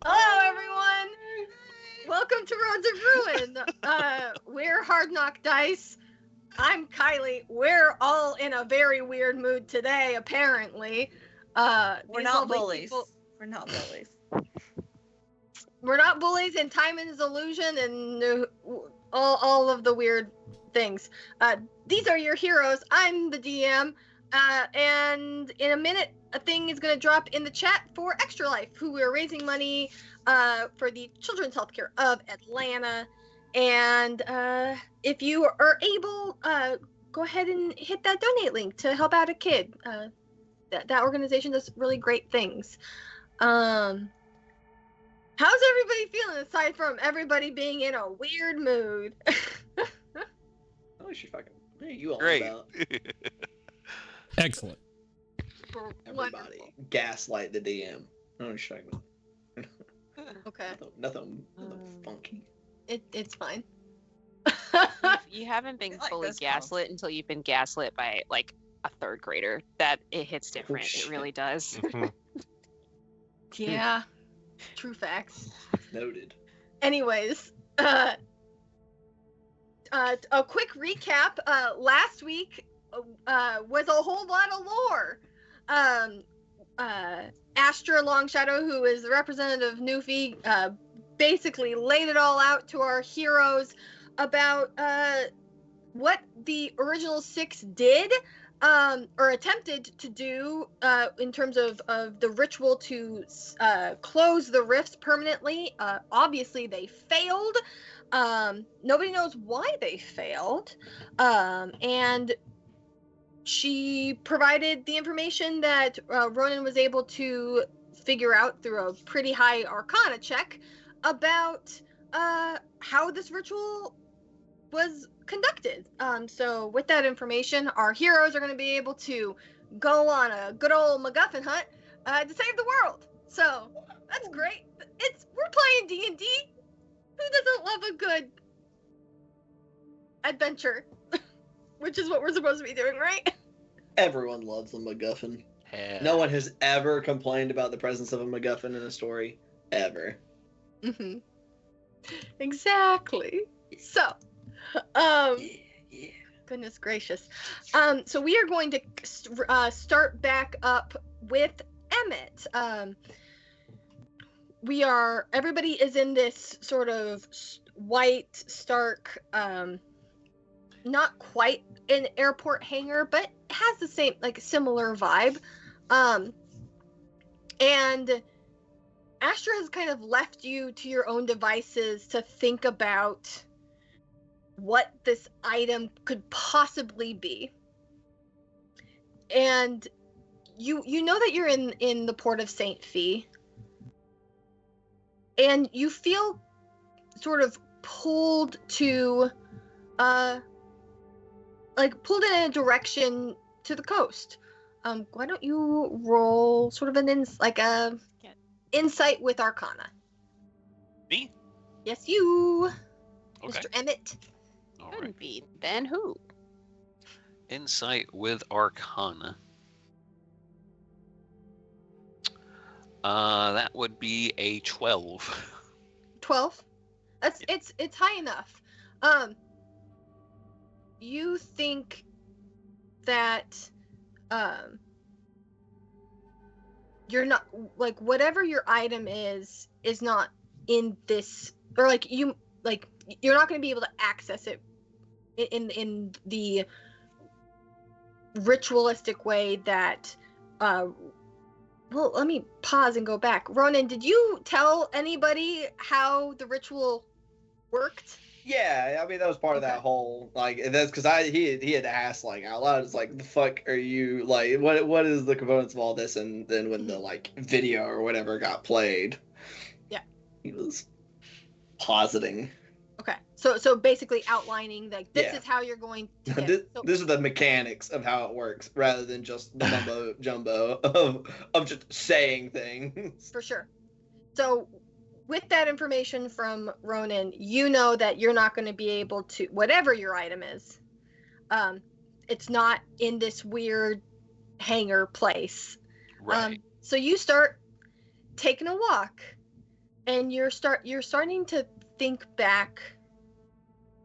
Hello, everyone. Welcome to Roads of Ruin. We're Hard Knock Dice. I'm Kylie. We're all in a very weird mood today, apparently. We're not bullies. We're not bullies. We're not bullies, and time is illusion, and all of the weird things. These are your heroes. I'm the DM, and in a minute, a thing is going to drop in the chat for Extra Life, who are raising money for the Children's Healthcare of Atlanta. And if you are able, go ahead and hit that donate link to help out a kid. That organization does really great things. How's everybody feeling aside from everybody being in a weird mood? Oh, she fucking. What are you all Great. about? Excellent. Everybody gaslight the DM. No, she's talking about. Okay. Nothing funky. It's fine. You haven't been like fully this gaslit until you've been gaslit by like a third grader. That it hits different. shit. It really does. Yeah. True facts. Noted. Anyways, a quick recap. Last week was a whole lot of lore. Astra Longshadow, who is the representative of Newfie, basically laid it all out to our heroes about what the original six did or attempted to do in terms of the ritual to close the rifts permanently. Obviously, they failed. Nobody knows why they failed. And she provided the information that Ronan was able to figure out through a pretty high Arcana check about how this ritual was conducted. So with that information, our heroes are going to be able to go on a good old MacGuffin hunt to save the world. So that's great. We're playing D&D. Who doesn't love a good adventure? Which is what we're supposed to be doing, right? Everyone loves a MacGuffin. Yeah. No one has ever complained about the presence of a MacGuffin in a story. Ever. Mm-hmm. Exactly. So, Yeah. goodness gracious. So we are going to start back up with Emmett. Everybody is in this sort of white, stark, not quite an airport hangar, but has the same, like, similar vibe. And Astra has kind of left you to your own devices to think about what this item could possibly be. And you know that you're in the port of St. Fee. And you feel sort of pulled to pulled in a direction to the coast. Why don't you roll sort of an insight with Arcana? Me? Yes, you, Okay. Mr. Emmett. All Couldn't right. be. Then who? Insight with Arcana. That would be a 12. 12. It's high enough. You think that you're not, like, whatever your item is not in this, or you're not going to be able to access it in the ritualistic way that well, let me pause and go back. Ronan, did you tell anybody how the ritual worked? Yeah, I mean that was part of that whole that's because he had asked out loud. It's like, the fuck are you what is the components of all this? And then when the video or whatever got played, yeah, he was positing. Okay, so basically outlining this Yeah. is how you're going to get this, it. So, this is the mechanics of how it works, rather than just the mumbo jumbo of just saying things. for sure. So with that information from Ronan, you know that you're not going to be able to, whatever your item is, it's not in this weird hangar place. Right. So you start taking a walk, and you're starting to think back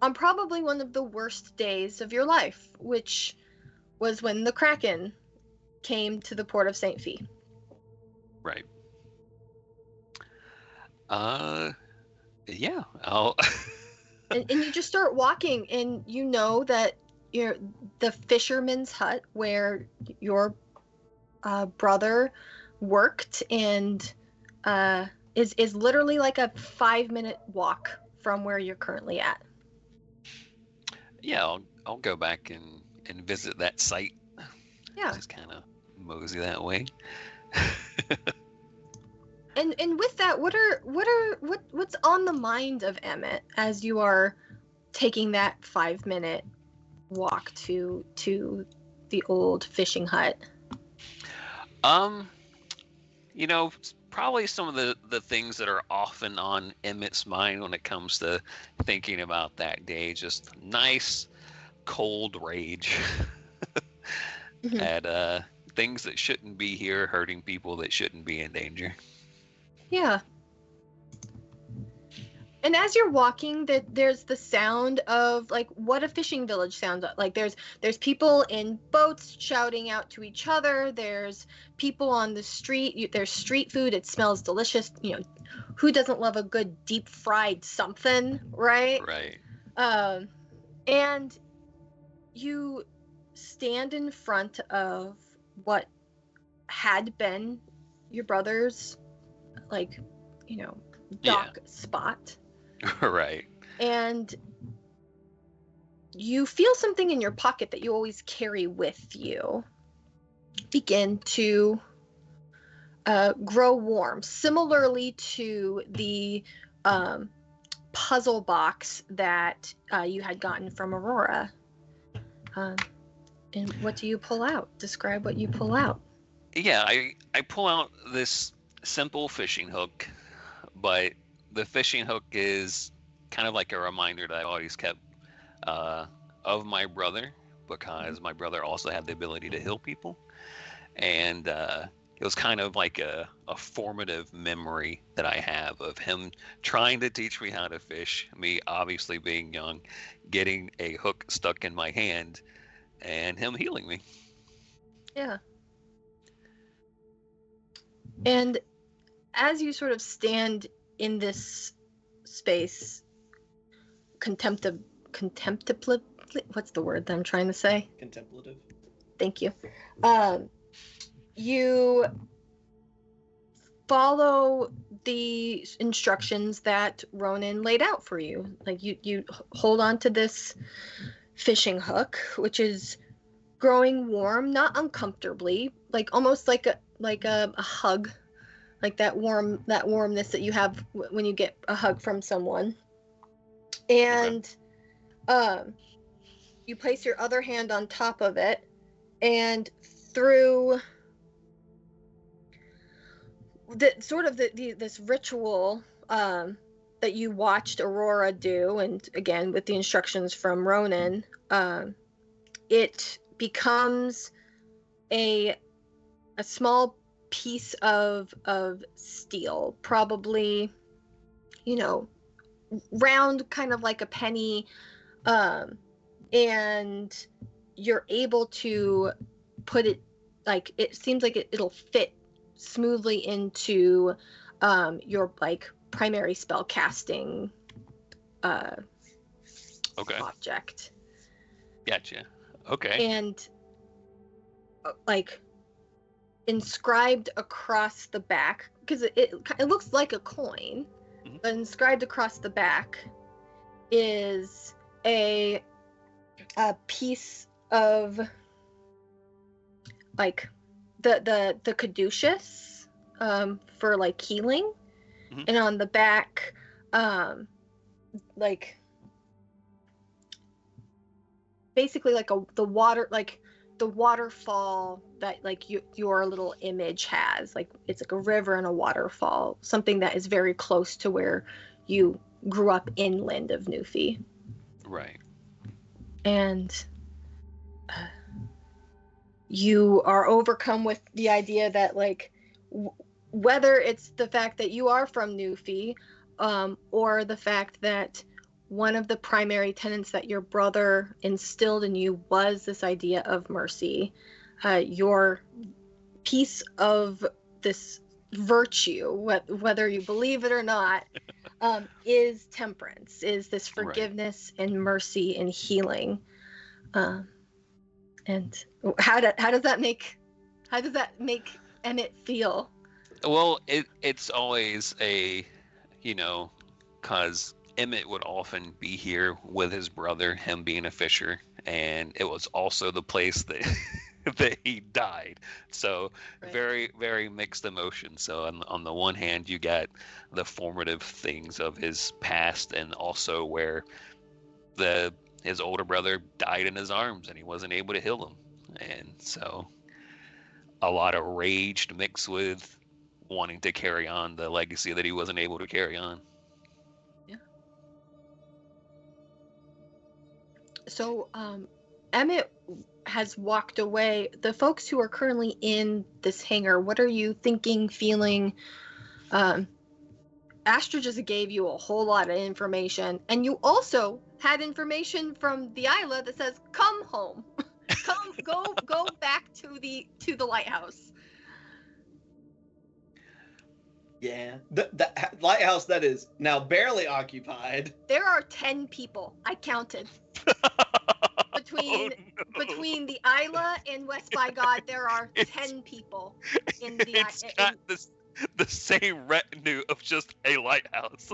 on probably one of the worst days of your life, which was when the Kraken came to the port of St. Fee. Right. Yeah. I'll. And you just start walking, and you know that the fisherman's hut where your brother worked and is literally like a 5-minute walk from where you're currently at. Yeah, I'll go back and visit that site. Yeah. Just kind of mosey that way. And with that, what's on the mind of Emmett as you are taking that 5-minute walk to the old fishing hut? Probably some of the things that are often on Emmett's mind when it comes to thinking about that day, just nice cold rage at things that shouldn't be here, hurting people that shouldn't be in danger. Yeah. And as you're walking, there's the sound of like what a fishing village sounds like. There's people in boats shouting out to each other. There's people on the street. There's street food. It smells delicious. Who doesn't love a good deep fried something, right? Right. And you stand in front of what had been your brother's, dock spot. Right. And you feel something in your pocket that you always carry with you begin to grow warm, similarly to the puzzle box that you had gotten from Aurora. And what do you pull out? Describe what you pull out. Yeah, I pull out this simple fishing hook, but the fishing hook is kind of like a reminder that I've always kept of my brother, because my brother also had the ability to heal people. And it was kind of like a formative memory that I have of him trying to teach me how to fish, me obviously being young, getting a hook stuck in my hand, and him healing me. Yeah. And as you sort of stand in this space, contemplatively, what's the word that I'm trying to say? Contemplative. Thank you. You follow the instructions that Ronan laid out for you. Like you hold on to this fishing hook, which is growing warm, not uncomfortably, like almost like a hug, like that warmness that you have when you get a hug from someone. And you place your other hand on top of it, and through this ritual that you watched Aurora do, and again with the instructions from Ronan, it becomes a small piece of steel, probably round, kind of like a penny, and you're able to put it, like, it seems like it'll fit smoothly into your primary spell casting object. Gotcha. Okay. And inscribed across the back, because it looks like a coin, but inscribed across the back is a piece of the caduceus for healing, and on the back basically the waterfall that your little image has, it's like a river and a waterfall, something that is very close to where you grew up inland of Newfie. Right. And you are overcome with the idea that whether it's the fact that you are from Newfie, or the fact that one of the primary tenets that your brother instilled in you was this idea of mercy, your piece of this virtue, whether you believe it or not, is temperance, is this forgiveness and mercy and healing. And how does that make Emmett feel? Well, it's always a, because Emmett would often be here with his brother, him being a fisher, and it was also the place that that he died. So very, very mixed emotions. So on the one hand, you got the formative things of his past, and also where his older brother died in his arms and he wasn't able to heal him. And so a lot of rage mixed with wanting to carry on the legacy that he wasn't able to carry on. Yeah. So Emmett has walked away. The folks who are currently in this hangar, what are you thinking, feeling? Astra just gave you a whole lot of information, and you also had information from the Isla that says, "Come home, go back to the lighthouse." Yeah, the lighthouse that is now barely occupied. There are 10 people. I counted. Between the Isla and West by God, there are 10 people in the. It's not the same retinue of just a lighthouse.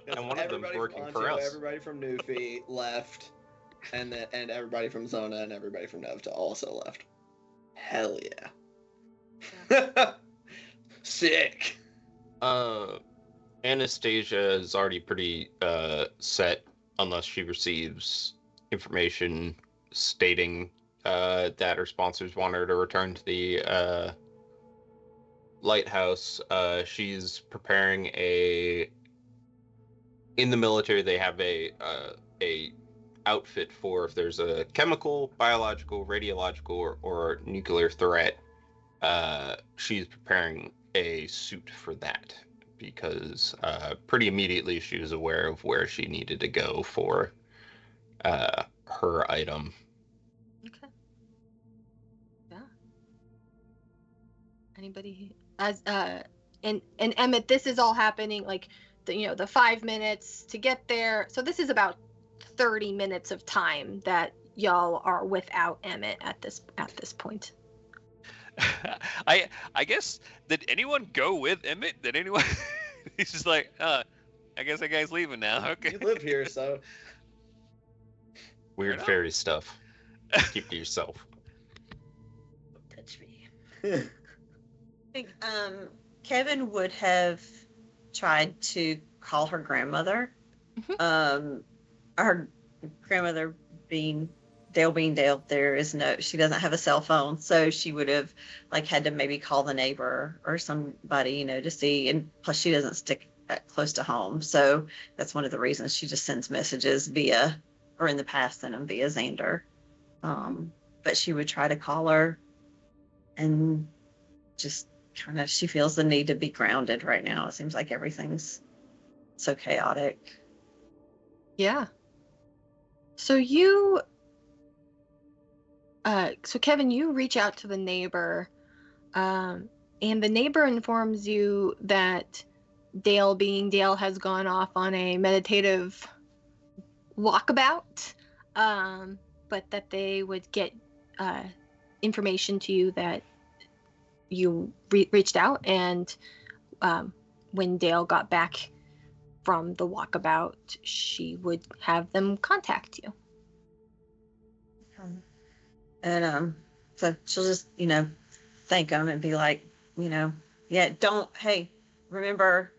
And one of them's working for us. Everybody from Newfie left, and everybody from Zona and everybody from Nevta also left. Hell yeah. Sick. Anastasia is already pretty set, unless she receives information stating that her sponsors want her to return to the lighthouse. She's preparing in the military they have a outfit for if there's a chemical, biological, radiological, or nuclear threat. She's preparing a suit for that because pretty immediately she was aware of where she needed to go for her item. Okay. Yeah. Anybody as and Emmett, this is all happening like the 5 minutes to get there. So this is about 30 minutes of time that y'all are without Emmett at this point. I guess, did anyone go with Emmett? Did anyone? He's just like, I guess that guy's leaving now. Okay. You live here, so. Weird fairy stuff. Keep to yourself. Touch me. I think Kevin would have tried to call her grandmother. Mm-hmm. Her grandmother being Dale, she doesn't have a cell phone, so she would have had to maybe call the neighbor or somebody, to see, and plus she doesn't stick that close to home, so that's one of the reasons she just sends messages via, or in the past sent them via Xander. But she would try to call her, and just kind of, she feels the need to be grounded right now. It seems like everything's so chaotic. Yeah. So Kevin, you reach out to the neighbor, and the neighbor informs you that Dale, being Dale, has gone off on a meditative walkabout, but that they would get information to you that you reached out, and when Dale got back from the walkabout, she would have them contact you. And so she'll just, thank them and be like, hey, remember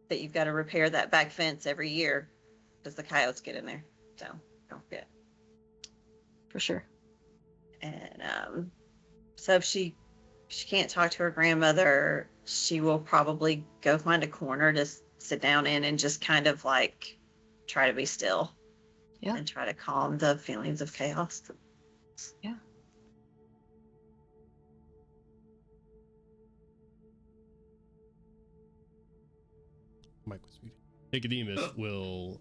that you've got to repair that back fence every year because the coyotes get in there. So don't forget. For sure. And so if she can't talk to her grandmother, she will probably go find a corner to sit down in and just kind of try to be still. Yeah. And try to calm the feelings of chaos. Yeah. mic was muted. Nicodemus will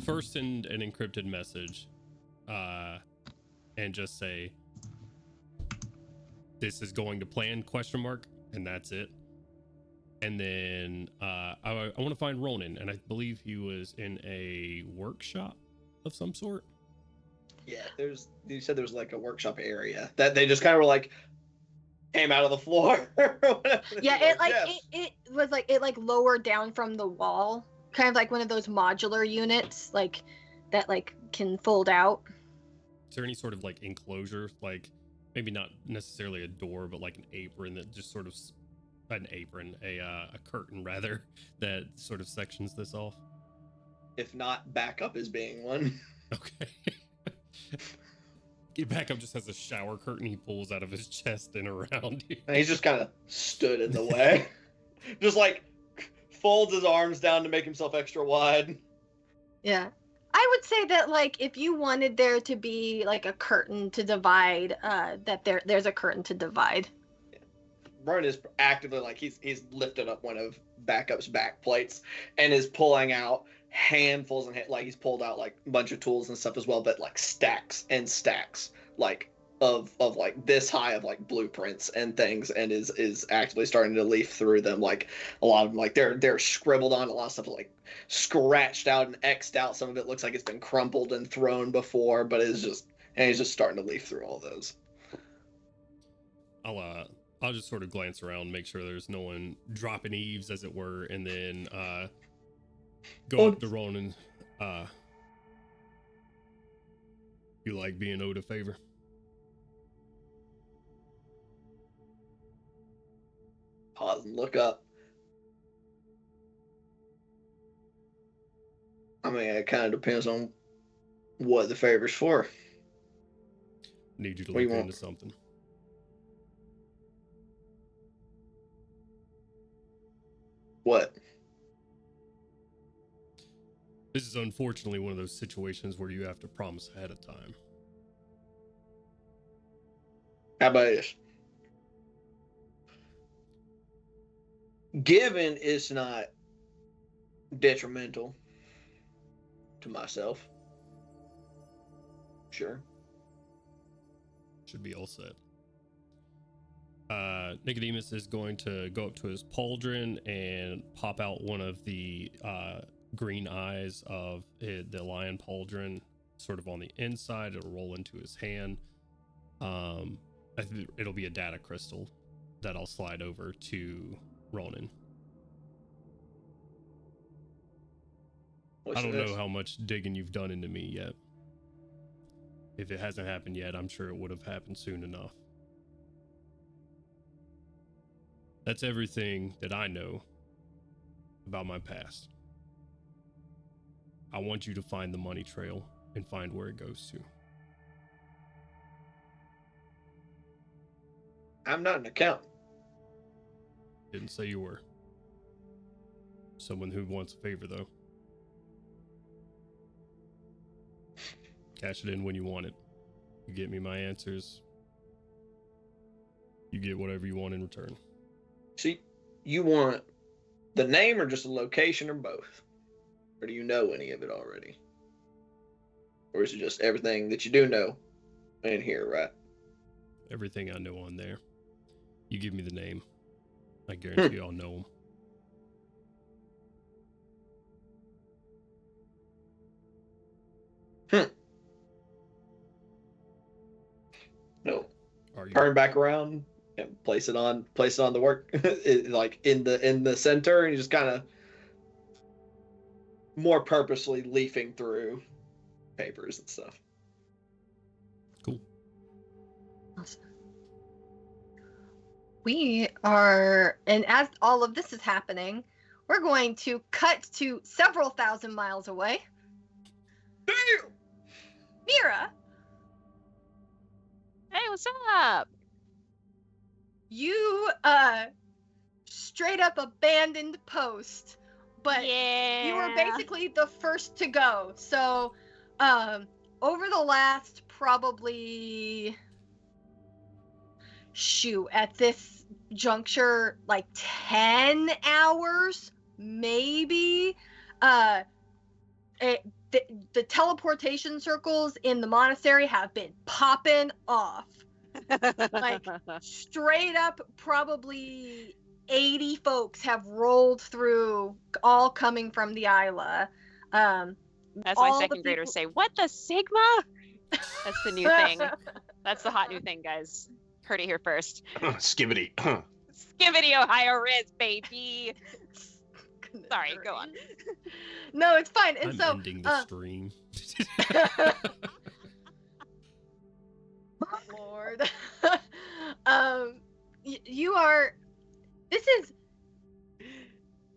first send an encrypted message and just say, "This is going to plan?" ? And that's it. And then I want to find Ronan, and I believe he was in a workshop of some sort. Yeah, you said there was like a workshop area that they just kind of were like came out of the floor. Yeah, it was like it like lowered down from the wall, kind of like one of those modular units, like that like can fold out. Is there any sort of like enclosure, like maybe not necessarily a door, but like an apron that just sort of a curtain rather, that sort of sections this off? If not, backup is being one. Okay. Backup just has a shower curtain he pulls out of his chest and around you. And he's just kind of stood in the way. Just like folds his arms down to make himself extra wide. Yeah. I would say that like if you wanted there to be like a curtain to divide, that there's a curtain to divide. Ronan is actively like he's lifted up one of Backup's back plates and is pulling out handfuls and like he's pulled out like a bunch of tools and stuff as well, but like stacks and stacks like of like this high of like blueprints and things, and is actively starting to leaf through them. Like a lot of them, like they're scribbled on, a lot of stuff like scratched out and X'd out. Some of it looks like it's been crumpled and thrown before, but he's just starting to leaf through all those. I'll just sort of glance around, make sure there's no one dropping eaves, as it were, and then go up to Ronan. You like being owed a favor? Pause and look up. I mean, it kind of depends on what the favor's for. Need you to What do look you into want? something. What? This is unfortunately one of those situations where you have to promise ahead of time. How about this? Given it's not detrimental to myself, sure. Should be all set. Nicodemus is going to go up to his pauldron and pop out one of the green eyes of the lion pauldron, sort of on the inside. It'll roll into his hand. I think it'll be a data crystal that I'll slide over to Ronan. I don't know how much digging you've done into me yet. If it hasn't happened yet, I'm sure it would have happened soon enough. That's everything that I know about my past. I want you to find the money trail and find where it goes to. I'm not an accountant. Didn't say you were. Someone who wants a favor, though. Cash it in when you want it. You get me my answers. You get whatever you want in return. See, you want the name or just a location or both? Or do you know any of it already? Or is it just everything that you do know in here, right? Everything I know on there. You give me the name. I guarantee I'll know them. No. Are you? Turn back around and place it on the work like in the center, and you just kind of more purposely leafing through papers and stuff. Cool. Awesome. We are, and as all of this is happening, we're going to cut to several thousand miles away. Damn! Mira, Hey, what's up? you straight up abandoned post, but Yeah. you were basically the first to go. So over the last probably at this juncture, like 10 hours maybe the teleportation circles in the monastery have been popping off. Like, straight up, probably 80 folks have rolled through, all coming from the Isla. That's why all the second graders people- say, "What the Sigma?" That's the new thing. That's the hot new thing, guys. Heard it here first. Skibbity. Skibbity Ohio Riz, baby. Goodness Sorry, go on. gracious. No, it's fine. And I'm so, ending the stream. Lord, you are. This is.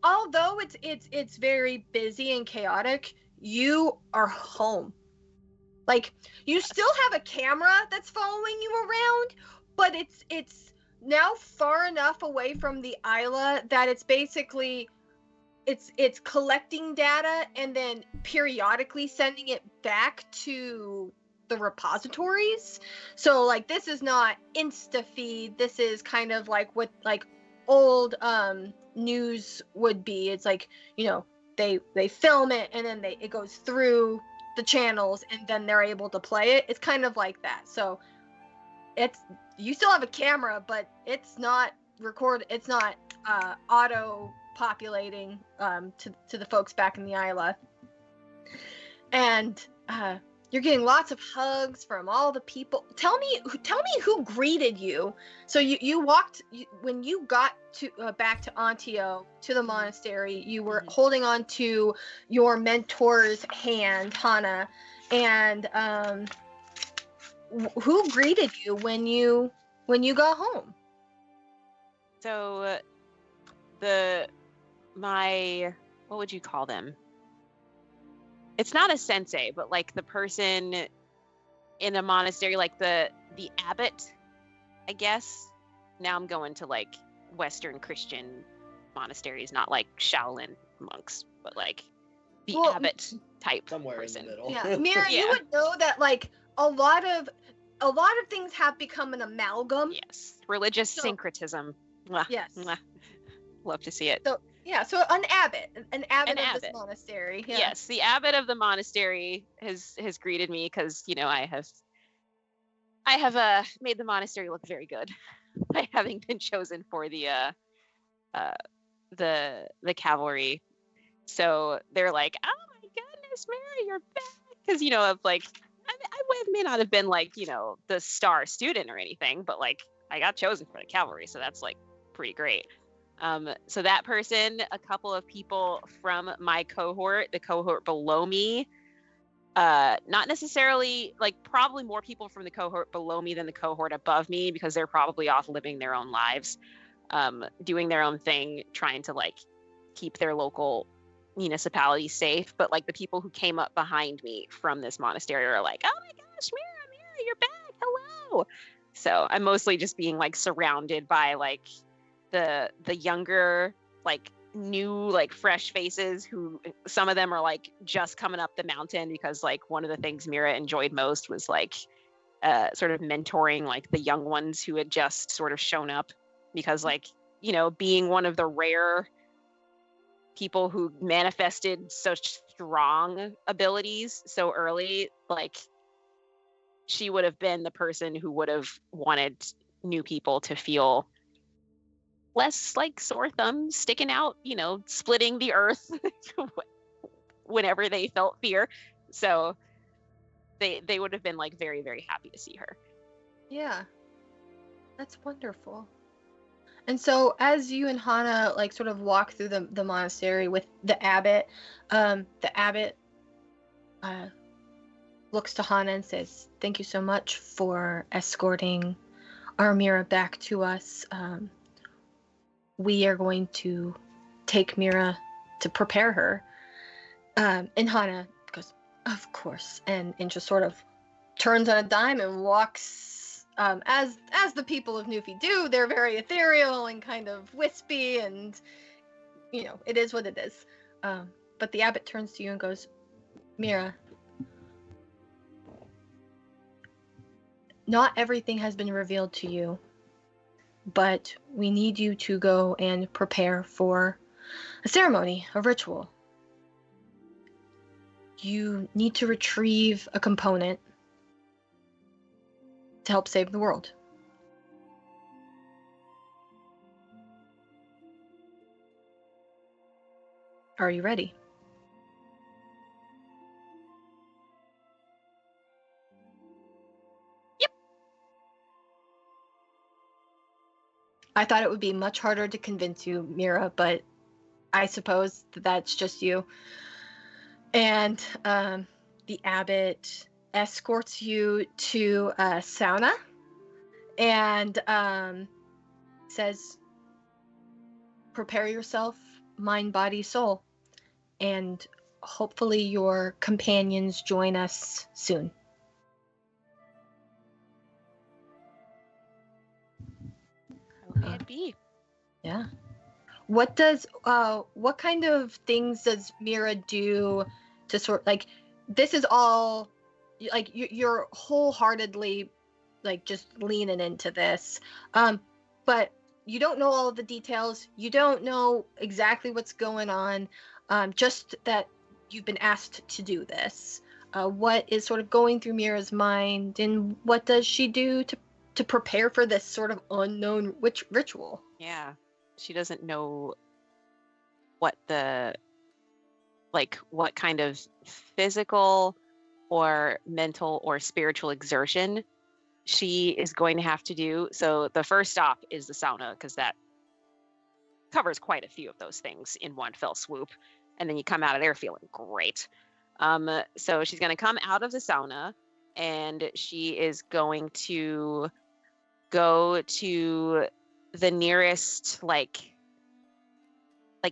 Although it's very busy and chaotic, you are home. Like, you still have a camera that's following you around, but it's now far enough away from the Isla that it's basically it's collecting data and then periodically sending it back to the repositories. So, like, this is not insta feed. This is kind of like what like old news would be. It's like, you know, they film it and then it goes through the channels and then they're able to play it. It's kind of like that. So you still have a camera, but it's not auto populating to the folks back in the Isla. And you're getting lots of hugs from all the people. Tell me who greeted you. So you walked when you got to back to Antio, to the monastery. You were holding on to your mentor's hand, Hana, and who greeted you when you got home? So what would you call them? It's not a sensei, but like the person in a monastery, like the abbot, I guess. Now I'm going to like Western Christian monasteries, not like Shaolin monks, but like the abbot type somewhere person. in the middle. Yeah, Mira, Yeah. you would know that like a lot of things have become an amalgam. Yes, religious So- syncretism. Mwah, Yes. mwah. Love to see it. So yeah, so an abbot of abbot. this monastery. Yeah. Yes, the abbot of the monastery has greeted me because, you know, I have made the monastery look very good by having been chosen for the cavalry. So they're like, "Oh my goodness, Mary, you're back!" Because, you know, of like I may not have been like, you know, the star student or anything, but like I got chosen for the cavalry, so that's like pretty great. So that person, a couple of people from my cohort, the cohort below me, not necessarily, like probably more people from the cohort below me than the cohort above me, because they're probably off living their own lives, doing their own thing, trying to like keep their local municipality safe. But like the people who came up behind me from this monastery are like, "Oh my gosh, Mira, you're back, hello." So I'm mostly just being like surrounded by like the younger, like new, like fresh faces, who some of them are like just coming up the mountain, because like one of the things Mira enjoyed most was like sort of mentoring like the young ones who had just sort of shown up, because like, you know, being one of the rare people who manifested such strong abilities so early, like she would have been the person who would have wanted new people to feel less like sore thumbs sticking out, you know, splitting the earth whenever they felt fear. So they would have been like very, very happy to see her. Yeah. That's wonderful. And so as you and Hana like sort of walk through the monastery with the abbot looks to Hana and says, "Thank you so much for escorting our Mira back to us. We are going to take Mira to prepare her." And Hana goes, "Of course," and just sort of turns on a dime and walks, as the people of Newfie do. They're very ethereal and kind of wispy, and, you know, it is what it is. But the abbot turns to you and goes, "Mira, not everything has been revealed to you, but we need you to go and prepare for a ceremony, a ritual. You need to retrieve a component to help save the world. Are you ready? Yep. I thought it would be much harder to convince you, Mira, but I suppose that's just you. And the abbot escorts you to a sauna and says, prepare yourself, mind, body, soul, and hopefully your companions join us soon. How may it be? Yeah. What kind of things does Mira do to sort, like, this is all, like, you're wholeheartedly, like, just leaning into this, but you don't know all of the details, you don't know exactly what's going on, just that you've been asked to do this. What is sort of going through Mira's mind, and what does she do to prepare for this sort of unknown ritual? Yeah. She doesn't know what what kind of physical or mental or spiritual exertion she is going to have to do. So the first stop is the sauna, because that covers quite a few of those things in one fell swoop. And then you come out of there feeling great. So she's going to come out of the sauna, and she is going to go to the nearest, like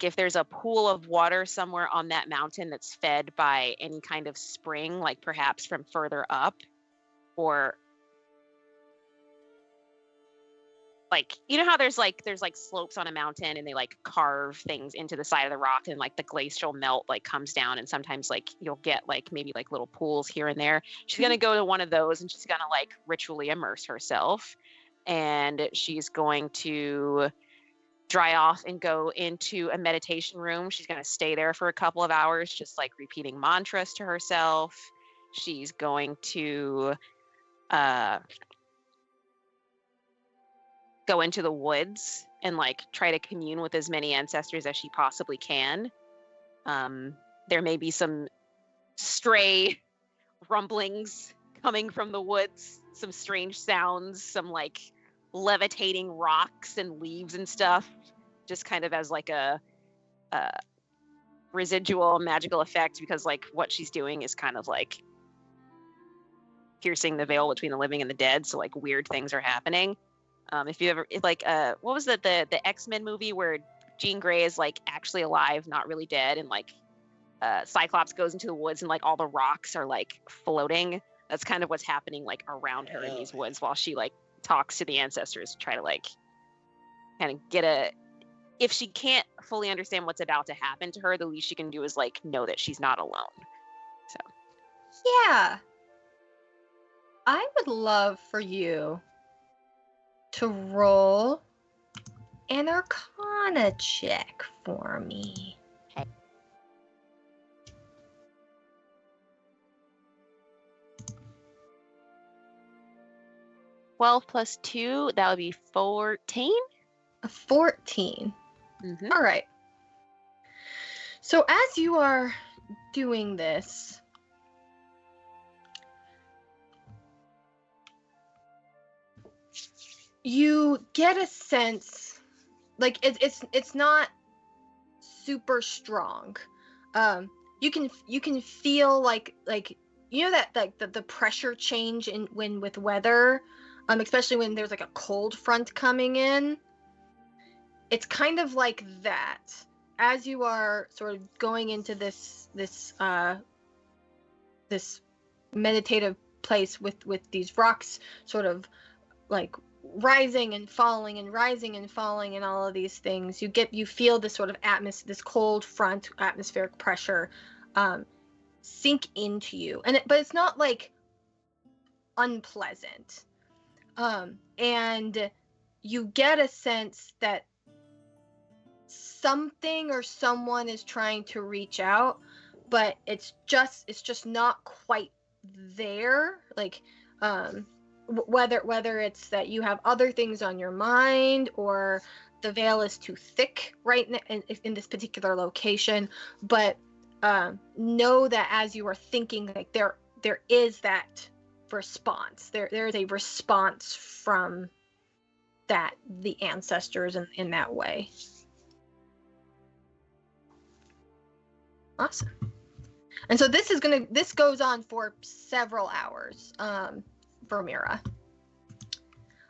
if there's a pool of water somewhere on that mountain that's fed by any kind of spring, like perhaps from further up, or like, you know how there's slopes on a mountain and they like carve things into the side of the rock, and like the glacial melt like comes down, and sometimes like you'll get like maybe like little pools here and there. She's going to go to one of those, and she's going to like ritually immerse herself, and she's going to dry off and go into a meditation room. She's going to stay there for a couple of hours, just like repeating mantras to herself. She's going to go into the woods and like try to commune with as many ancestors as she possibly can. There may be some stray rumblings coming from the woods, some strange sounds, some like levitating rocks and leaves and stuff, just kind of as like a residual magical effect, because like what she's doing is kind of like piercing the veil between the living and the dead, so like weird things are happening. If you ever what was the X-Men movie where Jean Grey is like actually alive, not really dead, and like Cyclops goes into the woods and like all the rocks are like floating? That's kind of what's happening like around her in these woods while she like talks to the ancestors to try to like kind of get if she can't fully understand what's about to happen to her, the least she can do is like know that she's not alone. So yeah, I would love for you to roll an Arcana check for me. 12 plus 2, that would be 14. A 14. Mm-hmm. All right. So as you are doing this, you get a sense, like it's not super strong. You can feel like you know that like the pressure change when with weather, especially when there's like a cold front coming in. It's kind of like that as you are sort of going into this meditative place with these rocks sort of like rising and falling and rising and falling and all of these things. You feel this sort of this cold front atmospheric pressure sink into you, but it's not like unpleasant, and you get a sense that something or someone is trying to reach out, but it's just not quite there. Like, whether it's that you have other things on your mind, or the veil is too thick in this particular location. But know that as you are thinking, like, there is that response. There is a response from the ancestors in that way. Awesome. And so this goes on for several hours for Mira.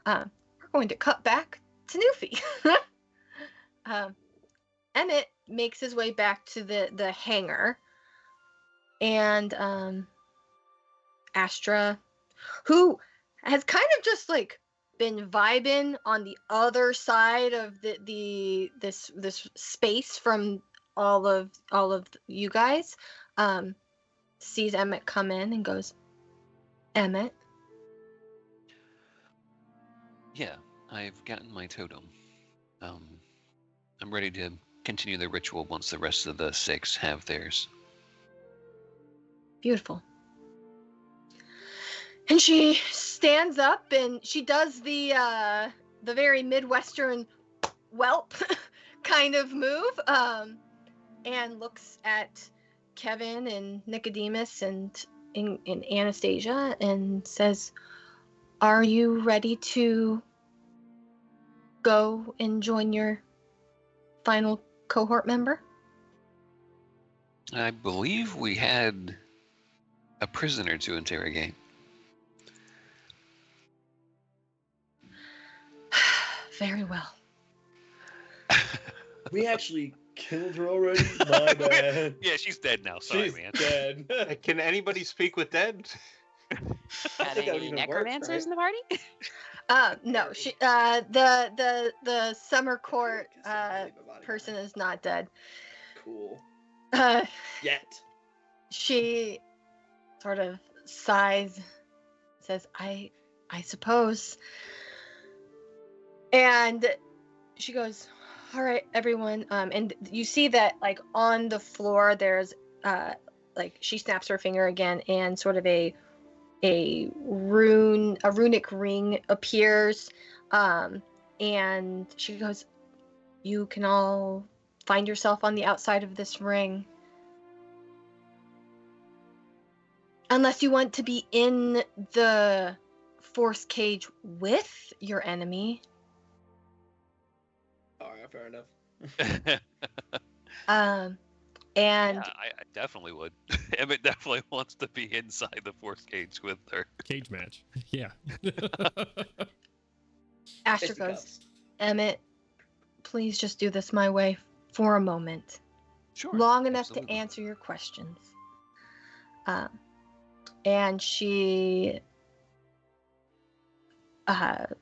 We're going to cut back to Newfie. Emmett makes his way back to the hangar, and Astra, who has kind of just like been vibing on the other side of this space from all of you guys, sees Emmett come in and goes, Emmett. Yeah, I've gotten my totem. I'm ready to continue the ritual once the rest of the 6 have theirs. Beautiful. And she stands up and she does the very Midwestern whelp kind of move, and looks at Kevin and Nicodemus and Anastasia and says, "Are you ready to go and join your final cohort member?" I believe we had a prisoner to interrogate. Very well. We actually killed her already? My bad. Yeah, she's dead now. Sorry, She's man. dead. Can anybody speak with dead? Got think that would any even work, necromancers right? in the party? No, she the summer court person is not dead. Cool. Uh, Yet. she sort of sighs, says, I suppose. And she goes, all right, everyone. And you see that, like, on the floor, there's, like, she snaps her finger again, and sort of a runic ring appears. And she goes, you can all find yourself on the outside of this ring. Unless you want to be in the force cage with your enemy. All right, fair enough. And Yeah, I definitely would. Emmett definitely wants to be inside the force cage with her. Cage match. Yeah. Asher goes, Emmett, please just do this my way for a moment. Sure. Long enough absolutely. to answer your questions. And she does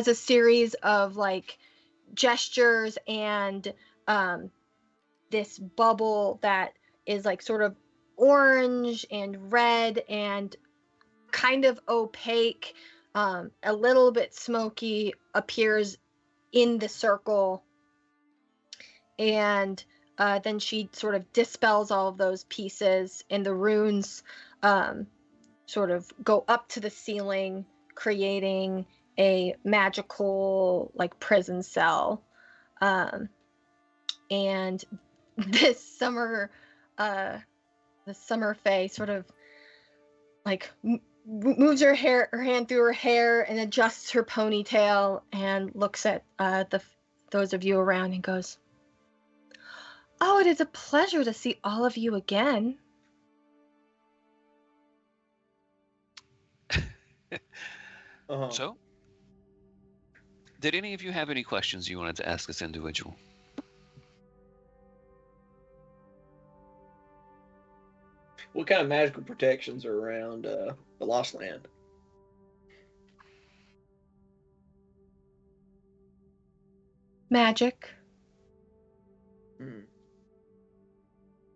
a series of, like, gestures, and this bubble that is, like, sort of orange and red and kind of opaque, a little bit smoky, appears in the circle. And then she sort of dispels all of those pieces, and the runes sort of go up to the ceiling, creating a magical, like, prison cell. And this summer fae sort of, like, moves her hand through her hair and adjusts her ponytail and looks at those of you around and goes, oh, it is a pleasure to see all of you again. Uh-huh. So, did any of you have any questions you wanted to ask this individual? What kind of magical protections are around the Lost Land? Magic.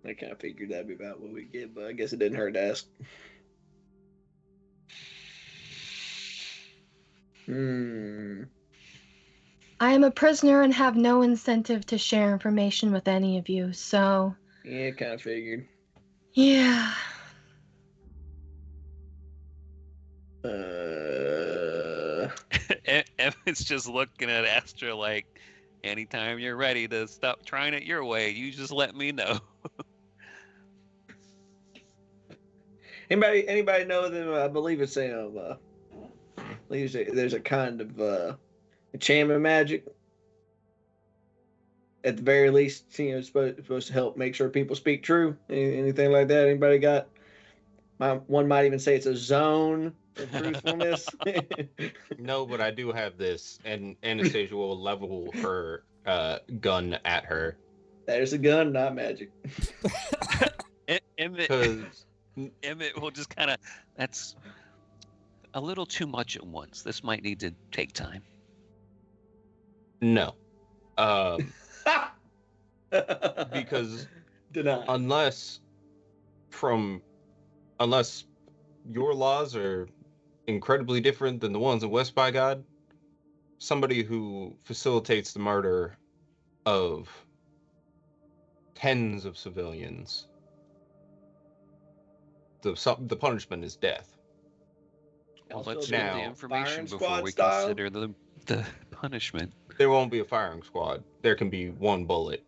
I kind of figured that'd be about what we get, but I guess it didn't hurt to ask. I am a prisoner and have no incentive to share information with any of you, so Yeah, kind of figured. yeah. Emmett's just looking at Astra like, anytime you're ready to stop trying it your way, you just let me know. Anybody know them? I believe it's there's a kind of enchantment magic. At the very least, supposed to help make sure people speak true. Anything like that? Anybody got? One might even say it's a zone of truthfulness. No, but I do have this, and Anastasia will level her gun at her. There's a gun, not magic. Emmett Because will just kind of, that's a little too much at once. This might need to take time. no, because Denied. unless your laws are incredibly different than the ones in West by God, somebody who facilitates the murder of tens of civilians, the punishment is death. Well, let's Now, get the firing information before squad we style? consider the punishment. There won't be a firing squad. There can be one bullet.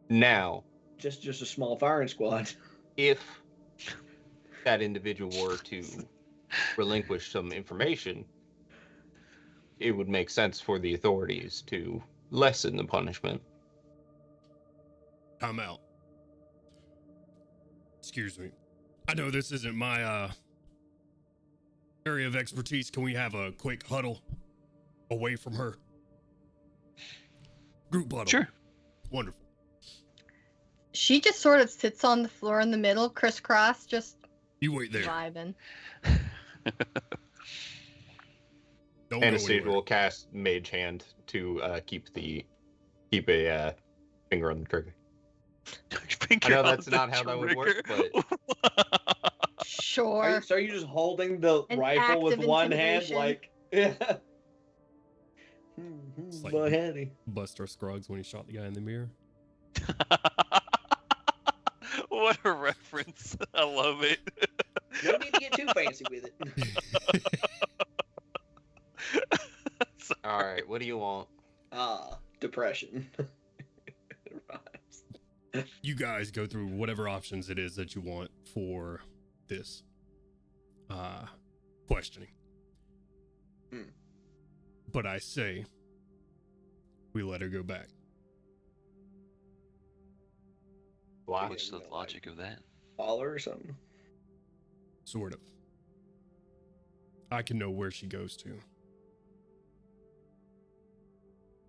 Now, Just a small firing squad. if that individual were to relinquish some information, it would make sense for the authorities to lessen the punishment. I'm out. Excuse me. I know this isn't my area of expertise. Can we have a quick huddle away from her? Group huddle. Sure. Wonderful. She just sort of sits on the floor in the middle, crisscross, just You wait there. vibing. Don't go Anastasia anywhere. will cast Mage Hand to keep a finger on the trigger. I know that's not how that would work, but Sure. So are you just holding the An rifle act with of one hand, intimidation. like? Yeah. It's like- But Hattie. Buster Scruggs when he shot the guy in the mirror. What a reference. I love it. You don't need to get too fancy with it. all right, what do you want? Depression. It rhymes. You guys go through whatever options it is that you want for this questioning. Hmm. But I say we let her go back. Why? What's the logic of that? Holler or something. Sort of. I can know where she goes to.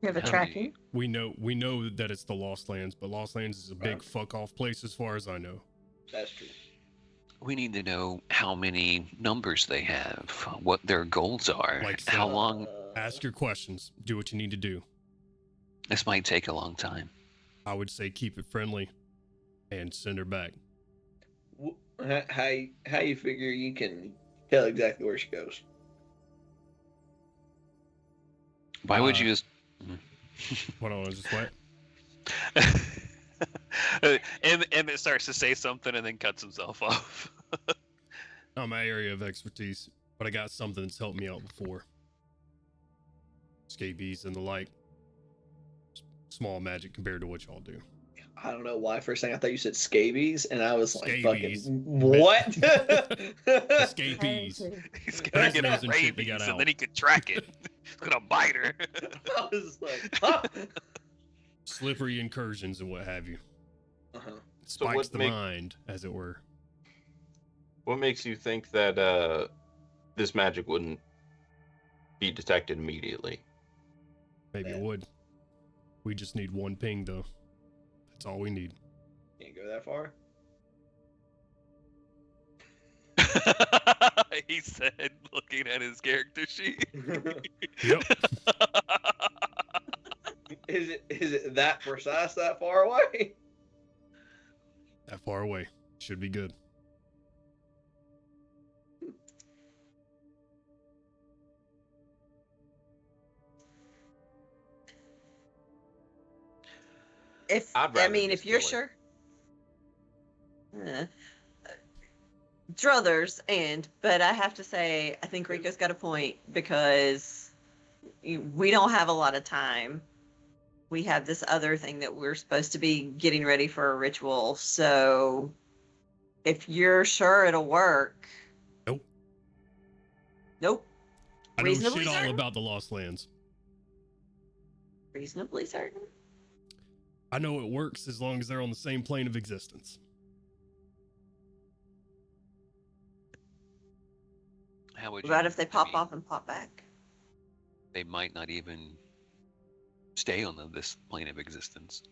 You have a How do tracking? you- We know that it's the Lost Lands, but Lost Lands is a big fuck off place as far as I know. That's true. We need to know how many numbers they have, what their goals are, Like how so- long. Ask your questions. Do what you need to do. This might take a long time. I would say keep it friendly and send her back. How you figure you can tell exactly where she goes? Why would you just? Hold on, just what? Emmett starts to say something and then cuts himself off. Not my area of expertise, but I got something that's helped me out before. Scabies and the like. Small magic compared to what y'all do. I don't know why. First thing I thought you said scabies, and I was like, Scabies. "Fucking what?" Scabies. He's gonna get Knows a and shit they rabies, got and out. then he could track it. He's gonna bite her. I was like, huh? Slippery incursions and what have you. Uh-huh. So Spikes what the mind, as it were. What makes you think that this magic wouldn't be detected immediately? Maybe it would. We just need one ping, though. That's all we need. Can't go that far. He said, looking at his character sheet. Yep. Is it that precise, that far away? That far away. Should be good. if I'd I rather mean, just if you're kill sure, uh, druthers, but I have to say, I think Rico's got a point because we don't have a lot of time. We have this other thing that we're supposed to be getting ready for a ritual. So if you're sure it'll work, Nope. nope. I know Reasonably shit all certain? about the Lost Lands. Reasonably certain. I know it works as long as they're on the same plane of existence. How would What about you? if they I pop mean, off and pop back? They might not even stay on this plane of existence.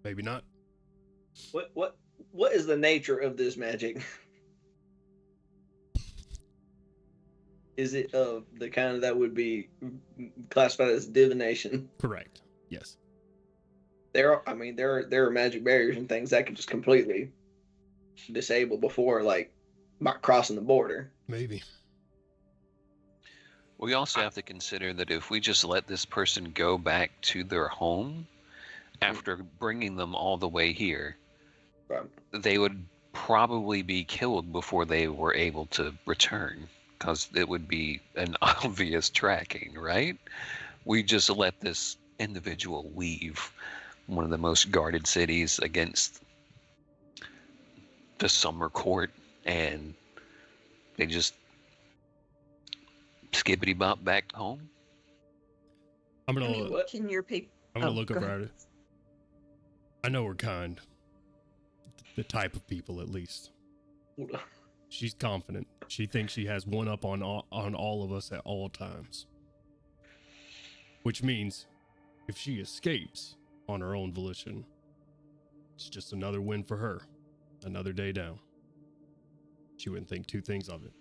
Maybe not. What is the nature of this magic? Is it of the kind that would be classified as divination? Correct. Yes. There are magic barriers and things that could just completely disable before like crossing the border. Maybe. We also have to consider that if we just let this person go back to their home after bringing them all the way here, Right. they would probably be killed before they were able to return, because it would be an obvious tracking, right? We just let this individual leave one of the most guarded cities against the summer court, and they just skibbity bop back home. I'm I gonna mean, What? can your people? I'm gonna look go over ahead. at it. I know her kind. The type of people, at least. She's confident. She thinks she has one up on all of us at all times. Which means, if she escapes on her own volition, it's just another win for her. Another day down. She wouldn't think two things of it.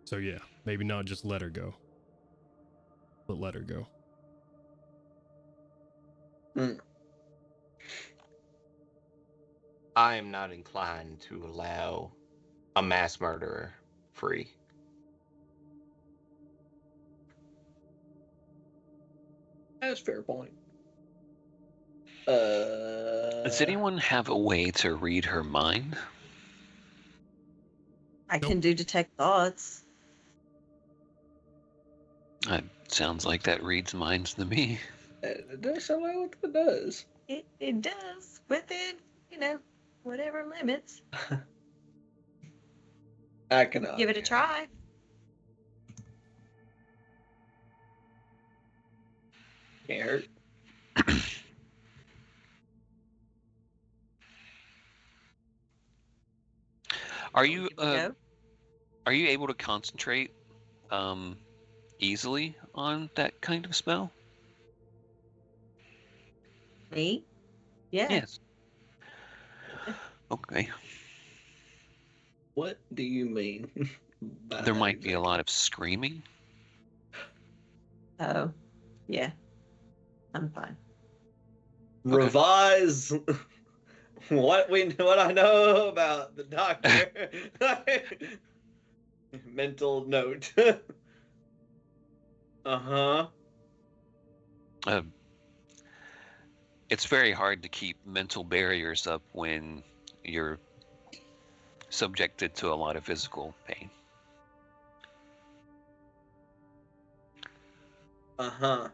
So yeah, maybe not just let her go, but let her go. I am not inclined to allow a mass murderer free. That's a fair point. Does anyone have a way to read her mind? I can do detect thoughts. That sounds like that reads minds to me. It does sound like what it does. It does within whatever limits. I cannot Give it a try. Can't hurt. Are you Give it a go. are you able to concentrate easily on that kind of spell? Me? Yeah. Yes. Okay. What do you mean? by There that might be a exactly? lot of screaming. Oh, yeah. I'm fine. Revise what I know about the doctor. Mental note. Uh-huh. It's very hard to keep mental barriers up when you're subjected to a lot of physical pain. Uh-huh.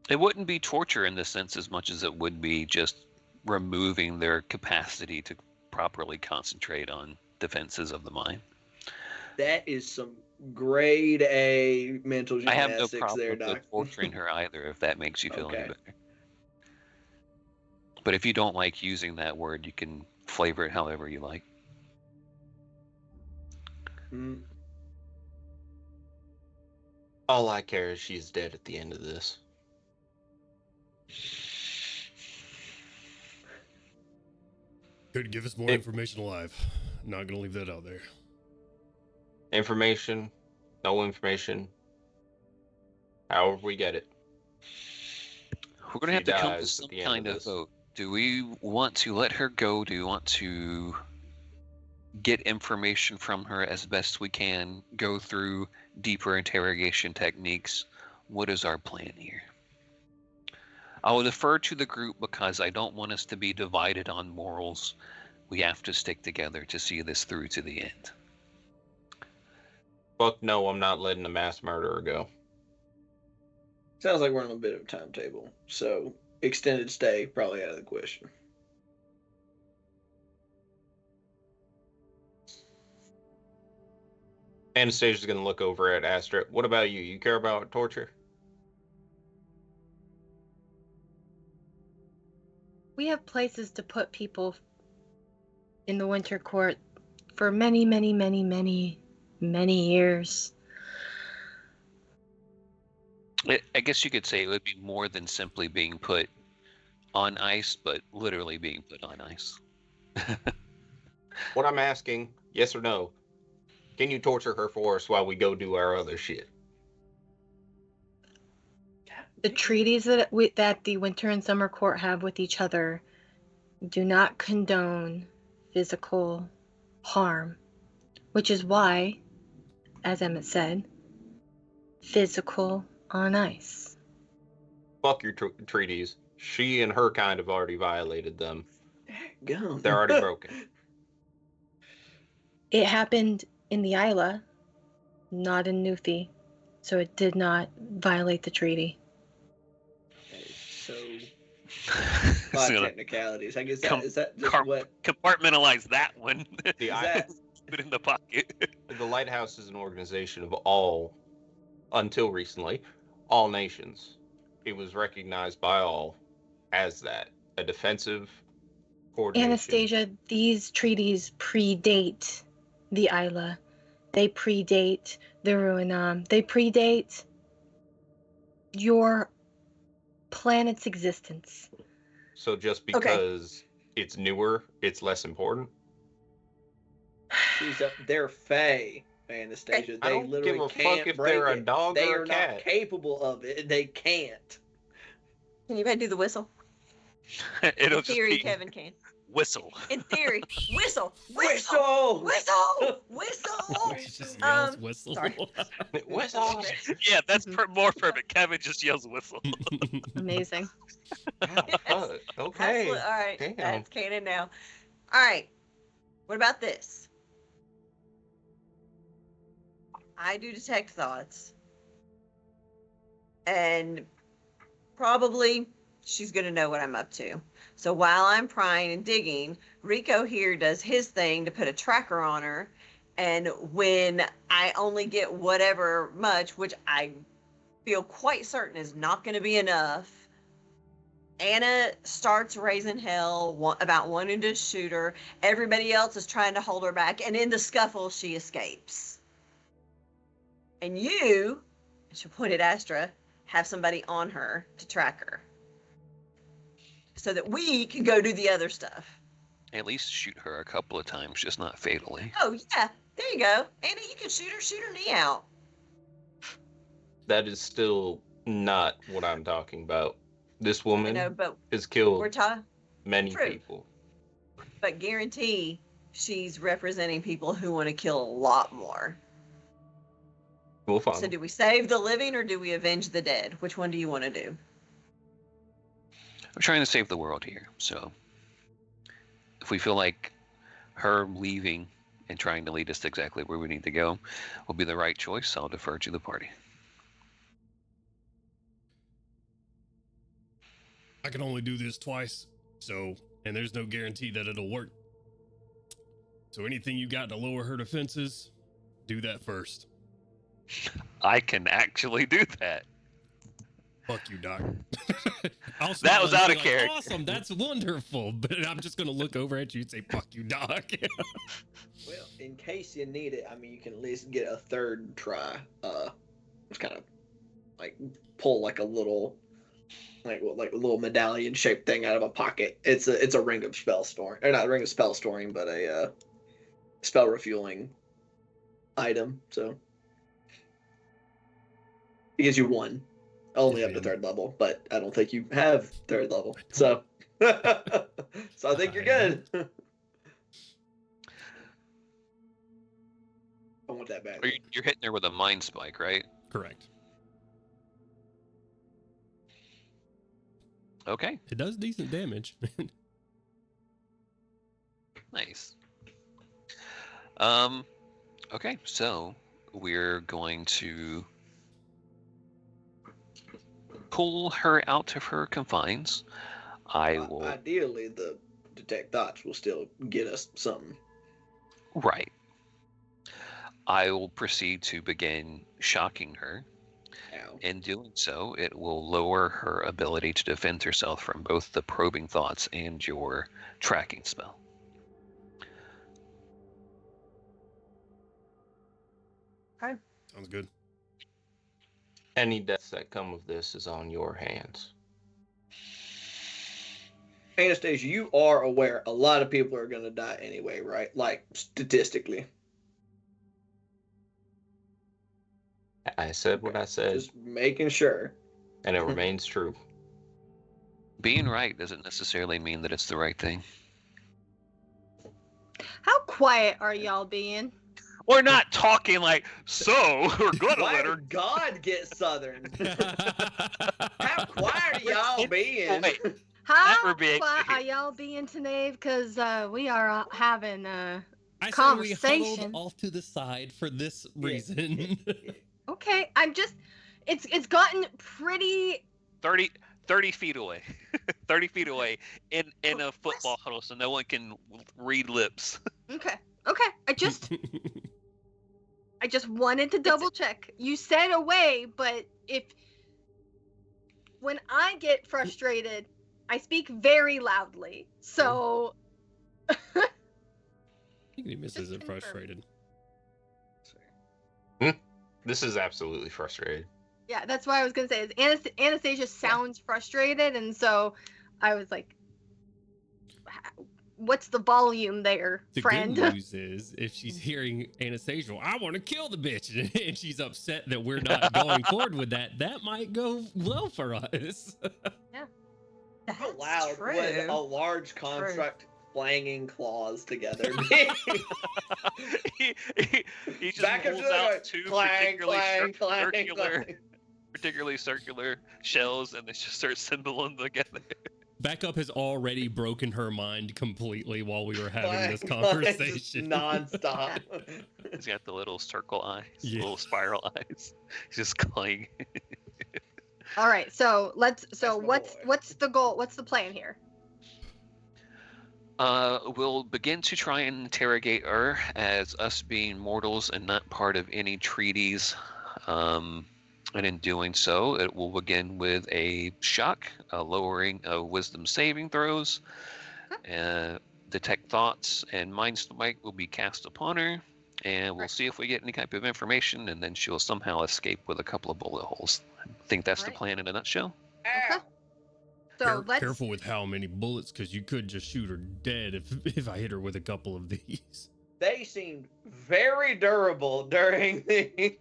It wouldn't be torture in this sense as much as it would be just removing their capacity to properly concentrate on defenses of the mind. That is some grade A mental I have no gymnastics there, problem Doc. with torturing her either, if that makes you feel any Okay. better. But if you don't like using that word, you can flavor it however you like. Mm. All I care is she's dead at the end of this. Could give us more information alive. Not gonna leave that out there. Information, no information. However we get it. We're going to She have to come to dies some at the end kind of of this. vote. Do we want to let her go? Do we want to get information from her as best we can, go through deeper interrogation techniques, What is our plan here? I will defer to the group because I don't want us to be divided on morals. We have to stick together to see this through to the end. Fuck no, I'm not letting the mass murderer go. Sounds like we're on a bit of a timetable, so extended stay probably out of the question. Anastasia's gonna look over at Astra. What about you? You care about torture? We have places to put people in the Winter Court for many, many, many, many, many years. I guess you could say it would be more than simply being put on ice, but literally being put on ice. What I'm asking, yes or no, can you torture her for us while we go do our other shit? The treaties that the Winter and Summer Court have with each other do not condone physical harm, which is why, as Emmett said, physical on ice. Fuck your treaties. She and her kind have already violated them. Go. They're already broken. It happened in the Isla, not in Newfie, so it did not violate the treaty. So, a lot of technicalities. I guess is that just what? Compartmentalize that one. The Put it in the pocket. The Lighthouse is an organization of all, until recently, all nations. It was recognized by all as that, a defensive coordination. Anastasia, these treaties predate the Isla. They predate the Ruinam. They predate your planet's existence. So just because it's newer, it's less important? They're Fae, Anastasia. I don't give a fuck if they're a dog or a cat. They are not capable of it. They can't. Can you do the whistle? It'll In theory, just be Kevin can. whistle. In theory, whistle, Whistle! whistle, whistle. She just yells whistle. Sorry. Whistle! Yeah, that's more perfect. Kevin just yells whistle. Amazing. Okay. Absolutely. All right, Damn. that's canon now. All right, what about this? I do detect thoughts, and probably she's gonna know what I'm up to. So while I'm prying and digging, Rico here does his thing to put a tracker on her, and when I only get whatever much, which I feel quite certain is not going to be enough, Anna starts raising hell about wanting to shoot her. Everybody else is trying to hold her back, and in the scuffle, she escapes. And you, she'll point at Astra, have somebody on her to track her, so that we can go do the other stuff. At least shoot her a couple of times, just not fatally. Oh yeah, there you go, Anna. You can shoot her knee out. That is still not what I'm talking about. This woman But has killed we're talking many True. people. But guarantee she's representing people who want to kill a lot more. We'll follow. So do we save the living or do we avenge the dead? Which one do you want to do? I'm trying to save the world here, so if we feel like her leaving and trying to lead us to exactly where we need to go will be the right choice, I'll defer to the party. I can only do this twice, and there's no guarantee that it'll work. So anything you got to lower her defenses, do that first. I can actually do that. Fuck you, Doc. That was out of character. Awesome, that's wonderful. But I'm just gonna look over at you and say, "Fuck you, Doc." Well, in case you need it, I mean, you can at least get a third try. Just kind of like pull like a little, like a little medallion shaped thing out of a pocket. It's a ring of spell storing, or not a ring of spell storing, but a spell refueling item. So it gives you one. Only up to third level, but I don't think you have third level. So, so I think you're good. I want that bad. You're hitting her with a mind spike, right? Correct. Okay, It does decent damage. nice. Okay, so we're going to pull her out of her confines. I will. Ideally, the detect thoughts will still get us something. Right. I will proceed to begin shocking her. Ow. In doing so, it will lower her ability to defend herself from both the probing thoughts and your tracking spell. Sounds good. Any deaths that come of this is on your hands. Anastasia, you are aware a lot of people are going to die anyway, right? Like, statistically. I said what I said, Just making sure. and it remains true. Being right doesn't necessarily mean that it's the right thing. How quiet are y'all being? We're not talking like, so we're gonna Why let her. did God get Southern? How quiet are y'all being? Wait, How Never being- quiet are y'all being tonight? Because we are having I say we conversation. huddled off to the side for this reason. Okay, I'm just. It's gotten pretty. 30 feet away. 30 feet away in a football huddle so no one can read lips. Okay. I just wanted to double check. You said away, but when I get frustrated, I speak very loudly. So I think he misses it confirm. frustrated. This is absolutely frustrated. yeah, that's what I was gonna say. Is Anastasia sounds frustrated, and so I was like, "What's the volume there, The friend?" good news is, if she's hearing Anastasia, "I want to kill the bitch," and she's upset that we're not going forward with that, that might go well for us. That's Loud true. with a large construct clanging claws together. he just Back pulls into the out two clang, clang, clang, circular, clang. particularly circular shells, and they just start cymbling together. Backup has already broken her mind completely while we were having Clang, this clang, conversation. just nonstop. He's got the little circle eyes, Yeah. little spiral eyes. He's just clanging. All right, so let's. So my what's boy. what's the goal? What's the plan here? We'll begin to try and interrogate her as us being mortals and not part of any treaties. And in doing so, it will begin with a shock, a lowering of wisdom saving throws, detect thoughts, and mind strike will be cast upon her. And we'll Right. see if we get any type of information, and then she'll somehow escape with a couple of bullet holes. I think that's the Right. plan in a nutshell. Okay. So let's. Careful with how many bullets, because you could just shoot her dead if I hit her with a couple of these. They seemed very durable during the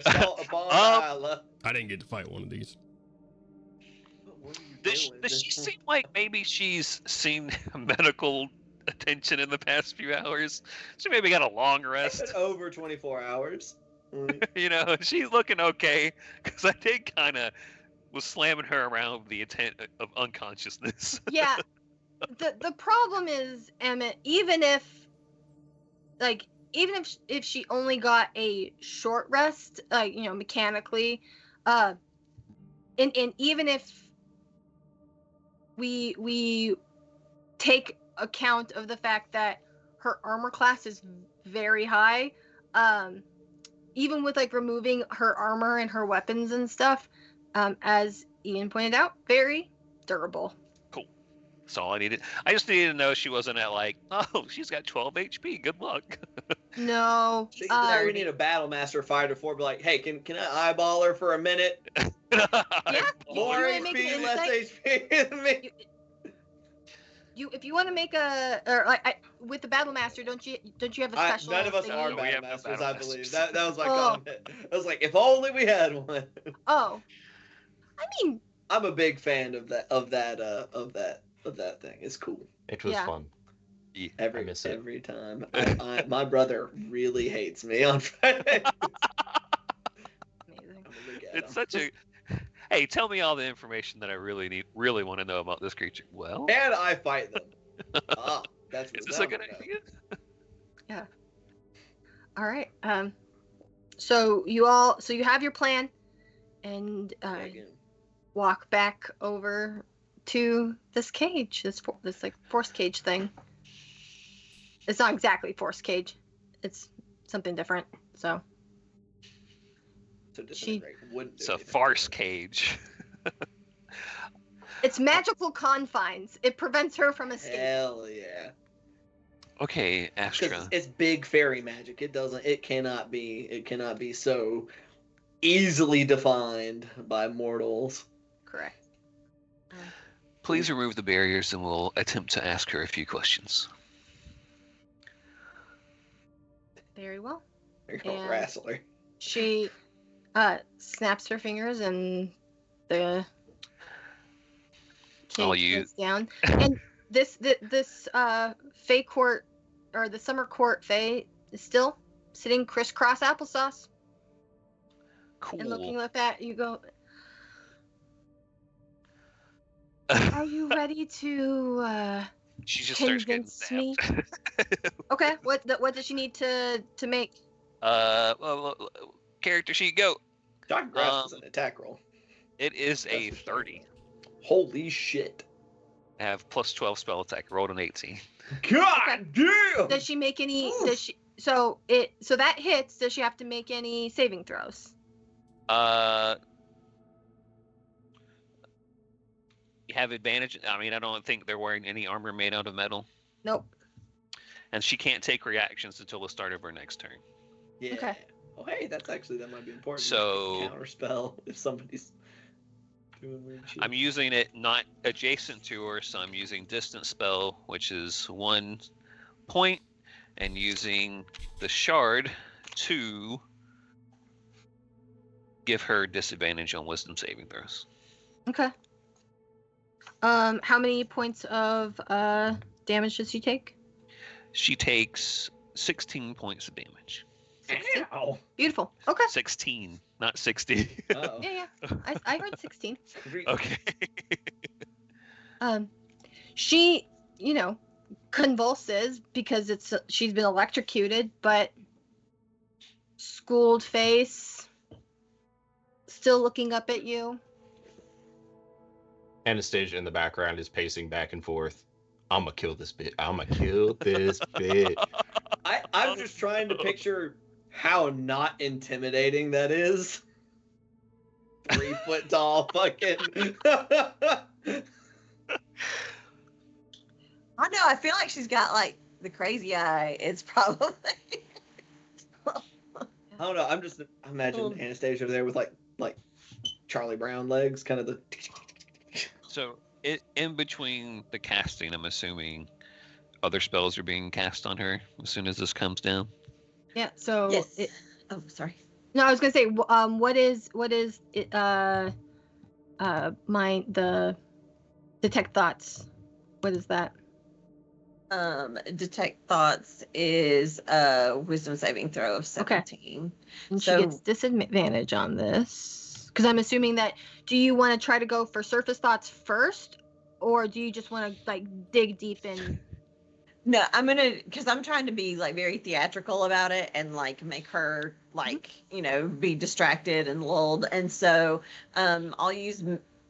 assault upon Isla. I didn't get to fight one of these. What are you Does doing? she seem like maybe she's seen medical attention in the past few hours? She maybe got a long It's rest. been over 24 hours. You know, she's looking okay. Because I did kind of was slamming her around with the intent of unconsciousness. Yeah. The problem is, Emmett, even if she only got a short rest, mechanically, and even if we take account of the fact that her armor class is very high, even with like removing her armor and her weapons and stuff, as Ian pointed out, very durable. That's all I needed. I just needed to know she wasn't at like, oh, she's got 12 HP. Good luck. No. See, there we need a battle master fighter for. Be like, hey, can I eyeball her for a minute? Yeah. More You wanna make HP, an less insight? HP than me. If you want to make with the battle master, don't you have a special? None of us thingy? are We battle have no masters, battle I believe. masters. That was my Oh. comment. I was like, if only we had one. Oh, I mean, I'm a big fan of that thing. It's cool. It was Yeah. fun. Every miss it. every time. My brother really hates me on Friday. amazing. I'm gonna look at It's him. such a. Hey, tell me all the information that I really want to know about this creature. Well, And I fight them. That's is what this now a good we know. idea? Yeah. All right. So you have your plan, and walk back over to this cage, this like force cage thing. It's not exactly force cage. It's something different. So disintegrate wouldn't do It's a anything farce to it. cage. it's magical confines. It prevents her from escaping. Hell yeah. Okay, Because Astra. it's big fairy magic. It cannot be so easily defined by mortals. Correct. Please remove the barriers and we'll attempt to ask her a few questions. Very well. You're gonna And- wrestle her. She snaps her fingers and the I'll cage use- goes down. And this Fae court, or the summer court Fae, is still sitting crisscross applesauce and looking Cool. up at you. Go, are you ready to She just starts getting convince me? stabbed. Okay, what does she need to make? Well, character sheet, go. Shock grasp is an attack roll. It is a That's for sure. 30. Holy shit. I have plus 12 spell attack. I rolled an 18. God damn! Does she make any? Does she? So that hits. Does she have to make any saving throws? You have advantage. I mean, I don't think they're wearing any armor made out of metal. Nope. And she can't take reactions until the start of her next turn. Yeah. Okay. Oh, hey, that might be important. So- counter spell if somebody's doing weird shit. I'm using it not adjacent to her, so I'm using distance spell, which is 1 point, and using the shard to give her disadvantage on wisdom saving throws. Okay. How many points of damage does she take? She takes 16 points of damage. Ow! Beautiful. Okay. 16, not 60. Uh-oh. Yeah. I heard 16. Okay. She, convulses because she's been electrocuted, but schooled face, still looking up at you. Anastasia in the background is pacing back and forth. I'm gonna kill this bit. I'm gonna kill this bit. I'm just trying to picture how not intimidating that is. 3 foot tall fucking. I know. I feel like she's got like the crazy eye. It's probably. I don't know. I'm just imagining Anastasia over there with like Charlie Brown legs, kind of the. So, in between the casting, I'm assuming other spells are being cast on her as soon as this comes down. Yeah. So. Yes. Oh, sorry. No, I was gonna say, what is it? The detect thoughts. What is that? Detect thoughts is a wisdom saving throw of 17. And So- she gets disadvantage on this. Because I'm assuming that. Do you want to try to go for surface thoughts first, or do you just want to dig deep in? No, because I'm trying to be like very theatrical about it and like make her be distracted and lulled. And so I'll use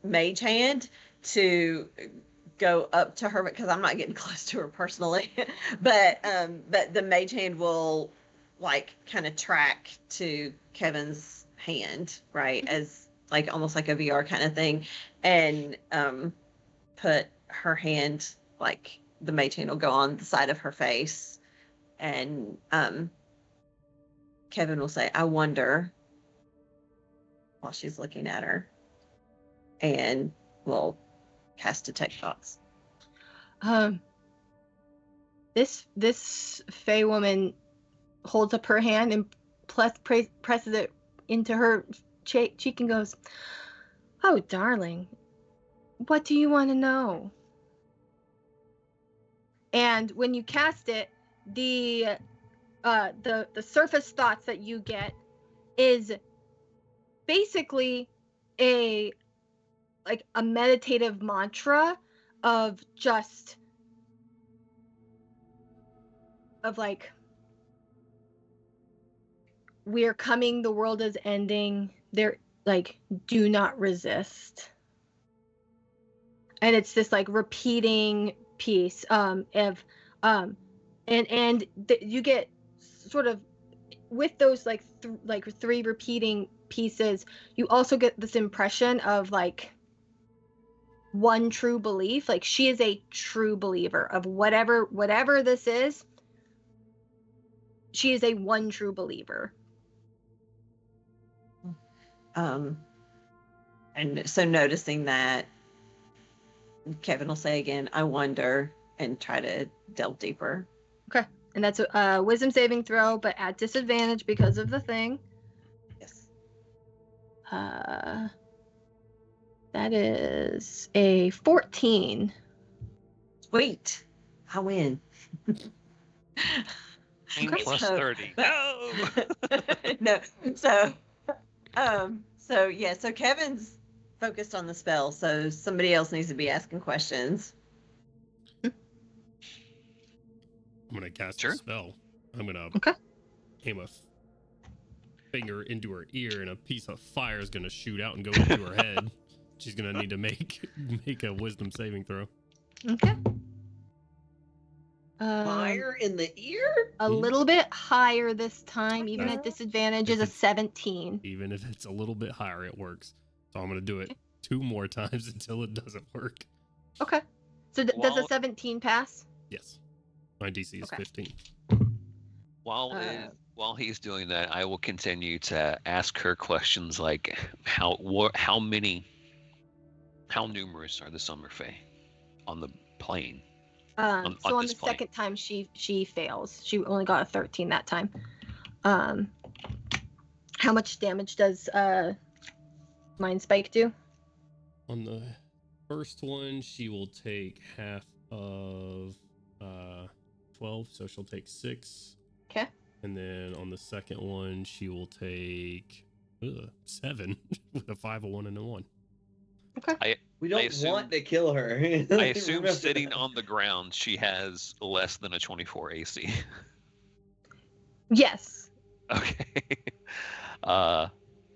Mage Hand to go up to her because I'm not getting close to her personally. but the Mage Hand will kind of track to Kevin's hand, right? As almost like a VR kind of thing, and put her hand the Mage Hand will go on the side of her face, and Kevin will say, "I wonder," while she's looking at her, and will cast Detect Thoughts. This Fey woman holds up her hand and presses it into her cheek and goes, "Oh, darling, what do you want to know?" And when you cast it, the surface thoughts that you get is basically a like a meditative mantra of just of like, we're coming, the world is ending, there, like, do not resist. And it's this like repeating piece of you get sort of with those like three repeating pieces, you also get this impression of like one true belief. Like, she is a true believer of whatever this is. She is a one true believer. And so noticing that, Kevin will say again, I wonder, and try to delve deeper. Okay. And that's a wisdom saving throw, but at disadvantage because of the thing. Yes. That is a 14. Sweet. I win. Plus So- 30. No! No. So Kevin's focused on the spell, so somebody else needs to be asking questions. I'm gonna cast Sure. a spell. I'm gonna Okay. aim a finger into her ear, and a piece of fire is gonna shoot out and go into her head. She's gonna need to make a wisdom saving throw. Okay. Fire in the ear? A little bit higher this time, even Uh, at disadvantage, if is a it's- 17. Even if it's a little bit higher, it works. So I'm gonna do it 2 more times until it doesn't work. Okay. So does a Well- 17 pass? Yes. My DC is Okay. 15. While he's doing that, I will continue to ask her questions like how numerous are the Summer Fae on the plane? On So on this the plane. second time she fails. She only got a 13 that time. How much damage does Mind Spike do? On the first one, she will take half of 12, so she'll take 6. Okay. And then on the second one, she will take 7 with a 5, a 1, and a 1. We don't assume- want to kill her. I assume Remember sitting that. on the ground, she has less than a 24 AC. Yes. Okay.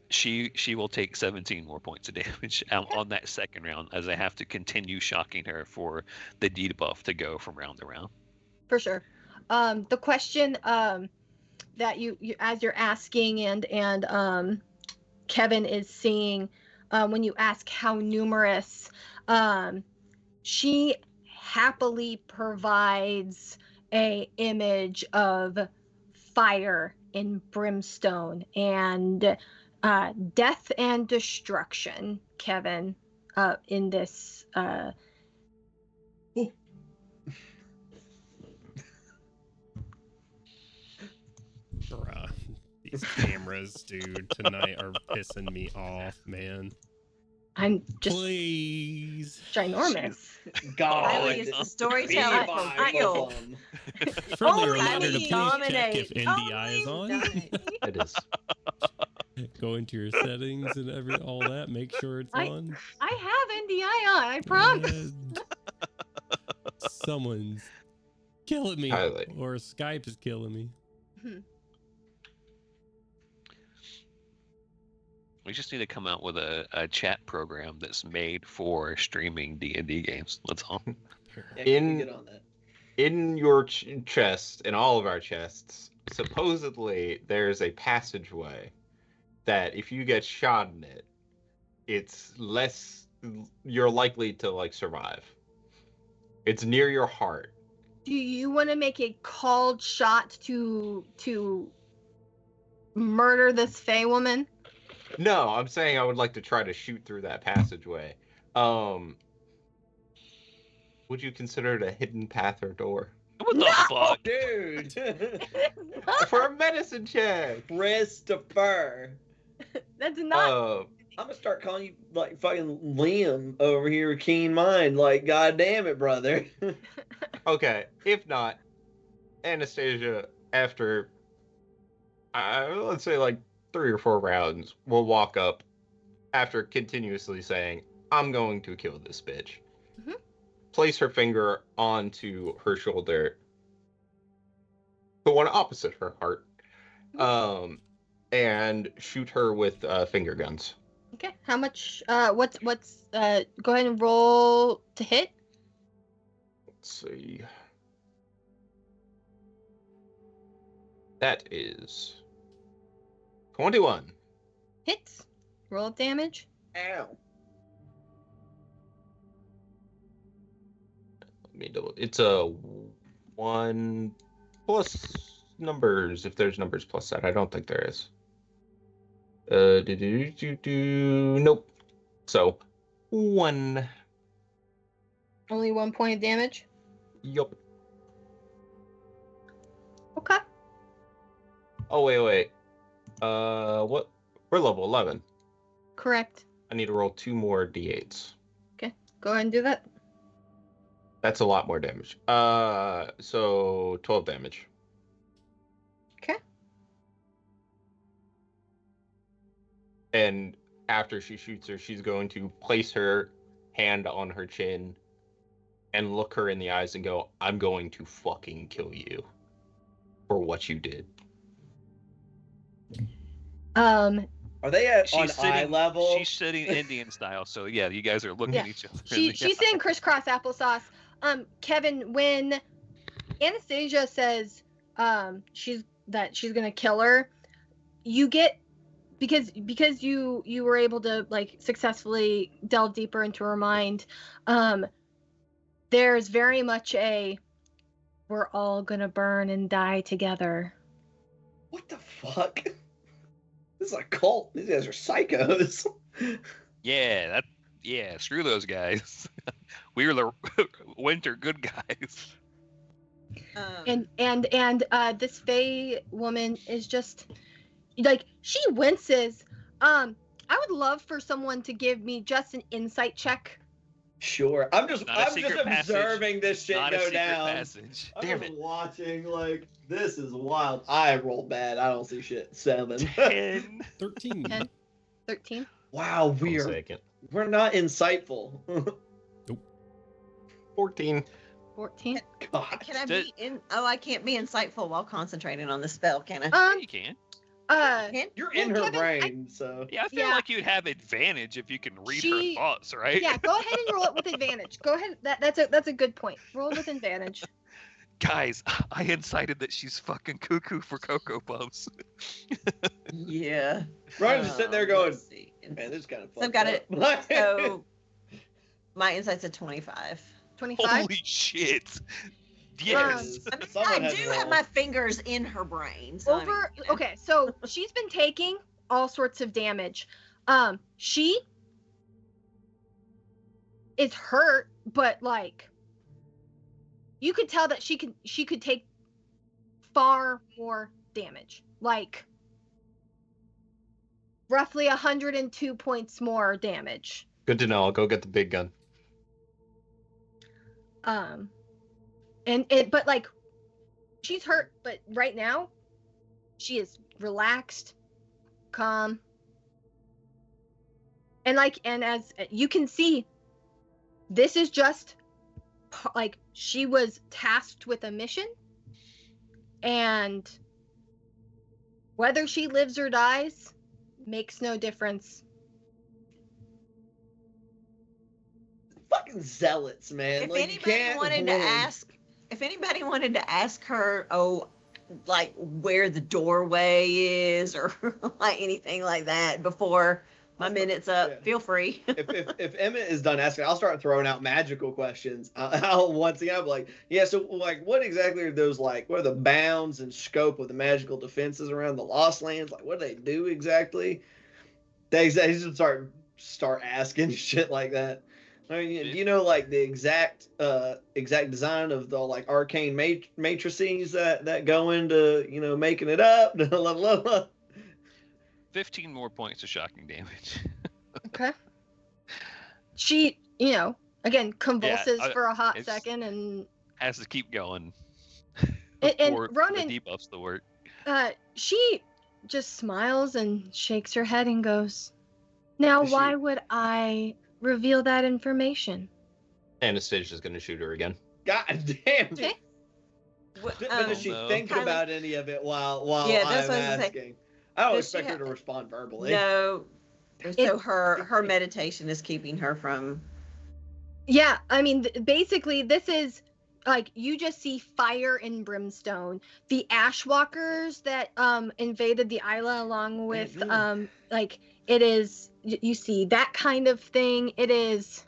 She will take 17 more points of damage on that second round, as I have to continue shocking her for the debuff to go from round to round. For sure. The question that you as you're asking and Kevin is seeing when you ask how numerous, she happily provides a image of fire and brimstone and death and destruction, Kevin, in this Bruh. These cameras, dude, tonight are pissing me off, man. I'm just Please. ginormous. God. Riley is the storyteller Be for my real. one. Friendly Only reminder to me. please check Dominate. if NDI is on. It is. Go into your settings and all that. Make sure it's on. I have NDI on, I promise. And someone's killing me, Highly. or Skype is killing me. We just need to come out with a chat program that's made for streaming D&D games. That's all. Yeah, can In- we get on that? In your chest, in all of our chests, supposedly there's a passageway that if you get shot in it, it's less, you're likely to like survive. It's near your heart. Do you want to make a called shot to murder this Fey woman? No, I'm saying I would like to try to shoot through that passageway. Would you consider it a hidden path or door? What the fuck? Dude. For a medicine check! That's Christopher. not. I'm gonna start calling you like fucking Liam over here, keen mind. Like, god damn it, brother. Okay, if not, Anastasia, after, let's say like 3 or 4 rounds, will walk up after continuously saying, I'm going to kill this bitch. Mhm. Place her finger onto her shoulder, the one opposite her heart, and shoot her with finger guns. Okay. How much? What's? Go ahead and roll to hit. Let's see. That is 21. Hits. Roll damage. Ow. Let me double. It's a 1 plus numbers. If there's numbers plus that, I don't think there is. Nope. So 1. Only 1 point of damage. Yup. Okay. Oh wait. What? We're level 11. Correct. I need to roll 2 more d8s. Okay. Go ahead and do that. That's a lot more damage. So 12 damage. Okay. And after she shoots her, she's going to place her hand on her chin and look her in the eyes and go, "I'm going to fucking kill you for what you did." Are they on eye level? She's sitting Indian style, so yeah, you guys are looking Yeah. at each other. She's saying crisscross applesauce. Kevin, when Anastasia says she's gonna kill her, you get because you were able to like successfully delve deeper into her mind. There's very much a we're all gonna burn and die together. What the fuck? This is a cult. These guys are psychos. Yeah, screw those guys. We were the winter good guys. And this Fae woman is just like she winces. I would love for someone to give me just an insight check. Sure. I'm just Not a secret observing this shit Not a go secret down. passage. I'm Damn just it. watching like this is wild. I roll bad. I don't see shit. 7. 10. 13. 10. 13. Wow, One second. we're not insightful. 14. 14. God. Can I be in? Oh, I can't be insightful while concentrating on the spell, can I? Yeah, you can. Can? You're Well, in her Kevin, brain, so Yeah, I feel Yeah. like you'd have advantage if you can read She- her thoughts, right? Yeah, go ahead and roll it with advantage. Go ahead. That's a good point. Roll with advantage. Guys, I incited that she's fucking cuckoo for Cocoa Puffs. Yeah. Ryan's just sitting there going, Let's see. man, this is kind of So fun. I've got it. So my insight's a 25. 25. Holy shit. Yes. I mean, Someone I had do to have roll. my fingers in her brain. So I mean, Over. you know. Okay, so she's been taking all sorts of damage. She is hurt, but like you could tell that she could take far more damage. Like roughly 102 points more damage. Good to know. I'll go get the big gun. But like she's hurt, but right now she is relaxed, calm, and as you can see, this is just like she was tasked with a mission, and whether she lives or dies makes no difference. fucking zealots, man. If like, anybody you can't wanted to win. ask her, oh, like where the doorway is or like anything like that before my minute's up, Yeah. feel free. if Emmett is done asking, I'll start throwing out magical questions. I'll once again, I'll be like, yeah, so like, what exactly are those like? What are the bounds and scope of the magical defenses around the Lost Lands? Like, what do they do exactly? They just start asking shit like that. I mean, do you know like the exact design of the like arcane matrices that go into making it up? Blah, blah, blah. 15 more points of shocking damage. Okay. She, again, convulses I- for a hot it's- second, and Has to keep going. And before Ronan- the debuffs the work. she just smiles and shakes her head and goes, "Now, Does why she- would I reveal that information. Anastasia's gonna shoot her again. God damn. Okay. But does she no. think Kylie- about any of it while Yeah, I'm that's what I was gonna say. asking? I don't Does she expect her to ha- respond verbally. No. So her meditation is keeping her from. Yeah, I mean, basically, this is like you just see fire and brimstone. The Ashwalkers that invaded the Isla, along with like it is. You see that kind of thing. It is.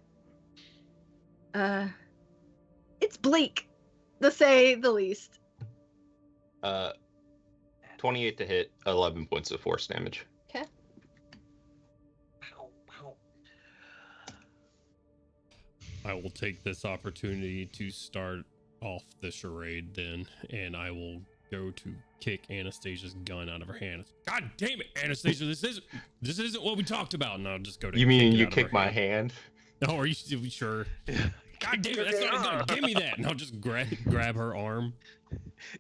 It's bleak, to say the least. 28 to hit, 11 points of force damage. Okay. I will take this opportunity to start off the charade then, and I will go to kick Anastasia's gun out of her hand. God damn it, Anastasia! This isn't what we talked about. And I'll just go to. You mean kick it you out of her kick my hand? hand? Oh, are you sure? God damn it! That's not a gun. Give me that, and I'll just grab her arm.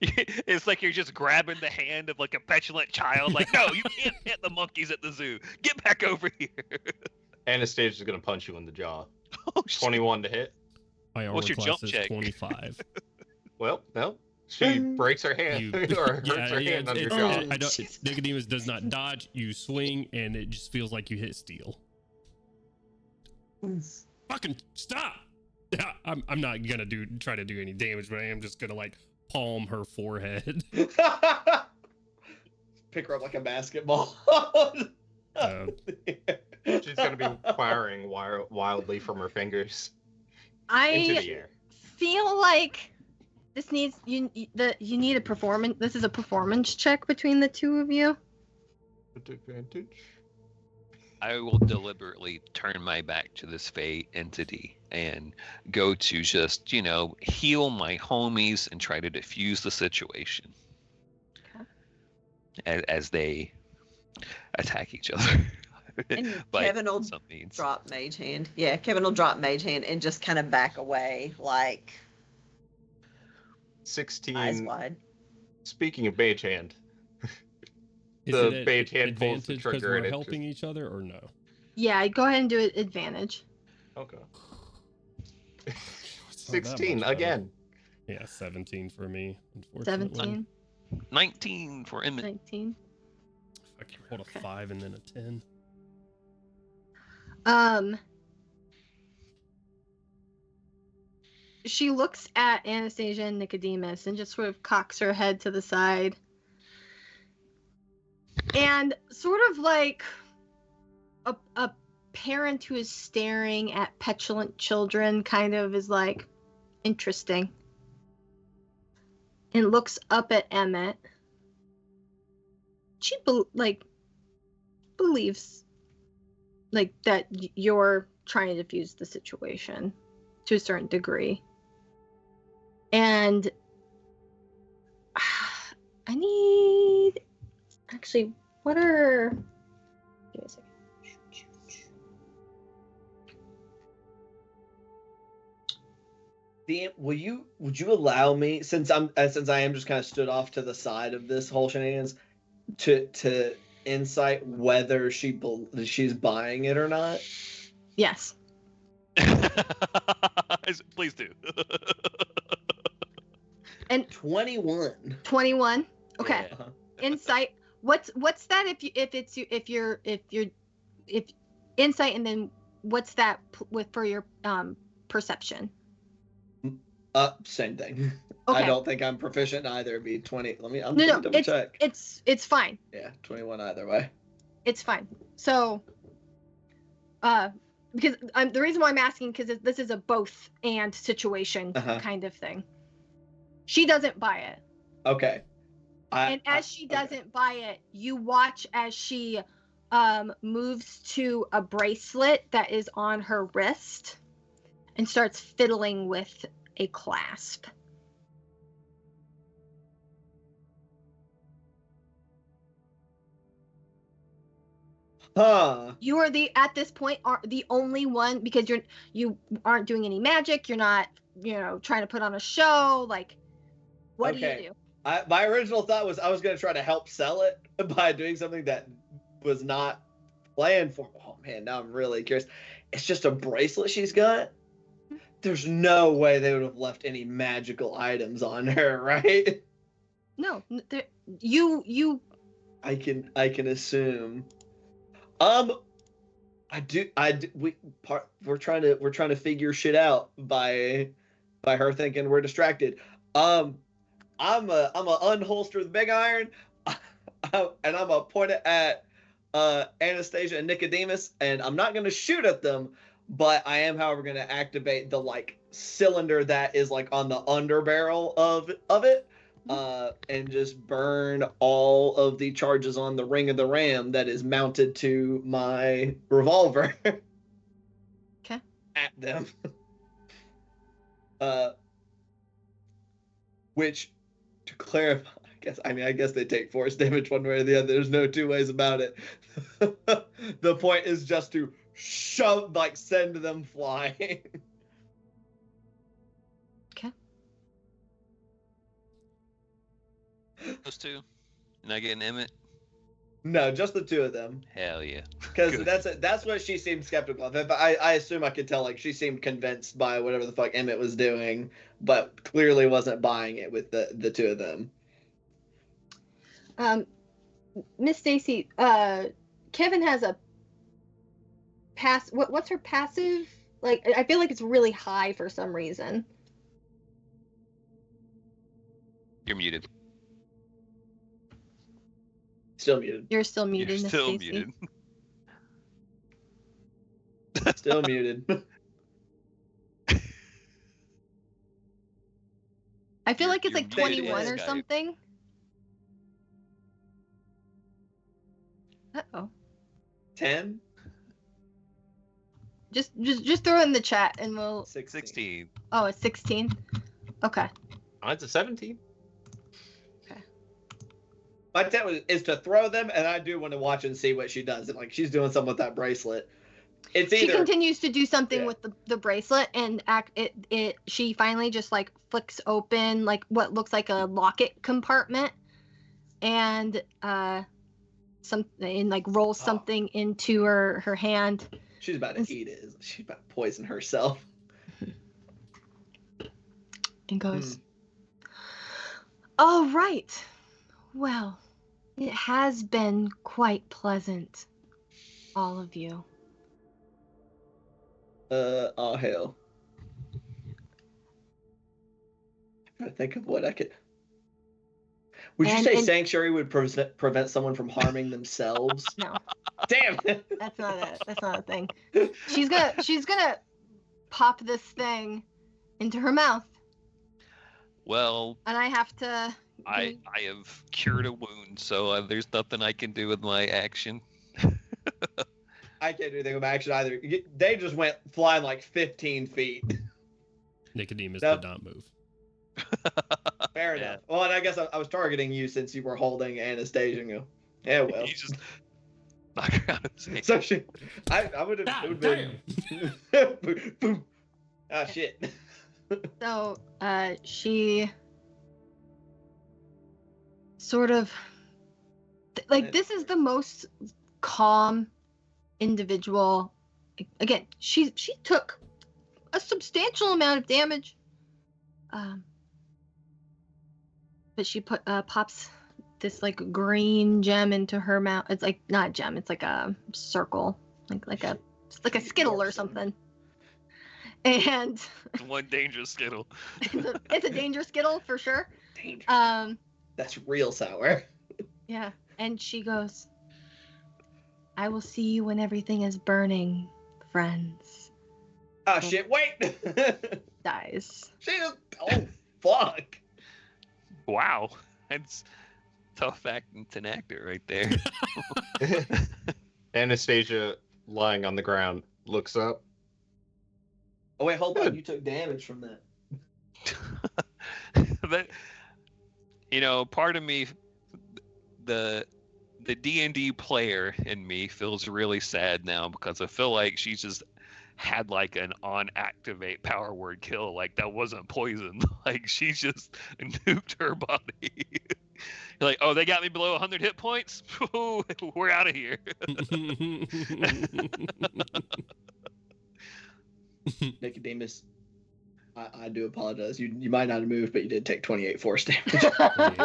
It's like you're just grabbing the hand of like a petulant child. Like, no, you can't hit the monkeys at the zoo. Get back over here. Anastasia's gonna punch you in the jaw. Oh, shit. 21 to hit. My armor What's your class jump is check? 25. Well, no. She breaks her hand or hurts her hand on your jaw. Nicodemus does not dodge. You swing, and it just feels like you hit steel. Fucking stop! I'm not gonna try to do any damage, but I am just gonna like palm her forehead. Pick her up like a basketball. She's gonna be firing wildly from her fingers into I the air. feel like this needs you need a performance. This is a performance check between the two of you. Advantage. I will deliberately turn my back to this Fey entity and go to just, heal my homies and try to defuse the situation as they attack each other. And By Kevin will some means. drop mage hand. Yeah, Kevin will drop mage hand and just kind of back away, like 16. eyes wide. Speaking of mage hand, Is The it mage hand pulls the advantage 'cause trigger we're and it helping each other, or no? Yeah, go ahead and do it advantage. okay. It's not that 16 much better. again. Yeah, 17 for me. Unfortunately. 17, 19 for Emmett. 19. I can hold a 5 and then a 10. She looks at Anastasia and Nicodemus and just sort of cocks her head to the side. And sort of like a parent who is staring at petulant children kind of is like, interesting. And looks up at Emmett. She believes like that you're trying to defuse the situation to a certain degree. And I need actually what are give me a second. Would you allow me, since I am just kind of stood off to the side of this whole shenanigans, to insight whether she's buying it or not? Yes. Please do. And 21. 21. Okay. Yeah. Insight. What's that if you're insight, and then what's that for your perception? Same thing. Okay. I don't think I'm proficient in either. It'd be 20. I'm No, gonna double check. it's fine. Yeah, 21 either way. It's fine. So, because the reason why I'm asking, because this is a both and situation kind of thing. She doesn't buy it. Okay. And as she doesn't buy it, you watch as she moves to a bracelet that is on her wrist and starts fiddling with a clasp. Huh. You are at this point are the only one, because you aren't doing any magic. You're not, trying to put on a show. Like, what do you do? My original thought was I was going to try to help sell it by doing something that was not plan for. Oh man, now I'm really curious. It's just a bracelet she's got. There's no way they would have left any magical items on her, right? No, you. I can assume. We're trying to figure shit out by her thinking we're distracted. I'm a unholster the big iron, and I'm gonna point it at Anastasia and Nicodemus, and I'm not gonna shoot at them, but I am, however, gonna activate the like cylinder that is like on the underbarrel of it. And just burn all of the charges on the ring of the ram that is mounted to my revolver. Okay. At them. Which, to clarify, I guess they take force damage one way or the other. There's no two ways about it. The point is just to send them flying. Those two? And I get an Emmett? No, just the two of them. Hell yeah. Because that's what she seemed skeptical of. But I assume I could tell, like, she seemed convinced by whatever the fuck Emmett was doing, but clearly wasn't buying it with the two of them. Miss Stacy, Kevin has a what's her passive? Like, I feel like it's really high for some reason. You're muted. Still muted. You're still muted, You're Miss still Stacy. muted. Still muted. I feel like it's You're like muted 21 in or Skype. something. Uh-oh. 10? Just throw it in the chat and we'll 16. Oh, it's 16. Okay. Oh, it's a 17. My intent is to throw them, and I do want to watch and see what she does. And like, she's doing something with that bracelet. It's She either continues to do something Yeah. with the bracelet, and she finally just like flicks open like what looks like a locket compartment, and rolls Oh. something into her hand. she's about to eat it. She's about to poison herself. And goes, all right. Well, it has been quite pleasant, all of you. Oh hell. I'm trying to think of what I could. Would you say sanctuary would prevent someone from harming themselves? No, Damn. that's not a thing. She's gonna pop this thing into her mouth, Well, and I have to. I have cured a wound, so there's nothing I can do with my action. I can't do anything with my action either. They just went flying like 15 feet. Nicodemus Nope. did not move. Fair Yeah. enough. Well, and I guess I was targeting you since you were holding Anastasia. And go, yeah, well. You just knock her out of the same. So I would have. God been. Boom, boom. Ah, shit. So, she sort of this is the most calm individual. Again, she took a substantial amount of damage, but she pops this like green gem into her mouth. It's like not a gem. It's like a circle, like a skittle or something. And One dangerous skittle. it's a dangerous skittle for sure. Dangerous. That's real sour. Yeah, and she goes, I will see you when everything is burning, friends. Oh shit! Wait. Dies. She just. Oh fuck. Wow, that's tough acting to an actor right there. Anastasia, lying on the ground, looks up. Oh wait, hold on. Good. You took damage from that. That, part of me, the D&D player in me feels really sad now because I feel like she just had like an on activate power word kill, like that wasn't poison. Like she just nuked her body. You're like, oh, they got me below 100 hit points. We're out of here. Nicodemus, I do apologize. You might not have moved, but you did take 28 force damage.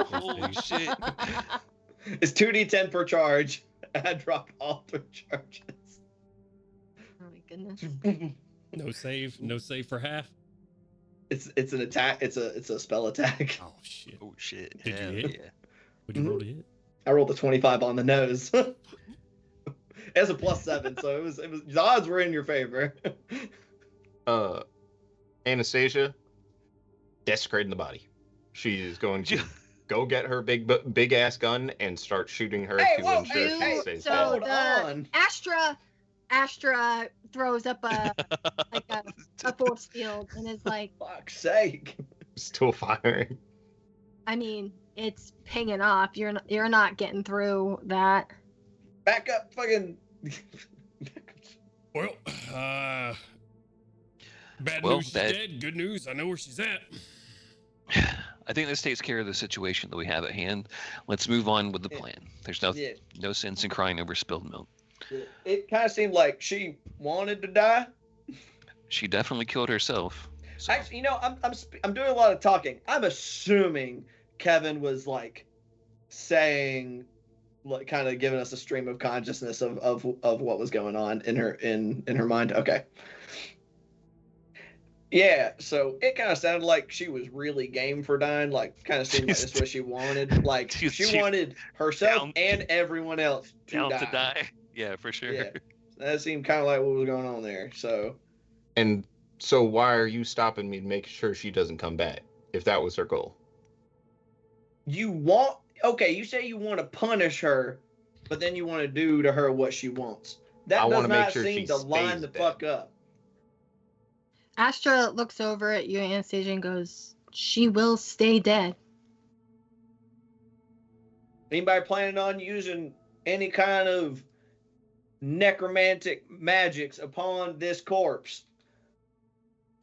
Holy shit! It's 2d10 per charge. I dropped all 3 charges. Oh my goodness. No save for half. It's an attack. It's a spell attack. Oh shit! Oh shit! Did you Hell hit? Yeah. Would you roll to hit? I rolled a 25 on the nose. It's a +7, so it was the odds were in your favor. Anastasia, desecrating the body. She is going to go get her big ass gun and start shooting her Hey, to whoa, ensure hey, she hey, stays so dead. Hold on. Astra throws up a force field and is like, Fuck's sake. Still firing. I mean, it's pinging off. You're not getting through that. Back up, fucking. Well, bad Well, news, she's dead. Good news, I know where she's at. I think this takes care of the situation that we have at hand. Let's move on with the Yeah. plan. There's Yeah. no sense in crying over spilled milk. It kind of seemed like she wanted to die. She definitely killed herself. So, Actually, I'm doing a lot of talking. I'm assuming Kevin was like saying, like, kind of giving us a stream of consciousness of what was going on in her mind. Okay. Yeah, so it kind of sounded like she was really game for dying. Like, kind of seemed like that's what she wanted. Like, she wanted herself and everyone else to die. Yeah, for sure. Yeah, that seemed kind of like what was going on there. So, And so why are you stopping me to make sure she doesn't come back if that was her goal? you say you want to punish her, but then you want to do to her what she wants. That I does wanna make not sure seem she to line stays the dead. fuck up. Astra looks over at you, Anastasia, and goes, "She will stay dead." Anybody planning on using any kind of necromantic magics upon this corpse?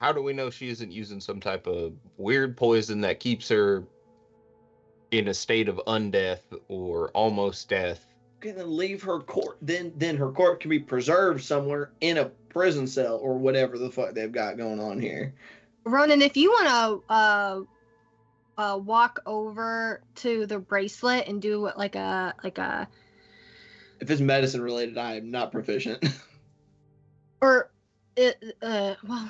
How do we know she isn't using some type of weird poison that keeps her in a state of undeath or almost death? Gonna leave her corpse, then her corpse can be preserved somewhere in a prison cell or whatever the fuck they've got going on here. Ronan, if you want to walk over to the bracelet and do like a If it's medicine related, I am not proficient. or well,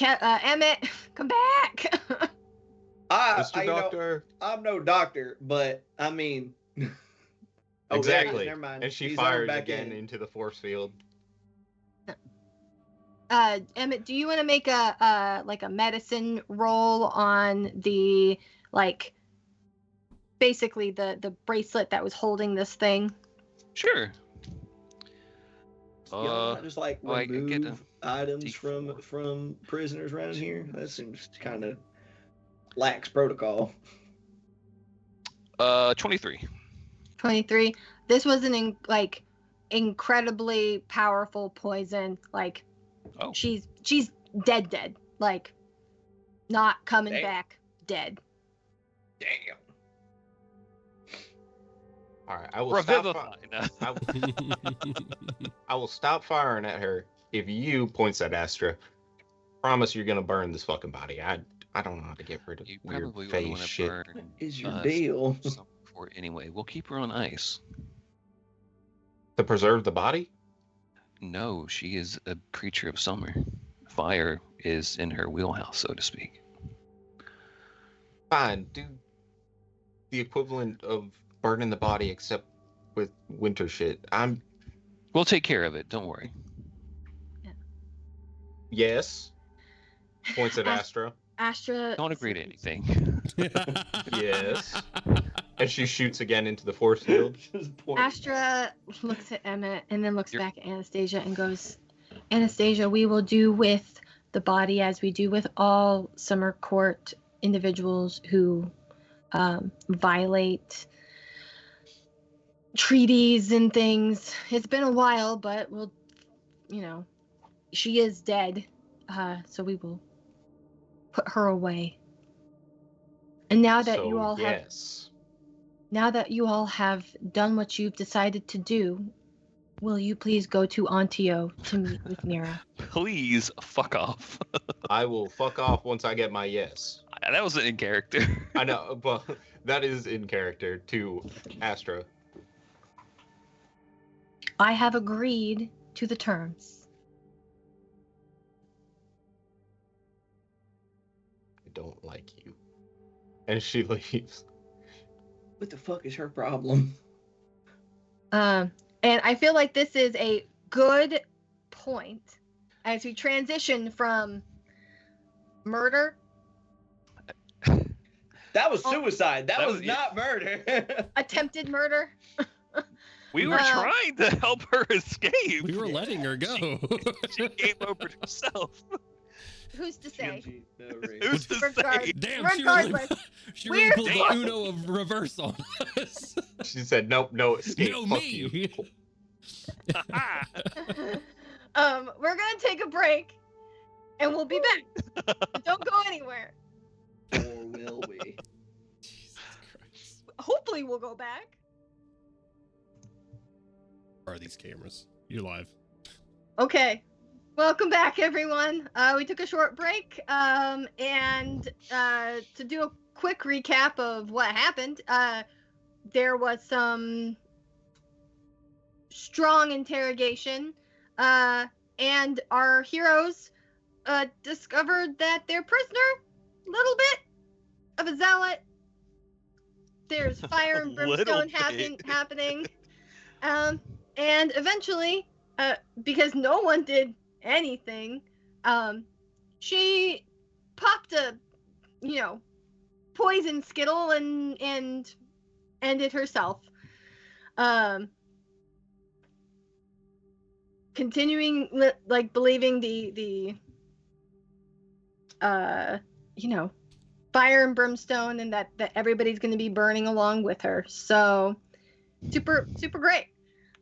Emmett, come back. Mr. Doctor. I'm no doctor, but I mean. Oh, there it is, Exactly. never mind. And she He's fires back again in. into the force field. Emmett, do you want to make a medicine roll on the basically the bracelet that was holding this thing? Sure. Just like I can get remove items D4. from prisoners around here. That seems kind of lax protocol. 23. 23. This was an incredibly powerful poison. Oh. She's dead. Not coming Damn. back. Dead. Damn. All right, I will stop. Revivify. No. I will stop firing at her if you, points at Astra, promise you're gonna burn this fucking body. I don't know how to get rid of You weird probably phase want to shit. burn What is your us deal? some for it anyway. We'll keep her on ice. To preserve the body? No, she is a creature of summer. Fire is in her wheelhouse, so to speak. Fine, do the equivalent of burning the body except with winter shit. We'll take care of it. Don't worry. Yes. Points at Astra. Astra. Don't agree to anything. Yes. And she shoots again into the force field. Just point. Astra looks at Emmett and then looks back at Anastasia and goes, "Anastasia, we will do with the body as we do with all summer court individuals who violate treaties and things. It's been a while, but we'll, she is dead, so we will put her away. And now that you all have, yes. now that you all have done what you've decided to do, will you please go to Antio to meet with Mira? Please fuck off. I will fuck off once I get my yes. That wasn't in character. I know, but that is in character to Astra. I have agreed to the terms. I don't like you. And she leaves. What the fuck is her problem? And I feel like this is a good point as we transition from murder, That was suicide. That That was was- not murder. attempted murder. We were trying to help her escape. We were letting her go. She came over herself. Who's to say? GMG, no reason. Who's to Regard- say? Damn, Regardless, she really we're pulled the safe. Uno of reverse on us. She said, nope, no escape. No, Fuck me. you. We're gonna take a break, and we'll be back. Don't go anywhere. Or will we? Jesus Christ. Hopefully, we'll go back. Where are these cameras? You're live. Okay. Welcome back, everyone. We took a short break, and to do a quick recap of what happened, there was some strong interrogation, and our heroes discovered that their prisoner, little bit of a zealot. There's fire and Little brimstone bit. happening, and eventually, because no one did anything, she popped a poison skittle and ended herself, continuing believing the fire and brimstone, and that everybody's going to be burning along with her. So super great.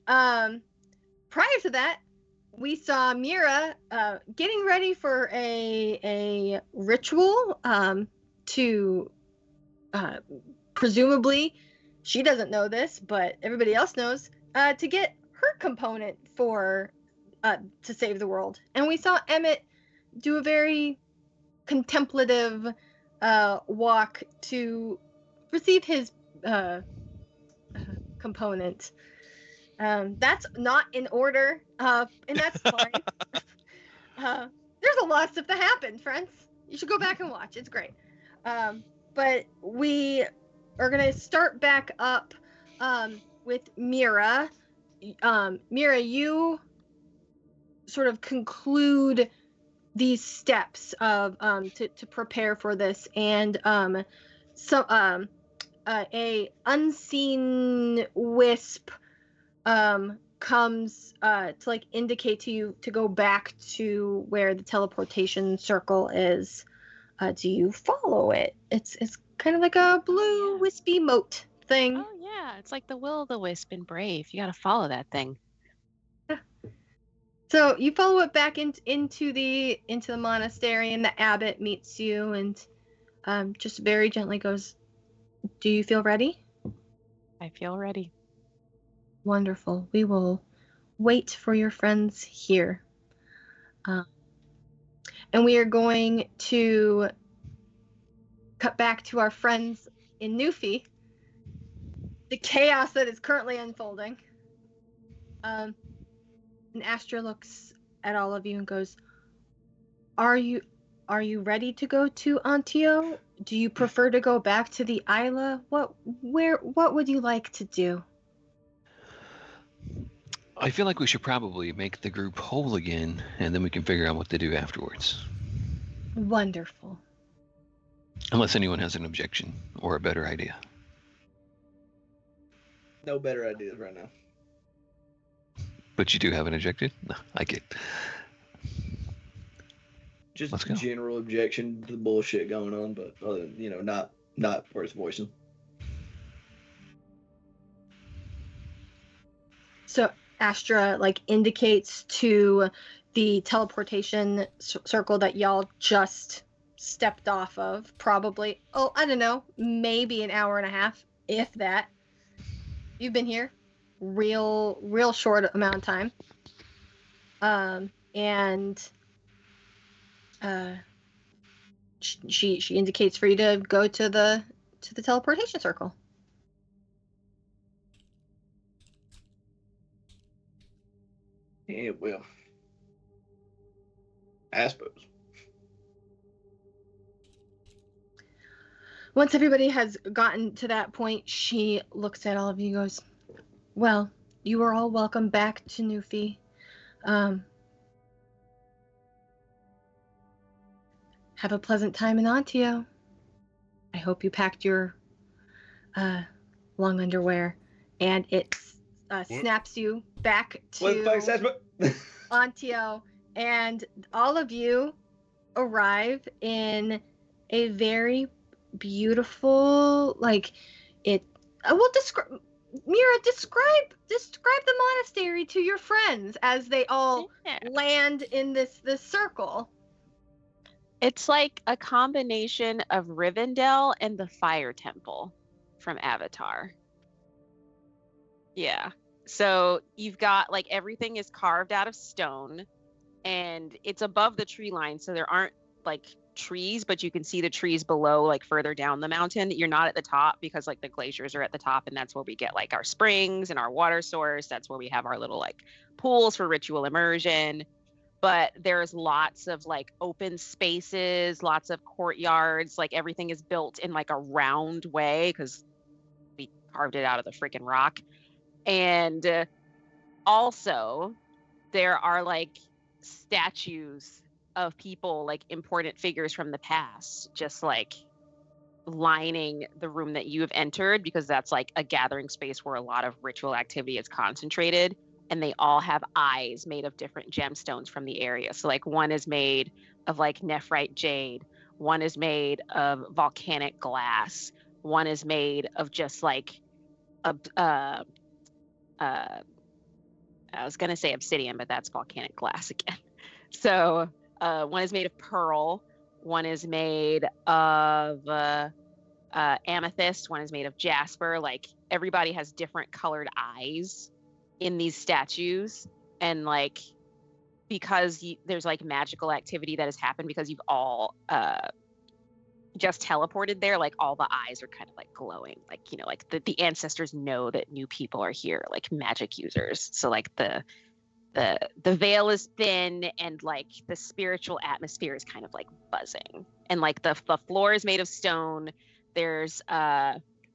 Prior to that, we saw Mira getting ready for a ritual to presumably, she doesn't know this, but everybody else knows, to get her component for to save the world. And we saw Emmett do a very contemplative walk to receive his component. That's not in order, and that's fine. There's a lot of stuff that happened, friends. You should go back and watch. It's great. But we are going to start back up with Mira. Mira, you sort of conclude these steps of to prepare for this, and a unseen wisp comes to indicate to you to go back to where the teleportation circle is. Do you follow it? It's kind of like a blue wispy moat thing. Oh yeah, it's like the will-o'-the-wisp in Brave. You got to follow that thing. So you follow it back into the monastery, and the abbot meets you and just very gently goes, "Do you feel ready?" I feel ready. Wonderful. We will wait for your friends here. And we are going to cut back to our friends in Newfie. The chaos that is currently unfolding. And Astra looks at all of you and goes, Are you ready to go to Antio? Do you prefer to go back to the Isla? What would you like to do? I feel like we should probably make the group whole again, and then we can figure out what to do afterwards. Wonderful. Unless anyone has an objection or a better idea. No better ideas right now. But you do have an objection? No, I get. Just Let's go. general objection to the bullshit going on, but other than, not worth voicing. So Astra indicates to the teleportation circle that y'all just stepped off of, probably, I don't know, maybe an hour and a half if that. You've been here real short amount of time. And she indicates for you to go to the teleportation circle. It will. I suppose. Once everybody has gotten to that point, she looks at all of you and goes, well, you are all welcome back to Newfie. Have a pleasant time in Antio. I hope you packed your long underwear. And it snaps you back to Antio. And all of you arrive in a very beautiful, like, it. I will describe. Mira, describe the monastery to your friends as they all land in this circle. It's like a combination of Rivendell and the Fire Temple from Avatar. Yeah. So you've got, like, everything is carved out of stone, and it's above the tree line, so there aren't, like, trees, but you can see the trees below, like, further down the mountain. You're not at the top because, like, the glaciers are at the top, and that's where we get, like, our springs and our water source. That's where we have our little, like, pools for ritual immersion. But there's lots of, like, open spaces, lots of courtyards. Like, everything is built in, like, a round way because we carved it out of the freaking rock. And also there are, like, statues of people, like, important figures from the past, just, like, lining the room that you have entered, because that's, like, a gathering space where a lot of ritual activity is concentrated. And they all have eyes made of different gemstones from the area. So, like, one is made of, like, nephrite jade. One is made of volcanic glass. One is made of just, like, I was going to say obsidian, but that's volcanic glass again. So one is made of pearl. One is made of amethyst. One is made of jasper. Like, everybody has different colored eyes in these statues. And, like, because there's, like, magical activity that has happened because you've all just teleported there, like, all the eyes are kind of, like, glowing, like, you know, like the ancestors know that new people are here, like magic users. So, like, the veil is thin, and, like, the spiritual atmosphere is kind of, like, buzzing. And, like, the floor is made of stone. There's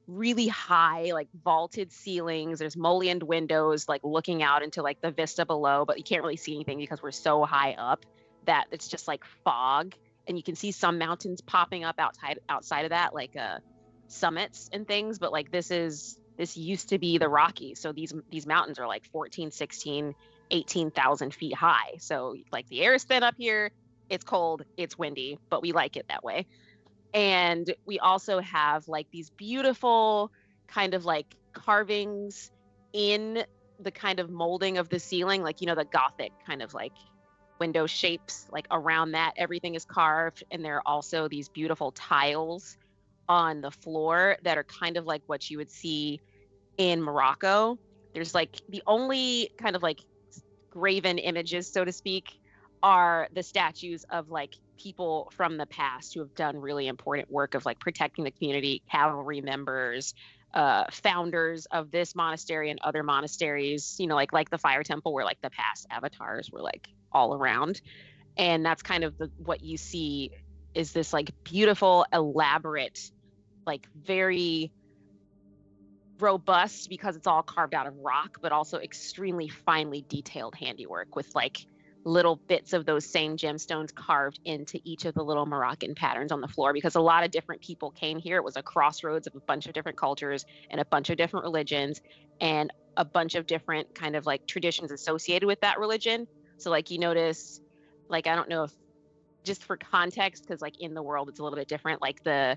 really high, like, vaulted ceilings. There's mullioned windows, like, looking out into, like, the vista below, but you can't really see anything because we're so high up that it's just, like, fog. And you can see some mountains popping up outside of that, like summits and things. But, like, this used to be the Rockies. So these mountains are, like, 14, 16, 18,000 feet high. So, like, the air is thin up here. It's cold. It's windy, but we like it that way. And we also have, like, these beautiful kind of, like, carvings in the kind of molding of the ceiling, like, you know, the Gothic kind of, like, window shapes, like, around that everything is carved. And there are also these beautiful tiles on the floor that are kind of like what you would see in Morocco. There's, like, the only kind of, like, graven images, so to speak, are the statues of, like, people from the past who have done really important work of, like, protecting the community, cavalry members, founders of this monastery and other monasteries, you know, like the Fire Temple, where, like, the past avatars were, like, all around. And that's kind of what you see is this, like, beautiful, elaborate, like, very robust, because it's all carved out of rock, but also extremely finely detailed handiwork with, like, little bits of those same gemstones carved into each of the little Moroccan patterns on the floor, because a lot of different people came here. It was a crossroads of a bunch of different cultures and a bunch of different religions and a bunch of different kind of, like, traditions associated with that religion. So, like, you notice, like, I don't know if, just for context, because, like, in the world it's a little bit different, like, the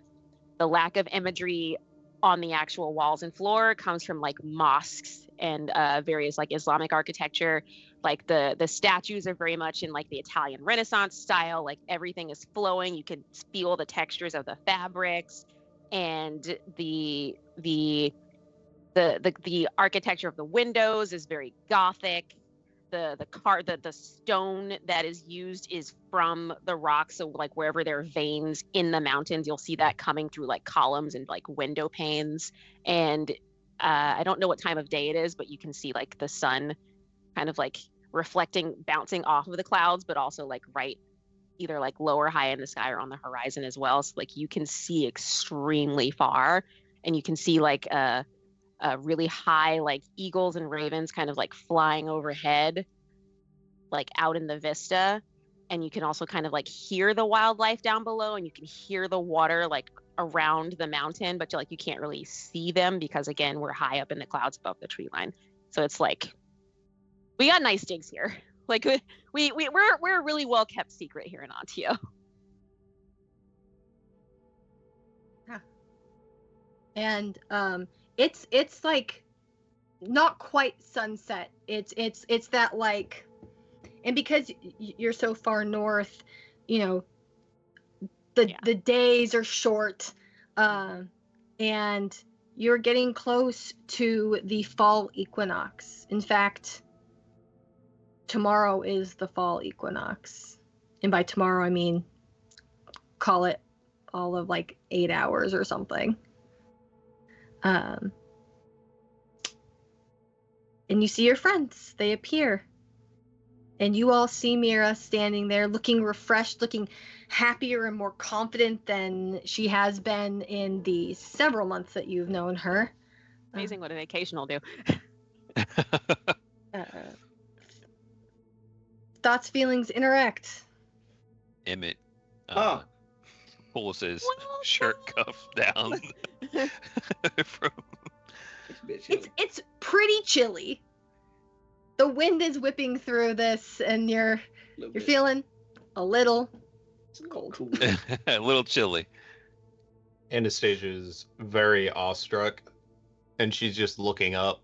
lack of imagery on the actual walls and floor comes from, like, mosques and various, like, Islamic architecture. Like, the statues are very much in, like, the Italian Renaissance style. Like, everything is flowing. You can feel the textures of the fabrics. and the architecture of the windows is very Gothic. The stone that is used is from the rocks, so like wherever there are veins in the mountains, you'll see that coming through like columns and like window panes. And I don't know what time of day it is, but you can see like the sun kind of like reflecting, bouncing off of the clouds, but also like right either like low or high in the sky or on the horizon as well. So like you can see extremely far, and you can see like really high like eagles and ravens kind of like flying overhead, like out in the vista. And you can also kind of like hear the wildlife down below, and you can hear the water like around the mountain, but you can't really see them because again, we're high up in the clouds above the tree line. So it's like we got nice digs here. Like we're a really well kept secret here in Antio. And it's like not quite sunset. It's that like, and because you're so far north, you know, the days are short, and you're getting close to the fall equinox. In fact, tomorrow is the fall equinox, and by tomorrow I mean call it all of like 8 hours or something. And you see your friends. They appear. And you all see Mira standing there looking refreshed, looking happier and more confident than she has been in the several months that you've known her. Amazing what a vacation will do. Thoughts, feelings, interact. Emmett pulls his Welcome. shirt cuff down. from... It's pretty chilly. The wind is whipping through this, and you're feeling a little cold. A little chilly. Anastasia's very awestruck, and she's just looking up,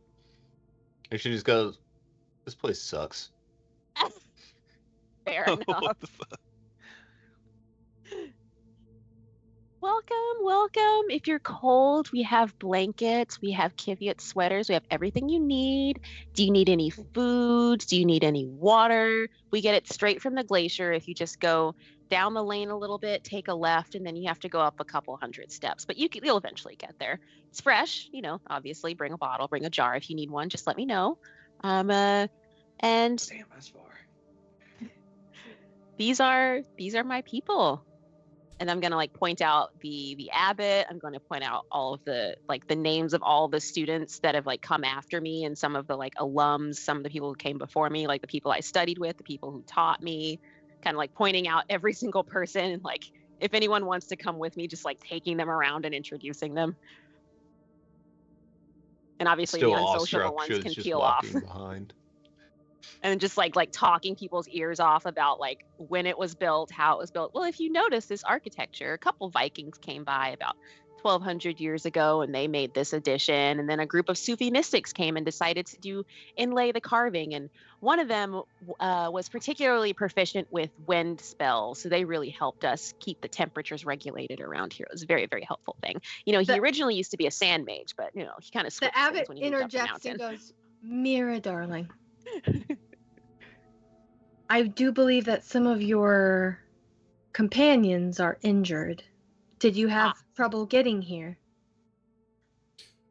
and she just goes, "This place sucks." Fair enough. Welcome. If you're cold, we have blankets, we have Kiviot sweaters, we have everything you need. Do you need any food? Do you need any water? We get it straight from the glacier. If you just go down the lane a little bit, take a left, and then you have to go up a couple hundred steps. But you'll eventually get there. It's fresh, obviously. Bring a bottle, bring a jar if you need one. Just let me know. And Damn, that's far. These are my people. And I'm gonna point out the abbot. I'm going to point out all of the names of all the students that have come after me, and some of the alums, some of the people who came before me, the people I studied with, the people who taught me, kind of pointing out every single person, and if anyone wants to come with me, just taking them around and introducing them. And obviously Still the unsociable awestruck, ones can just peel off. behind. And just talking people's ears off about when it was built, how it was built. Well, if you notice this architecture, a couple Vikings came by about 1200 years ago and they made this addition, and then a group of Sufi mystics came and decided to inlay the carving, and one of them was particularly proficient with wind spells, so they really helped us keep the temperatures regulated around here. It was a very, very helpful thing. He originally used to be a sand mage, but he kind of switched the abbot things when he moved up the interjects and mountain. goes, "Mira, darling, I do believe that some of your companions are injured. Did you have trouble getting here?"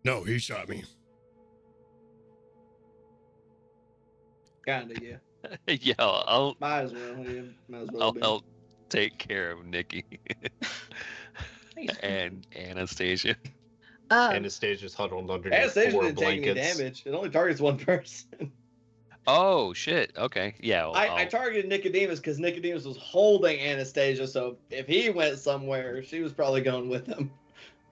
No, he shot me. Kinda, yeah. Yeah, I'll Might as well. Yeah, might as well. I'll be. help take care of Nikki and Anastasia. Anastasia's huddled underneath Anastasia 4 didn't take any blankets. damage. It only targets one person. Oh shit. Okay. Yeah. I targeted Nicodemus because Nicodemus was holding Anastasia, so if he went somewhere, she was probably going with him.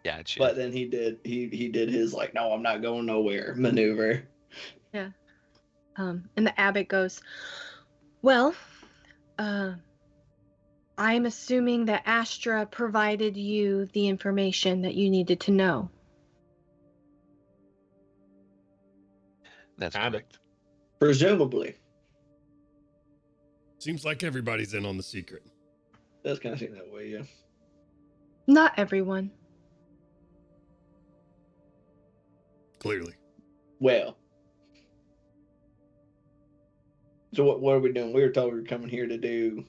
Gotcha. But then he did his no, I'm not going nowhere maneuver. Yeah. And the abbot goes, "Well, I'm assuming that Astra provided you the information that you needed to know." That's Kinda. correct. Presumably. Seems like everybody's in on the secret. That's kind of seem that way, yeah. Not everyone. Clearly. Well. So what are we doing? We were told we were coming here to do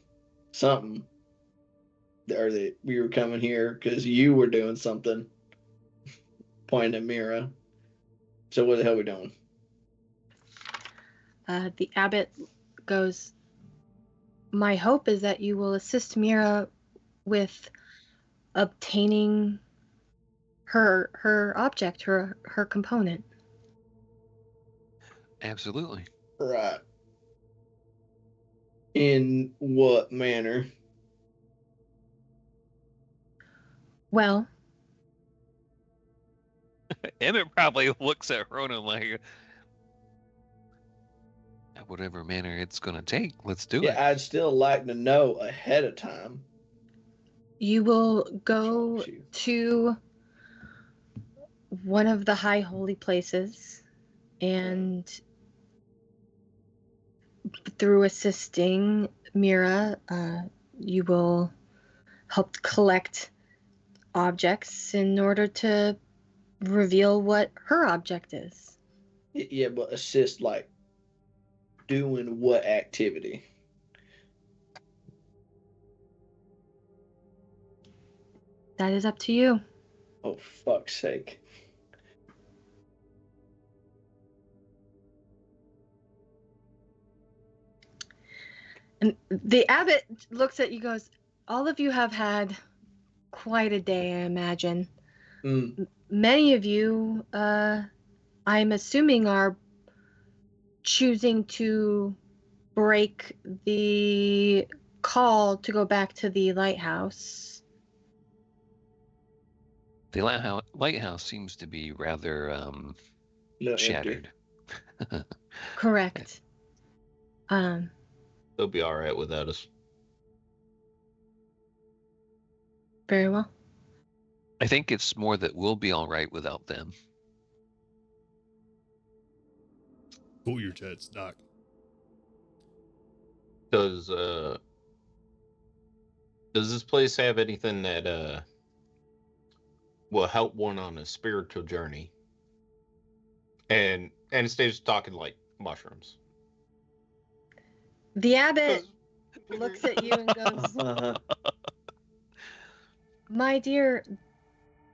something. Or that we were coming here because you were doing something. Pointing at Mira. So what the hell are we doing? The abbot goes, my hope is that you will assist Mira with obtaining her object, her component. Absolutely. Right. In what manner? Well, Emmett probably looks at Ronan like, whatever manner it's gonna take, let's do it. Yeah, I'd still like to know ahead of time. you will What's wrong go with you? to one of the high holy places, and through assisting Mira, you will help collect objects in order to reveal what her object is. Yeah, but assist like doing what activity? That is up to you. Oh, fuck's sake. And the abbot looks at you, goes, all of you have had quite a day, I imagine. Many of you, I'm assuming, are choosing to break the call to go back to the lighthouse. The lighthouse seems to be rather Little shattered. Correct. They'll be all right without us. Very well. I think it's more that we'll be all right without them. Cool your jets, Doc. Does this place have anything that will help one on a spiritual journey? And Anastasia's talking like mushrooms. The abbot looks at you and goes, my dear,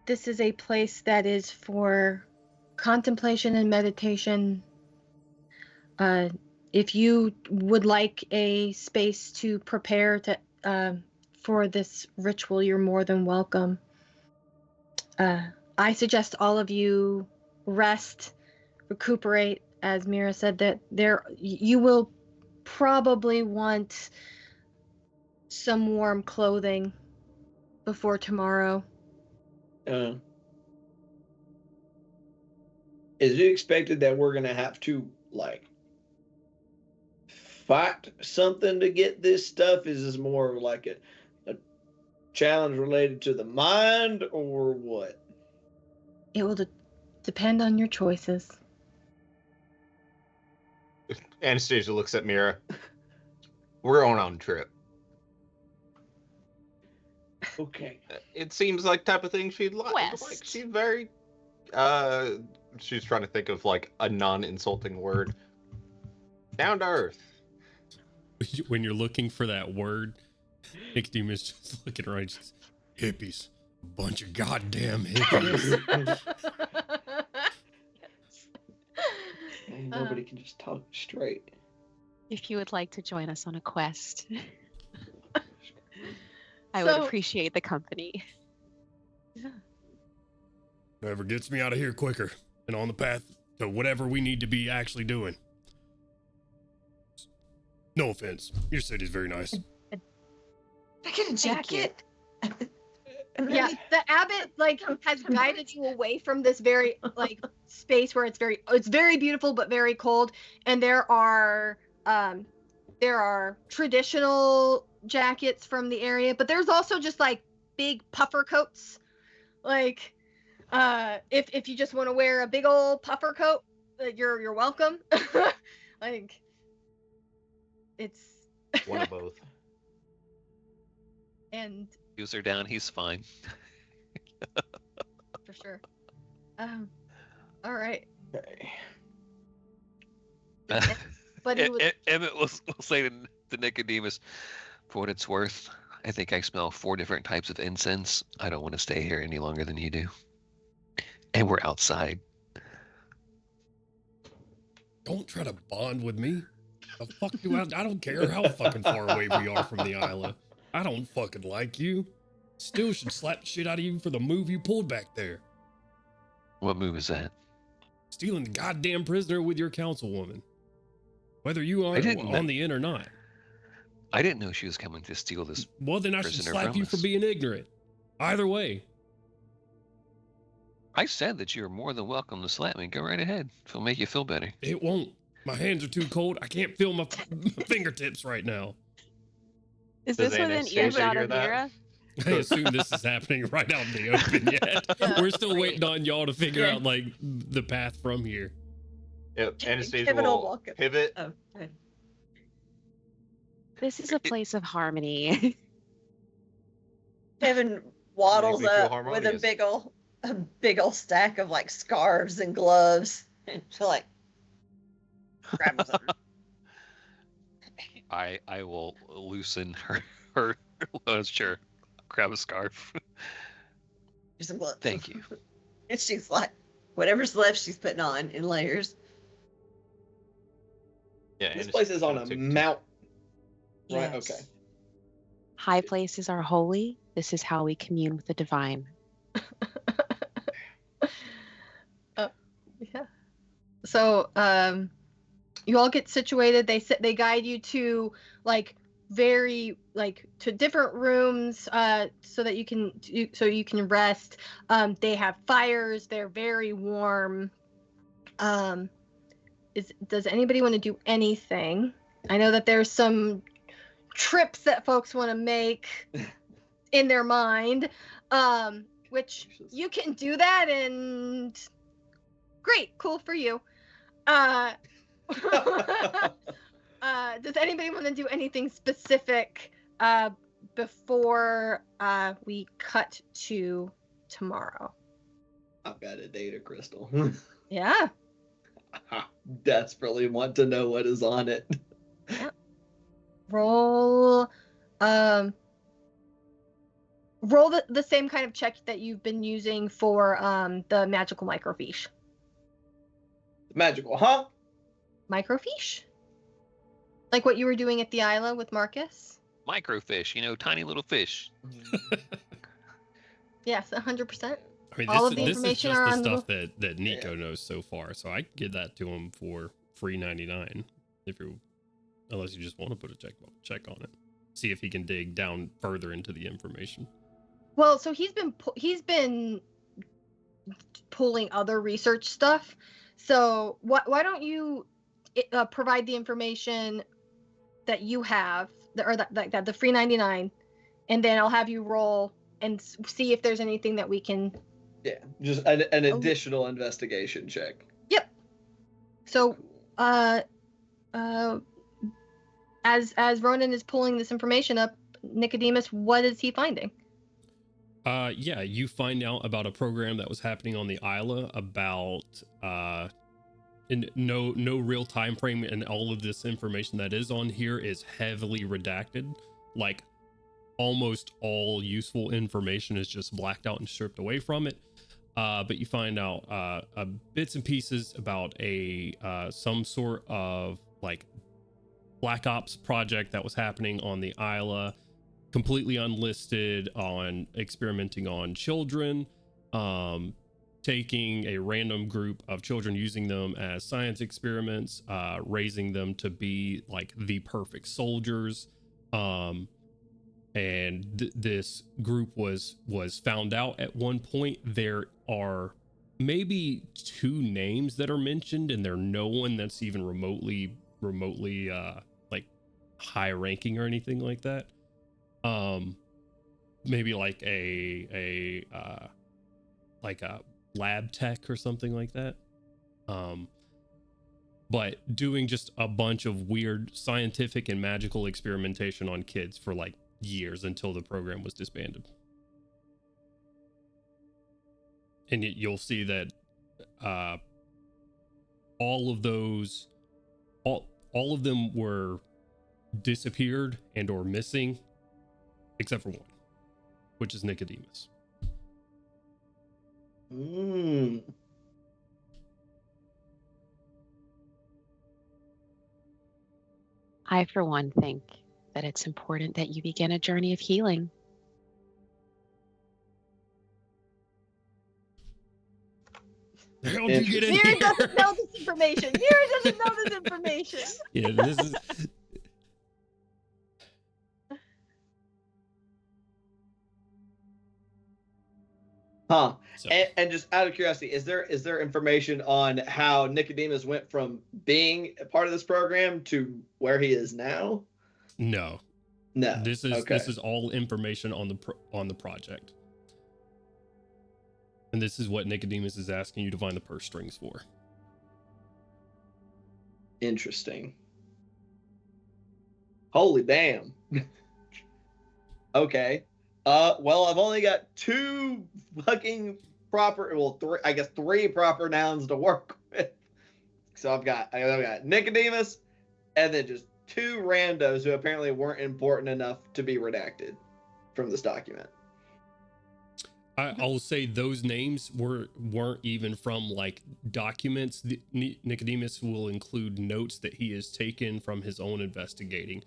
this is a place that is for contemplation and meditation. If you would like a space to prepare to for this ritual, you're more than welcome. I suggest all of you rest, recuperate. As Mira said, that you will probably want some warm clothing before tomorrow. Is it expected that we're gonna have to like fight something to get this stuff? Is this more like a challenge related to the mind or what? It will depend on your choices. Anastasia looks at Mira. We're going on a trip. Okay. It seems like type of thing she'd like. West. Like she's very she's trying to think of like a non-insulting word. Down to earth. When you're looking for that word, Nicodemus just looking around, just, hippies. A bunch of goddamn hippies. And nobody can just talk straight. If you would like to join us on a quest, I would appreciate the company. Whatever gets me out of here quicker and on the path to whatever we need to be actually doing. No offense. Your city's very nice. I get a jacket. Yeah, the abbot has guided you away from this very space where it's very beautiful but very cold, and there are traditional jackets from the area, but there's also just big puffer coats. If you just want to wear a big old puffer coat, you're welcome. It's one of both. And User down, he's fine. for sure. All right. Okay. But he was, Emmett will say to Nicodemus, for what it's worth, I think I smell 4 different types of incense. I don't want to stay here any longer than you do. And we're outside. Don't try to bond with me. The fuck do I don't care how fucking far away we are from the island. I don't fucking like you. Still should slap the shit out of you for the move you pulled back there. What move is that? Stealing the goddamn prisoner with your councilwoman. Whether you are didn't on the in or not. I didn't know she was coming to steal this. Well, then I should prisoner slap from you for us. being ignorant. Either way. I said that you're more than welcome to slap me. Go right ahead. It'll make you feel better. It won't. My hands are too cold. I can't feel my fingertips right now. Is Does this within Anastasia earshot hear of that? Mira? I assume this is happening right out in the open yet. Yeah. We're still waiting on y'all to figure Yeah. out like the path from here. Yep. Anastasia Pivotal will walk- pivot. Oh, okay. This is a place of harmony. Kevin waddles Make me feel up with harmonious. a big ol' stack of like scarves and gloves, and she'll like grab something. I will loosen her sure. Grab a scarf. Here's some gloves. Thank you. And she's like, whatever's left, she's putting on in layers. Yeah. This place is on a Anastasia mount. Right. Yes. Okay. High places are holy. This is how we commune with the divine. yeah. So, you all get situated. They guide you to like to different rooms, so that you can rest. They have fires. They're very warm. Does anybody want to do anything? I know that there's some trips that folks want to make in their mind, which you can do that, and great, cool for you. Does anybody want to do anything specific before we cut to tomorrow? I've got a data crystal. Yeah. I desperately want to know what is on it. Roll the same kind of check that you've been using for the magical microfiche. Magical, huh? Microfiche? Like what you were doing at the Isla with Marcus? Microfish, tiny little fish. Yes, 100%. I mean, All this, of the this is information just are the on the- stuff that Nico knows so far, so I can give that to him for free 99 unless you just want to put a check on it. See if he can dig down further into the information. Well, so he's been pulling other research stuff. So why don't you provide the information that you have, that the free 99, and then I'll have you roll and see if there's anything that we can. Yeah, just an additional investigation check. Yep. So, as Ronan is pulling this information up, Nicodemus, what is he finding? Yeah, you find out about a program that was happening on the Isla about in no real time frame, and all of this information that is on here is heavily redacted. Like almost all useful information is just blacked out and stripped away from it. But you find out bits and pieces about some sort of like Black Ops project that was happening on the Isla, completely unlisted, on experimenting on children, taking a random group of children, using them as science experiments, raising them to be like the perfect soldiers. And this group was found out at one point. There are maybe 2 names that are mentioned, and there's no one that's even remotely like high ranking or anything like that. Maybe like a lab tech or something like that. But doing just a bunch of weird scientific and magical experimentation on kids for like years until the program was disbanded. And you'll see that all of those, all of them were disappeared and or missing, except for one, which is Nicodemus. I, for one, think that it's important that you begin a journey of healing. How did you get in Mira here? doesn't know this information. Mira doesn't know this information. Yeah, this is. Huh. So, And just out of curiosity, is there information on how Nicodemus went from being a part of this program to where he is now? no, No. this is okay. this is all information on the project, and this is what Nicodemus is asking you to find the purse strings for. Interesting. Holy damn. Okay. Well, I've only got two fucking proper, well, three proper nouns to work with. So I've got Nicodemus, and then just two randos who apparently weren't important enough to be redacted from this document. I'll say those names weren't even from like documents. Nicodemus will include notes that he has taken from his own investigating,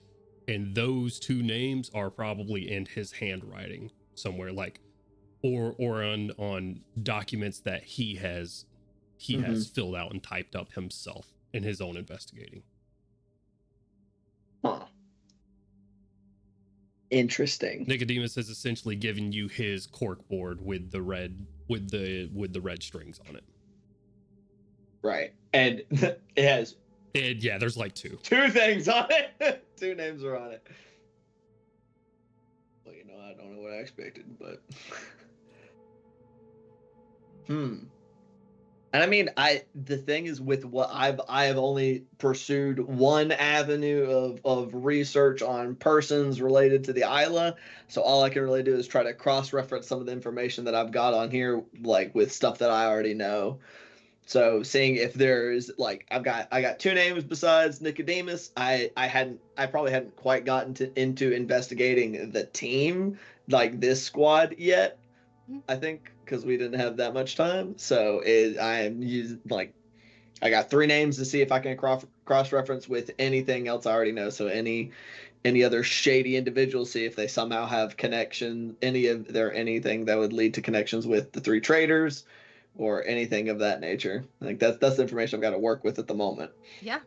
and those two names are probably in his handwriting somewhere, like or on documents that he has filled out and typed up himself in his own investigating. Huh. Interesting. Nicodemus has essentially given you his cork board with the red strings on it. Right. And it has Yeah, there's like two things on it. Two names are on it. Well, I don't know what I expected, but And I mean, the thing is with what I have only pursued one avenue of research on persons related to the Isla. So all I can really do is try to cross-reference some of the information that I've got on here, like with stuff that I already know. So seeing if there's like I got two names besides Nicodemus. I probably hadn't quite gotten into investigating the team, like this squad yet. I think because we didn't have that much time. So I got three names to see if I can cross-reference with anything else I already know. So any other shady individuals, see if they somehow have connection, anything that would lead to connections with the three traders or anything of that nature. I think that's the information I've got to work with at the moment. Yeah.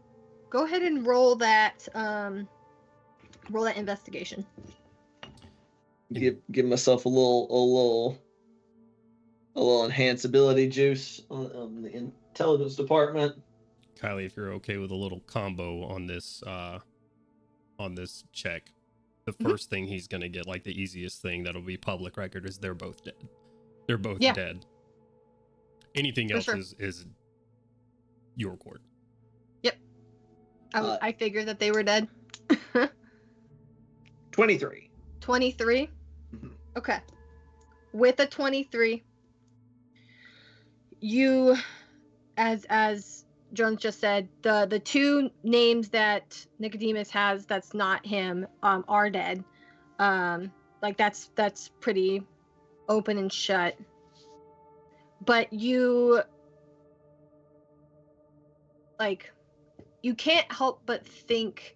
Go ahead and roll that investigation. Give myself a little enhanceability juice on the intelligence department. Kylie, if you're okay with a little combo on this check, the first thing he's gonna get, like the easiest thing that'll be public record, is they're both dead. They're both dead. Anything else is your court. Yep. I figured that they were dead. 23. 23? Mm-hmm. Okay. With a 23, you, as Jones just said, the two names that Nicodemus has that's not him are dead. Like that's pretty open and shut. But you can't help but think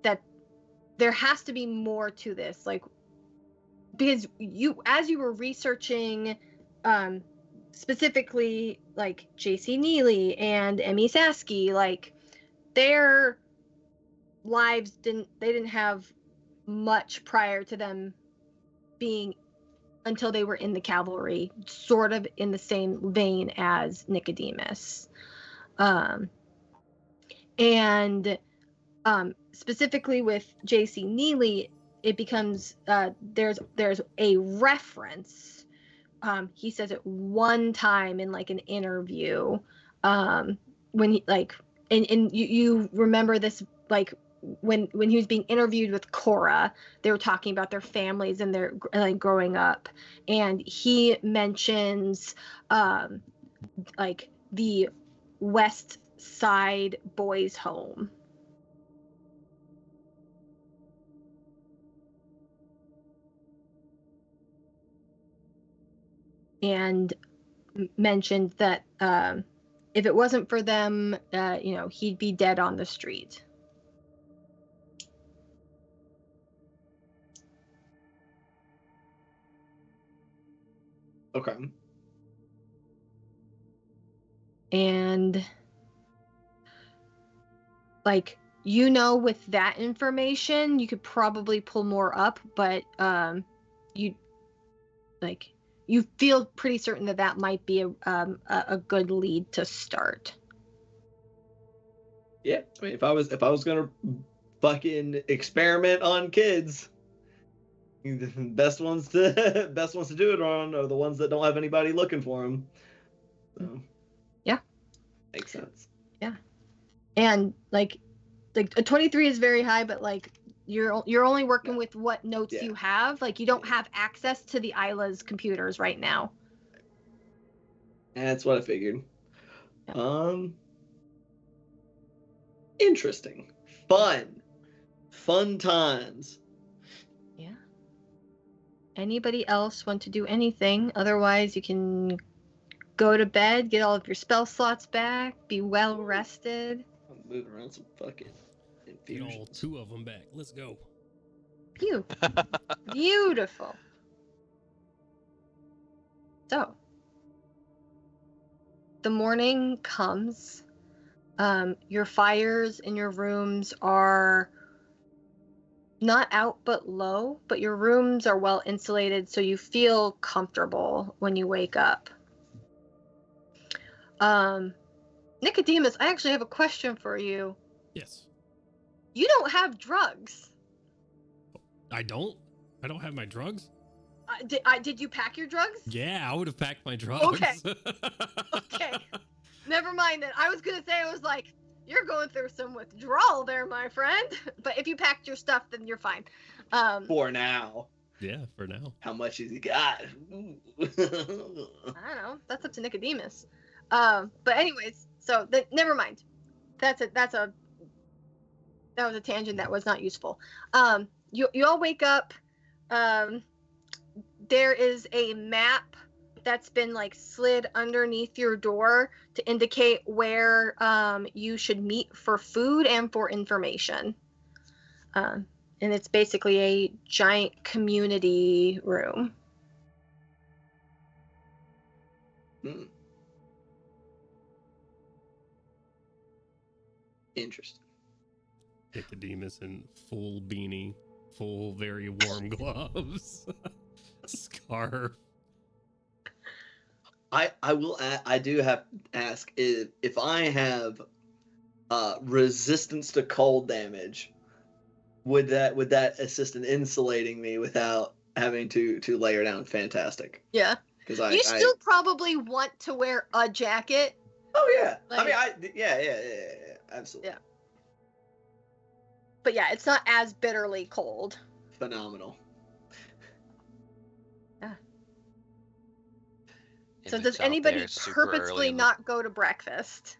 that there has to be more to this, like, because as you were researching specifically like JC Neely and Emmy Sasky, like their lives didn't have much prior to them being, until they were in the cavalry, sort of in the same vein as Nicodemus. And specifically with JC Neely, it becomes there's a reference. He says it one time in like an interview, when he like, and you remember this, like when he was being interviewed with Cora, they were talking about their families and their like growing up, and he mentions like the West Side Boys Home. And mentioned that if it wasn't for them, he'd be dead on the street. Okay. And with that information, you could probably pull more up, but you feel pretty certain that might be a good lead to start. Yeah, I mean, if I was gonna fucking experiment on kids, the best ones to do it on are the ones that don't have anybody looking for them. So, yeah, makes sense. Yeah, and a 23 is very high, but you're only working with what notes you have. You don't have access to the Isla's computers right now. That's what I figured. Yeah. Interesting. Fun times. Yeah. Anybody else want to do anything? Otherwise, you can go to bed, get all of your spell slots back, be well rested. I'm moving around some fucking infusions. Get all 2 of them back. Let's go. Beautiful. So, the morning comes. Your fires in your rooms are not out but low, but your rooms are well insulated, so you feel comfortable when you wake up. Nicodemus, I actually have a question for you. Yes. You don't have drugs. I don't have my drugs? Did you pack your drugs? Yeah, I would have packed my drugs. Okay. Okay. Never mind then. I was gonna say, I was like, you're going through some withdrawal there, my friend. But if you packed your stuff, then you're fine. For now. Yeah, for now. How much has he got? I don't know. That's up to Nicodemus. But anyways, so never mind. That was a tangent that was not useful. You all wake up. There is a map that's been slid underneath your door to indicate where you should meet for food and for information. And it's basically a giant community room. Interesting. Nicodemus in full beanie, full very warm gloves, scarf. I do have to ask if I have resistance to cold damage, would that assist in insulating me without having to layer down? Fantastic. Yeah. Because you still probably want to wear a jacket. Oh yeah. Yeah, absolutely. Yeah. But yeah, it's not as bitterly cold. Phenomenal. Yeah. If So it's does out anybody there super early purposely in the- not go to breakfast?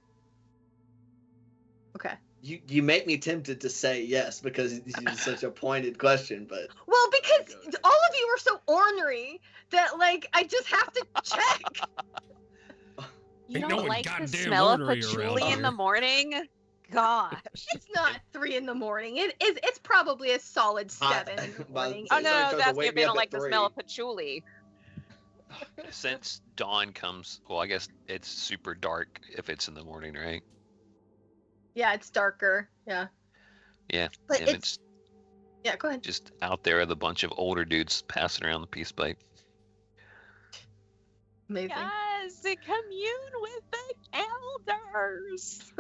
Okay. You make me tempted to say yes because it's such a pointed question, but Well, because all of you are so ornery that I just have to check. You Ain't don't no one like the goddamn smell of ornery around patchouli in here. the morning? Gosh. It's not 3 a.m. It's probably a solid 7 in the By- morning. Oh So no, tries to that's wake if me you up don't like at the smell 3. of patchouli. Since dawn comes, well, I guess it's super dark if it's in the morning, right? Yeah, it's darker. Yeah. Yeah. But if it's yeah. Go ahead. just out there with a bunch of older dudes passing around the peace pipe. Amazing. Yes, commune with the elders.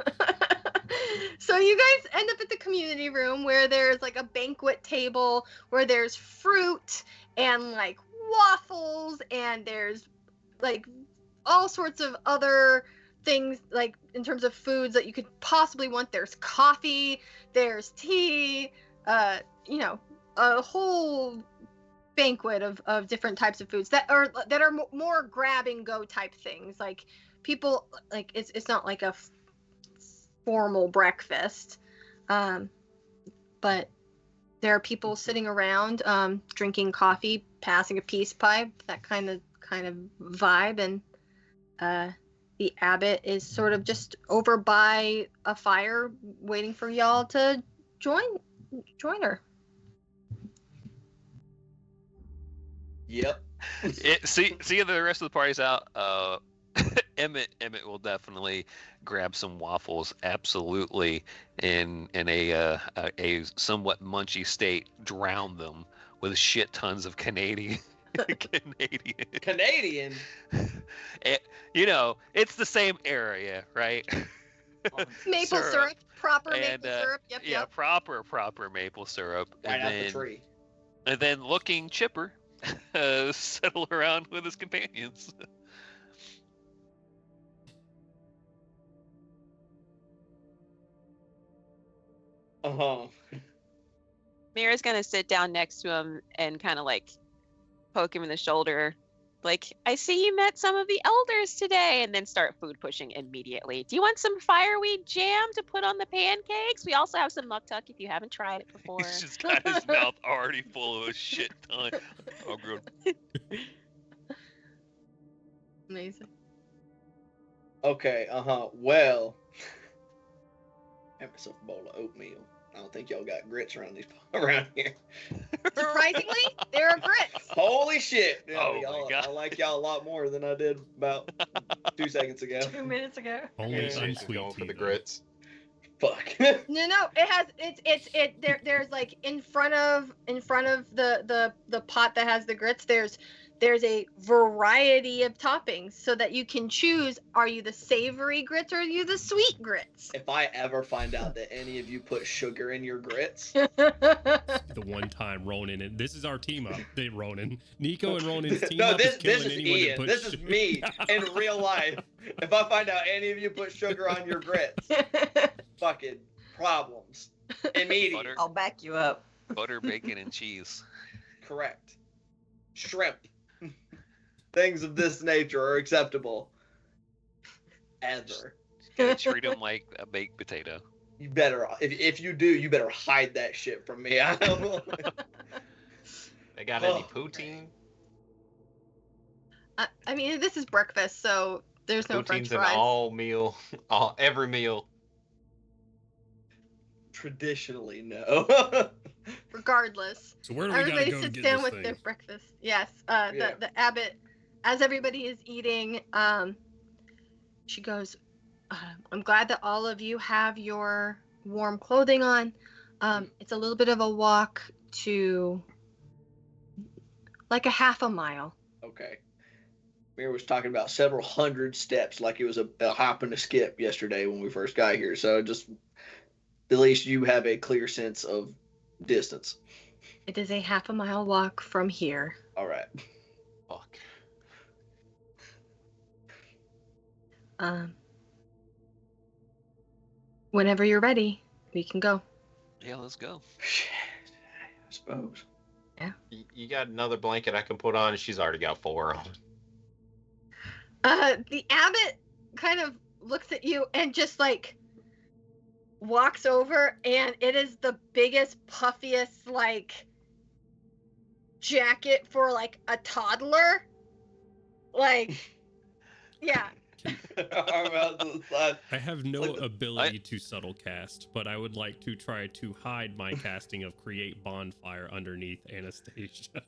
So you guys end up at the community room where there's a banquet table where there's fruit and waffles and there's all sorts of other things in terms of foods that you could possibly want. There's coffee, there's tea, a whole banquet of different types of foods that are more grab and go type things, people like it's not like a formal breakfast, but there are people sitting around, drinking coffee, passing a peace pipe, that kind of vibe, and the abbot is sort of just over by a fire, waiting for y'all to join her. Yep. See the rest of the party's out. Emmett will definitely grab some waffles, absolutely, in a somewhat munchy state, drown them with shit tons of Canadian. Canadian. It's the same area, right? Maple syrup, proper maple syrup. Yep, yeah, yep. proper maple syrup. Right out the tree. And then looking chipper, settle around with his companions. Uh-huh. Mira's gonna sit down next to him and kind of like poke him in the shoulder. Like, I see you met some of the elders today, and then start food pushing immediately. Do you want some fireweed jam to put on the pancakes? We also have some muktuk if you haven't tried it before. He's just got his mouth already full of a shit ton. Oh, good. Amazing. Okay, well. Have myself a bowl of oatmeal. I don't think y'all got grits around here. Surprisingly, there are grits. Holy shit! Oh my God. I like y'all a lot more than I did about 2 seconds ago. 2 minutes ago. Only Yeah. She's unsweet going for tea, the though. grits. Fuck. No, there's like in front of the pot that has the grits, there's a variety of toppings so that you can choose, are you the savory grits or are you the sweet grits? If I ever find out that any of you put sugar in your grits, The one time Ronan, and this is our team up. Ronan, Nico and Ronan's team no, up this is killing is anyone that Ian. puts This is sugar- me in real life. If I find out any of you put sugar on your grits, fucking problems. Immediate. Butter. I'll back you up. Butter, bacon, and cheese. Correct. Shrimp. Things of this nature are acceptable. Ever. Gotta treat him like a baked potato. You better, if you do, you better hide that shit from me. I don't They got any Oh. poutine? I mean, this is breakfast, so there's no French Poutine's an fries. all meal, every meal. Traditionally, no. Regardless, So where do we gotta everybody go to sits get down this with thing? their breakfast. Yes, Yeah. the abbot, as everybody is eating, she goes, I'm glad that all of you have your warm clothing on. It's a little bit of a walk to like a half a mile. Okay. Mir was talking about several hundred steps, like it was a hop and a skip yesterday when we first got here. So just at least you have a clear sense of distance. It is a half a mile walk from here. All right. Fuck. Whenever you're ready, we can go. Yeah, let's go. Shit, I suppose. You got another blanket I can put on? She's already got 4 on. The abbot kind of looks at you and just like walks over, and it is the biggest, puffiest like jacket for like a toddler. Like, yeah. Arm out to the side. I have no Like the- ability to subtle cast, but I would like to try to hide my casting of create bonfire underneath Anastasia.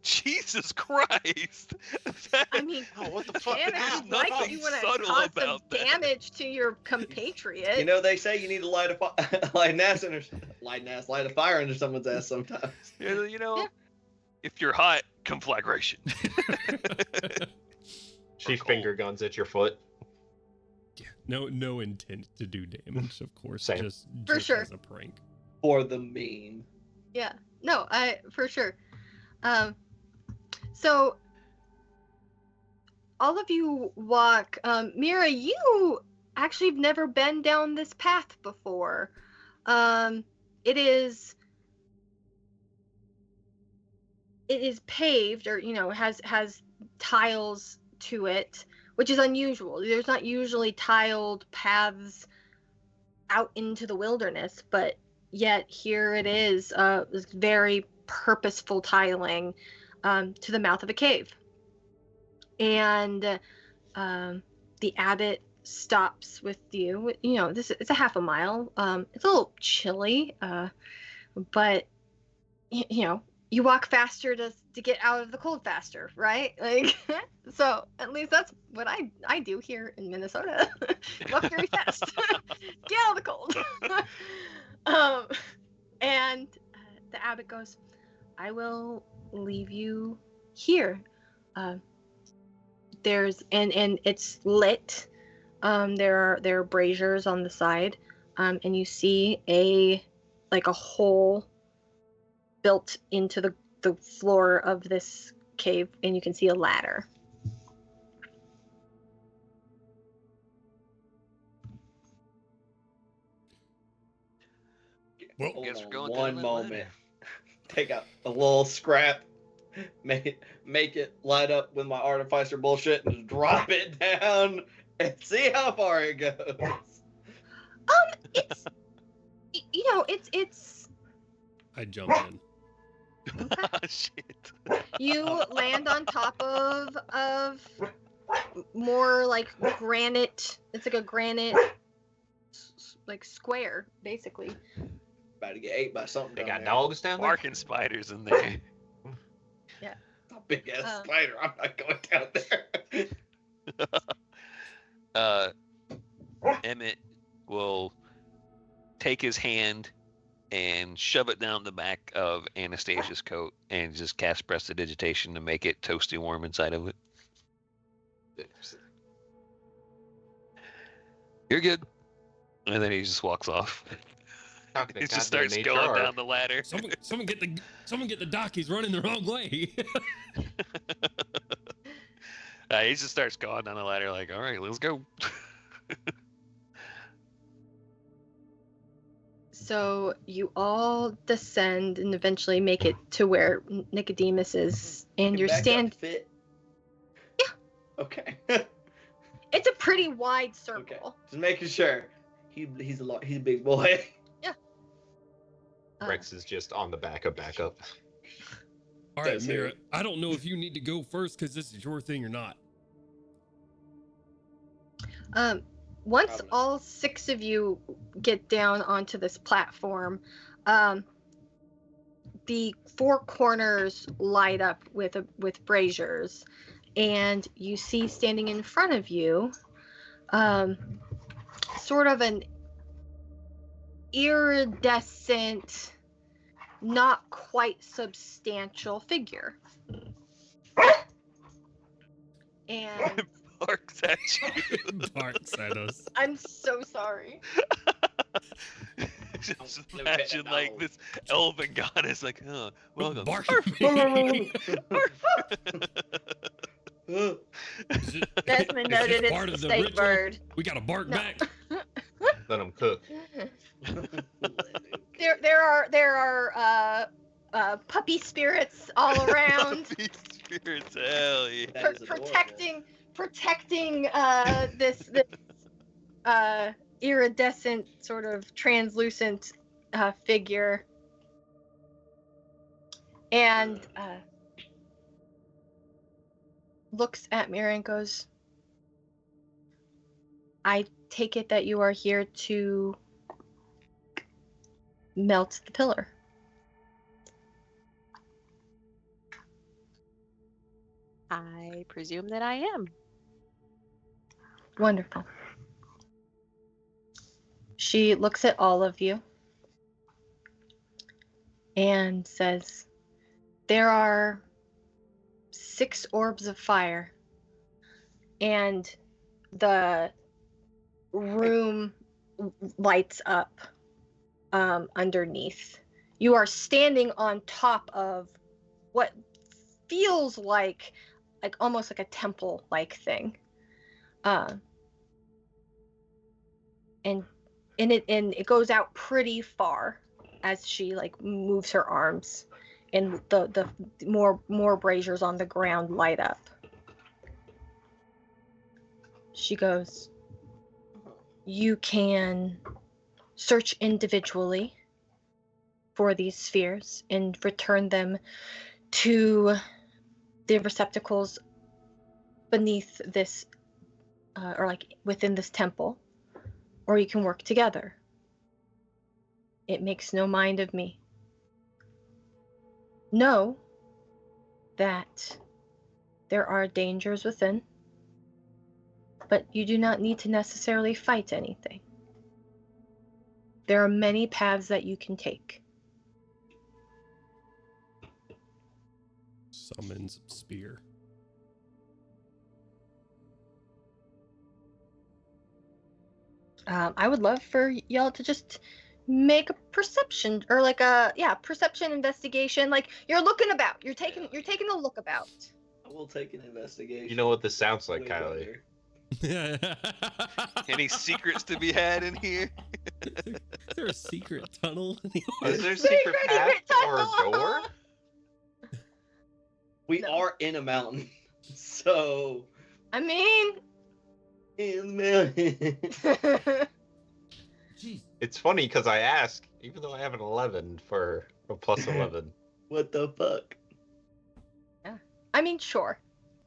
Jesus Christ! I mean, Oh, what the fuck? and There's if you'd like, nothing if you want to subtle cause some about that. damage to your compatriot. You know, they say you need to light a fire under someone's ass sometimes. You know, Yeah. if you're hot, conflagration. She Cool. finger guns at your foot. Yeah, no intent to do damage, of course. Same. Just For sure. as a prank. For the meme. Yeah. No, for sure. So all of you walk. Mira, you actually have never been down this path before. It is paved, or has tiles to it which is unusual. There's not usually tiled paths out into the wilderness, but yet here it is, this very purposeful tiling to the mouth of a cave. And the abbot stops with you. You know, it's a half a mile. It's a little chilly, but you know, you walk faster to get out of the cold faster, right? Like, so at least that's what I do here in Minnesota. Walk very fast, get out of the cold. And the abbot goes, I will leave you here. There's and it's lit. There are braziers on the side, and you see a hole built into the floor of this cave, and you can see a ladder. Well, Hold guess we're on going down one that moment. ladder. Take out a little scrap, make it light up with my artificer bullshit, and just drop it down and see how far it goes. It's you know, it's I jump in. Shit. you land on top of more like granite. It's like a granite like square, basically. About to get ate by something. They down got there. dogs down there. Barking spiders in there. A big ass spider. I'm not going down there. Emmett will take his hand and shove it down the back of Anastasia's coat and just cast prestidigitation to make it toasty warm inside of it. You're good. And then he just walks off. Talking to He just goddamn starts going HR. down the ladder. Someone get the dock. He's running the wrong way. He just starts going down the ladder like, all right, let's go. So you all descend and eventually make it to where Nicodemus is, and you're Back up stand. fit. Yeah. Okay. It's a pretty wide circle. Okay. Just making sure. He's a big boy. Rex is just on the back of backup. All right, That's Mira. it. I don't know if you need to go first because this is your thing or not. Once Probably. all 6 of you get down onto this platform, the 4 corners light up with braziers, and you see standing in front of you, sort of an iridescent, not quite substantial figure. And Barks at you. Barks at us. I'm so sorry. Just Never imagine met a like dog. this elven goddess like, oh, welcome. Bark at me. Desmond Is noted this part it's of the the state ritual? bird. We got to bark No. back. Let them cook. There are puppy spirits all around These spirits, hell yeah. That is adorable. protecting this iridescent sort of translucent figure, and looks at Mira and goes, I take it that you are here to melt the pillar. I presume that I am. Wonderful. She looks at all of you and says, there are 6 orbs of fire, and the room lights up underneath. You are standing on top of what feels like almost like a temple-like thing, and it goes out pretty far as she moves her arms, and the more braziers on the ground light up. She goes, you can search individually for these spheres and return them to the receptacles beneath this, or like within this temple, or you can work together. It makes no mind of me. Know that there are dangers within, but you do not need to necessarily fight anything. There are many paths that you can take. Summons spear. I would love for y'all to just make a perception, or like a perception investigation. Like you're looking about. You're taking a look about. I will take an investigation. You know what this sounds like, Wait, Kylie? brother. Any secrets to be had in here? Is there a secret tunnel? Is there a secret path or a door? We No. are in a mountain, so I mean, in the mountain. Jeez. It's funny because I ask, even though I have an 11 for a plus 11. What the fuck? I mean, sure.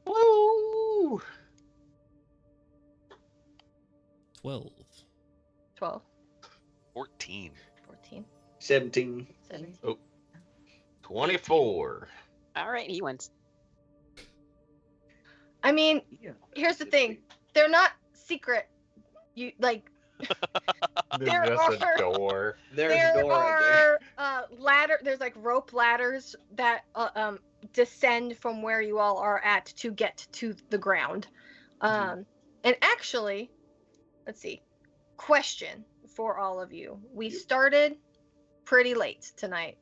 Woo! 12. 12, 14. 14, 17. 17. 24. All right, he wins. I mean, here's the thing. They're not secret. You like There There's just are- a door. There's a there door right are there's like rope ladders that descend from where you all are at to get to the ground. And actually, let's see. Question for all of you. We started pretty late tonight.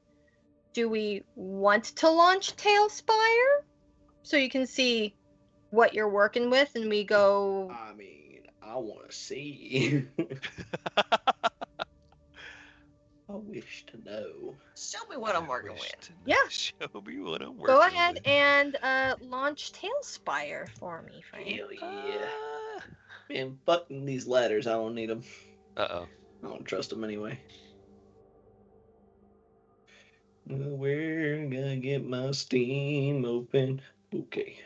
Do we want to launch Tailspire so you can see what you're working with, and we go? I mean, I want to see. I wish to know. Show me what I'm working Wish with. to know. Yeah. Show me what I'm working Go ahead with. and launch Tailspire for me, Frank. Hell yeah. Man, fucking these ladders. I don't need them. Uh-oh. I don't trust them anyway. We're gonna get my Steam open. Okay.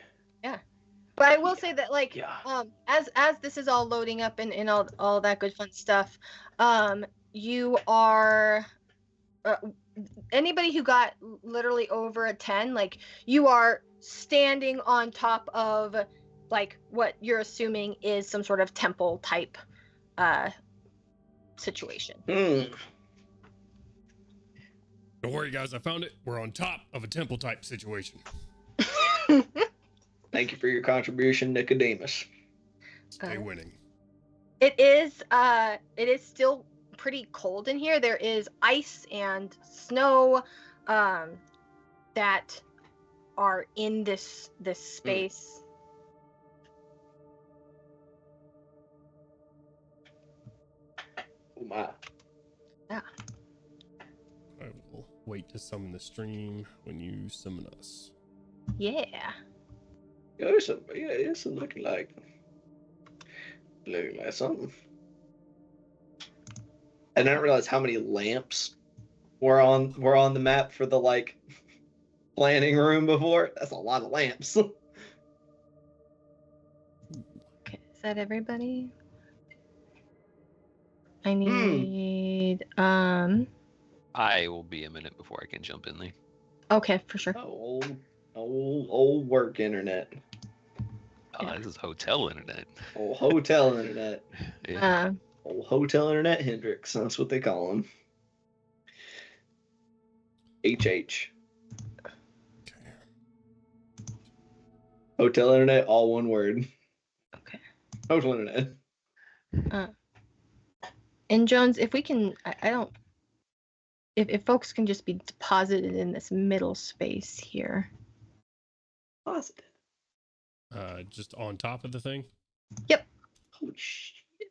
But I will say that, like, Yeah. as this is all loading up and all that good fun stuff, you are anybody who got literally over a 10, like, you are standing on top of like what you're assuming is some sort of temple type situation. Hmm. Don't worry, guys. I found it. We're on top of a temple type situation. Thank you for your contribution, Nicodemus. Stay winning. It is still pretty cold in here. There is ice and snow that are in this space. Oh my. I will wait to summon the stream when you summon us. Yeah. It's looking like something. I didn't realize how many lamps were on the map for the like planning room before. That's a lot of lamps. Okay, is that everybody? I need I will be a minute before I can jump in there. okay, for sure. Oh, old work internet. Oh, this is hotel internet. Old hotel internet. Yeah. Old hotel internet Hendrix. That's what they call him. HH. Okay. Hotel internet, all one word. Okay. Hotel internet. And Jones, if we can, I don't. If folks can just be deposited in this middle space here. Positive. Just on top of the thing. Holy shit.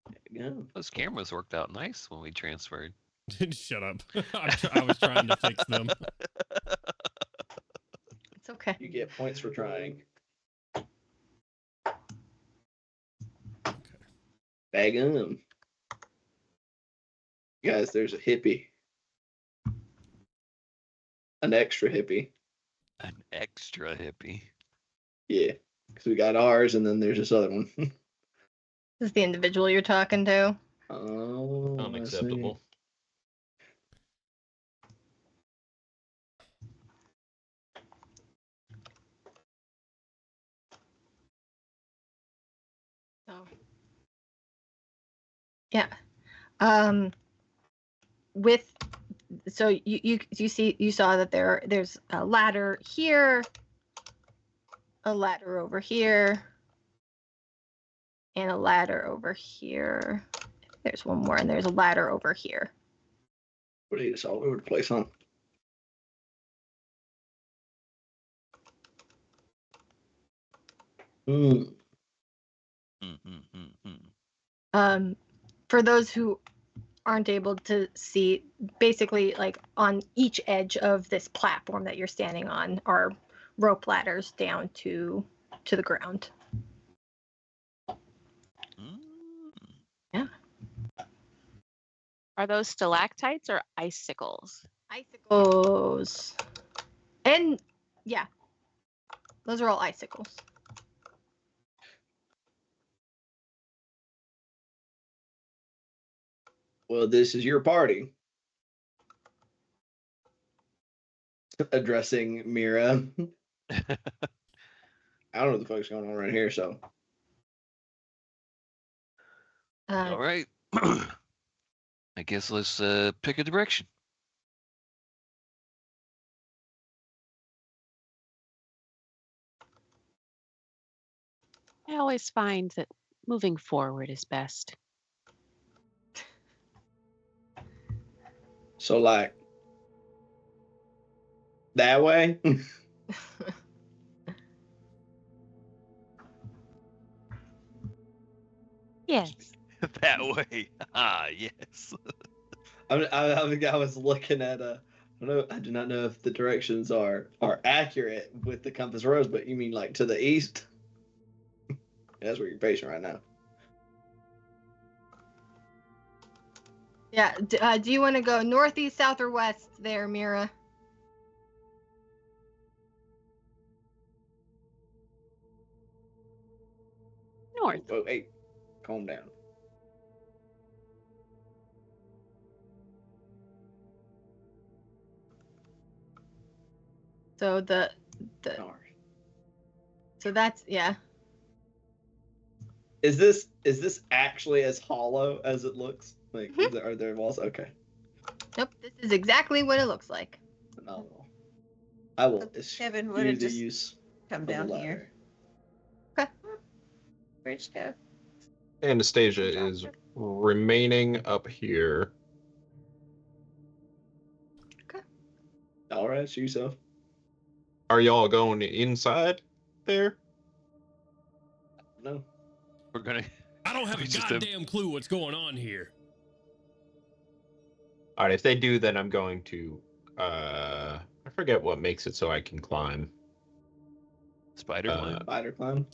There we go. Those cameras worked out nice when we transferred. Shut up. I was trying to fix them. It's okay. You get points for trying. Okay. Bag 'em. Guys, there's a hippie. An extra hippie. An extra hippie. Yeah. Because we got ours, and then there's this other one. This is the individual you're talking to. Oh, I see. Unacceptable. Oh. Yeah. With so you saw that there's a ladder here, a ladder over here, and a ladder over here. There's one more, and there's a ladder over here. What are you, all over the place, huh? Hmm. For those who aren't able to see, basically, like on each edge of this platform that you're standing on are rope ladders down to the ground. Yeah. Are those stalactites or icicles? Icicles. And yeah, those are all icicles. Well, this is your party. Addressing Mira. I don't know what the fuck's going on right here, so. All right. I guess let's pick a direction. I always find that moving forward is best. So, like, that way? Yes. That way. Ah, yes. I was looking at I do not know if the directions are accurate with the compass rose, but you mean like to the east? That's where you're facing right now. Yeah. Do you want to go northeast, south, or west there, Mira? North. Oh, hey, calm down. So the so that's yeah. Is this actually as hollow as it looks? Like, Mhm. are there walls? Okay. Nope. This is exactly what it looks like. Phenomenal. I will Kevin would do have the just use come of the down ladder. here. Okay. Where'd you go? Anastasia is remaining up here. All right, shoot yourself. Are y'all going inside there? No. We're gonna. I don't have a Just goddamn clue what's going on here. All right, if they do, then I'm going to. I forget what makes it so I can climb. Spider climb. Spider climb.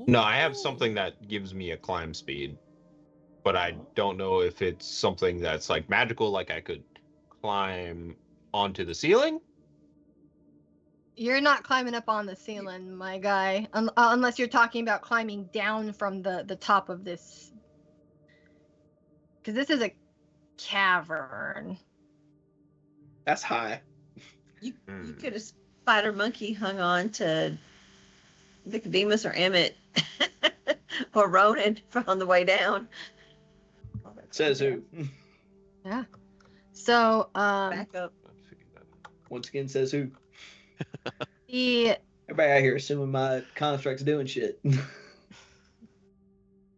No, I have something that gives me a climb speed, but I don't know if it's something that's like magical, like I could climb onto the ceiling. You're not climbing up on the ceiling, my guy, unless you're talking about climbing down from the top of this, because this is a cavern. That's high. You could have spider monkey hung on to Nicodemus or Emmett or Ronan on the way down. Says who? Yeah. So Back up. Once again, says who? the Everybody out here assuming my construct's doing shit.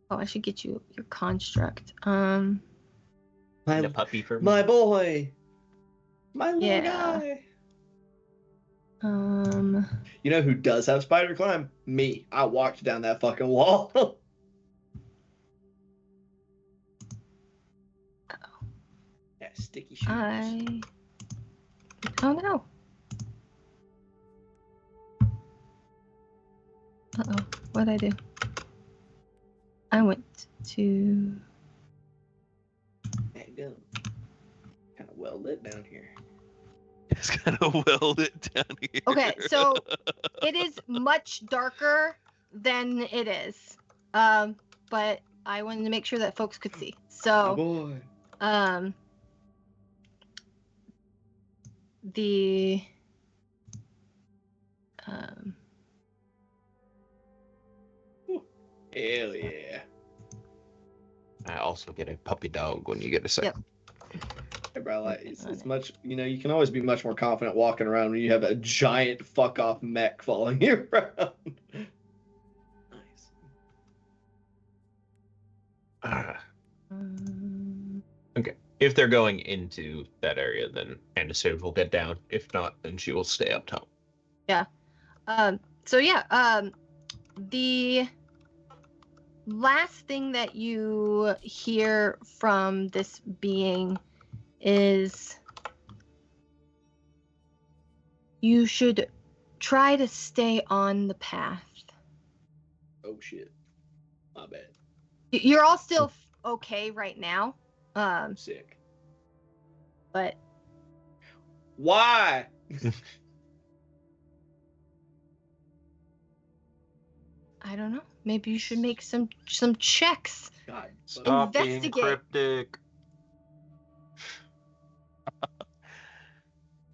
oh, I should get you your construct. And a puppy for me. My boy. My little Yeah. guy. You You know who does have spider climb? Me. I walked down that fucking wall. Yeah, sticky shoes. Oh no. What'd I do? I went to. Kind of well lit down here. It's kind of well lit down here. Okay, so it is much darker than it is. But I wanted to make sure that folks could see. Oh So, boy. the Hell yeah. I also get a puppy dog when you get a second. Hey, bro, like, it's much, you can always be much more confident walking around when you have a giant fuck off mech following you around. Nice. Okay. If they're going into that area, then Anastasia will get down. If not, then she will stay up top. Yeah. The last thing that you hear from this being is you should try to stay on the path. Oh shit. My bad. You're all still okay right now. Sick. But why? I don't know. Maybe you should make some checks. God, Stop being Investigate. cryptic.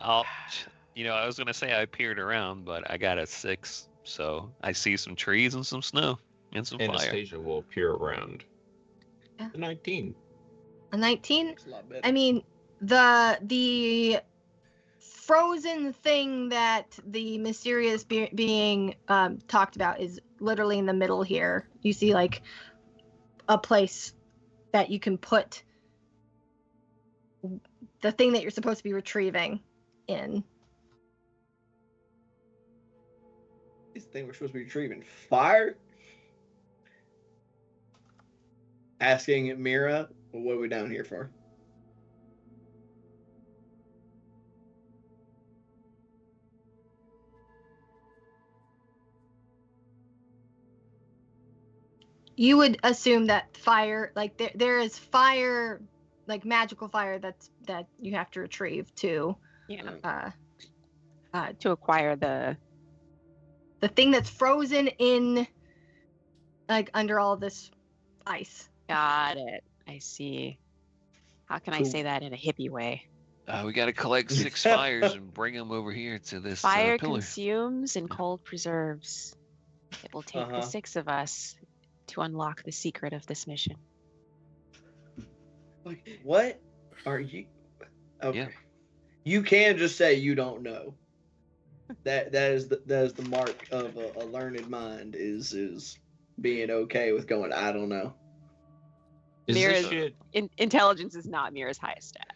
I was gonna say I peered around, but I got a 6, so I see some trees and some snow and some fire. Anastasia will peer around. Yeah. A 19. A 19? It's a lot better. I mean, the frozen thing that the mysterious being talked about is literally in the middle here. You see like a place that you can put the thing that you're supposed to be retrieving in. This thing we're supposed to be retrieving. Fire? Asking Mira, well, what are we down here for? You would assume that fire, like there is fire, like magical fire that you have to retrieve to Yeah. To acquire the thing that's frozen in, like under all this ice. Got it. I see. How can I say that in a hippie way? We got to collect 6 fires and bring them over here to this Fire pillar. consumes and cold preserves. It will take the 6 of us to unlock the secret of this mission. Like, what are you? Okay. Yeah. You can just say you don't know. That is the mark of a learned mind is being okay with going, I don't know. Is Mira's this shit? Intelligence is not Mira's highest stat.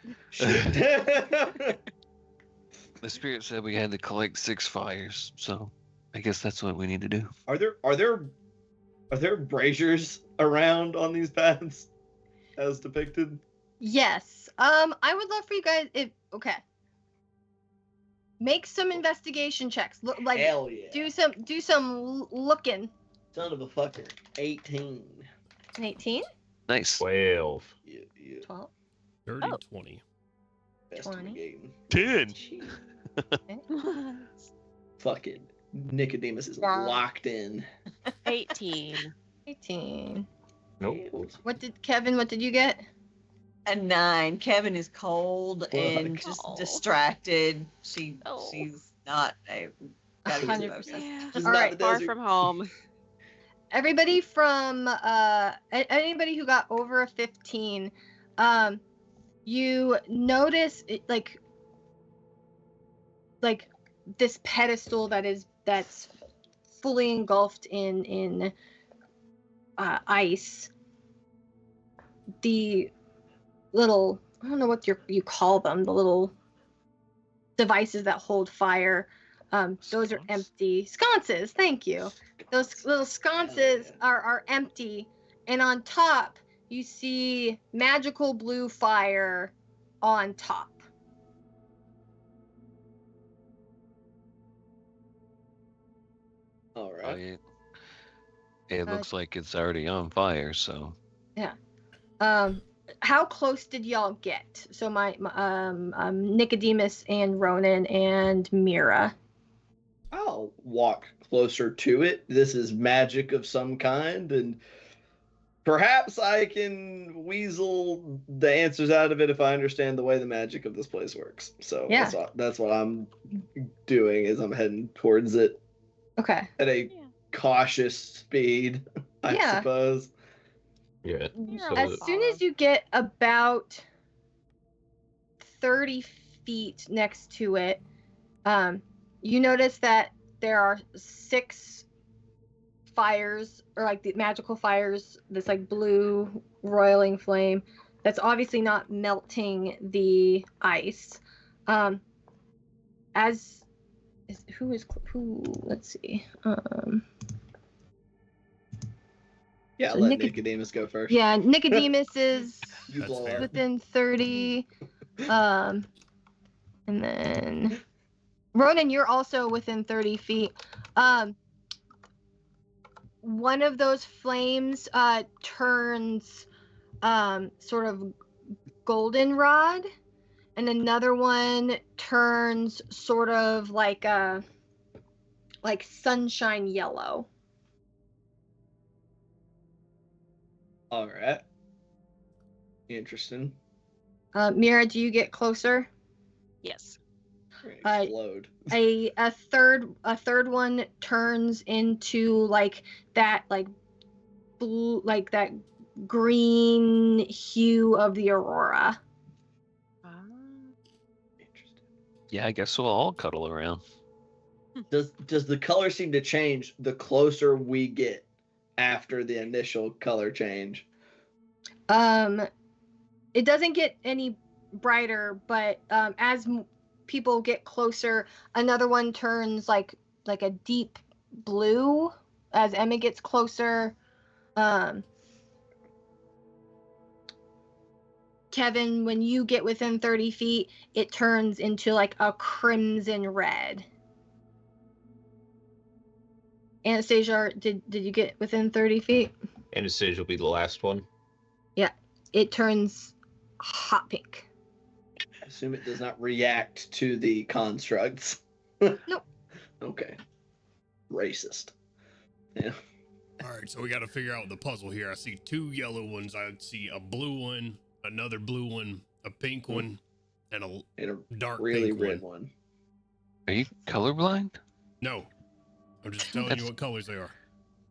The spirit said we had to collect 6 fires, so I guess that's what we need to do. Are there braziers around on these paths as depicted? Yes. I would love for you guys make some investigation checks. Look, like Hell yeah. do some looking. Son of a fucker. 18. 18? Nice. 12. Yeah. 12? Dirty Oh. 20. Best 20. game. 10. Fucking Nicodemus is Yeah. locked in. 18. 18. Nope. What did you get? A 9. Kevin is cold and Fuck. just Aw. distracted. Oh. She's not a. Gotta use 100%. emotions. Yeah. She's All not right, the Far desert. from home. Everybody from anybody who got over a 15, you notice it, like this pedestal that's fully engulfed in ice. The little, I don't know what you call them, the little devices that hold fire. Those are Sconce? empty. Sconces, thank you. Those little sconces are empty, and on top you see magical blue fire on top. All Oh, right. yeah. It looks like it's already on fire, so How close did y'all get? So my Nicodemus and Ronan and Mira. I'll walk closer to it. This is magic of some kind, and perhaps I can weasel the answers out of it if I understand the way the magic of this place works. So Yeah. that's what I'm doing, is I'm heading towards it Okay. at a cautious speed, I Yeah. suppose. Yeah. So As soon as you get about 30 feet next to it, you notice that there are 6 fires, or like the magical fires, this like blue roiling flame that's obviously not melting the ice. Let's see. Yeah, So let Nicodemus go first. Yeah, Nicodemus is You That's blow fair. up. within 30. And then Ronan, you're also within 30 feet. One of those flames turns sort of goldenrod, and another one turns sort of like sunshine yellow. All right. Interesting. Mira, do you get closer? Yes. Explode. A third one turns into like that blue, like that green hue of the aurora. Interesting. yeah, I guess we'll all cuddle around. Does the color seem to change the closer we get after the initial color change? It doesn't get any brighter, but as people get closer, another one turns like a deep blue as Emma gets closer. Kevin, when you get within 30 feet, it turns into like a crimson red. Anastasia, did you get within 30 feet? Anastasia will be the last one. Yeah, it turns hot pink. I assume it does not react to the constructs. Nope. Okay. Racist. Yeah. All right, so we got to figure out the puzzle here. I see 2 yellow ones. I see a blue one, another blue one, a pink one, and a dark Really pink red one. one. Are you colorblind? No, I'm just telling you what colors they are.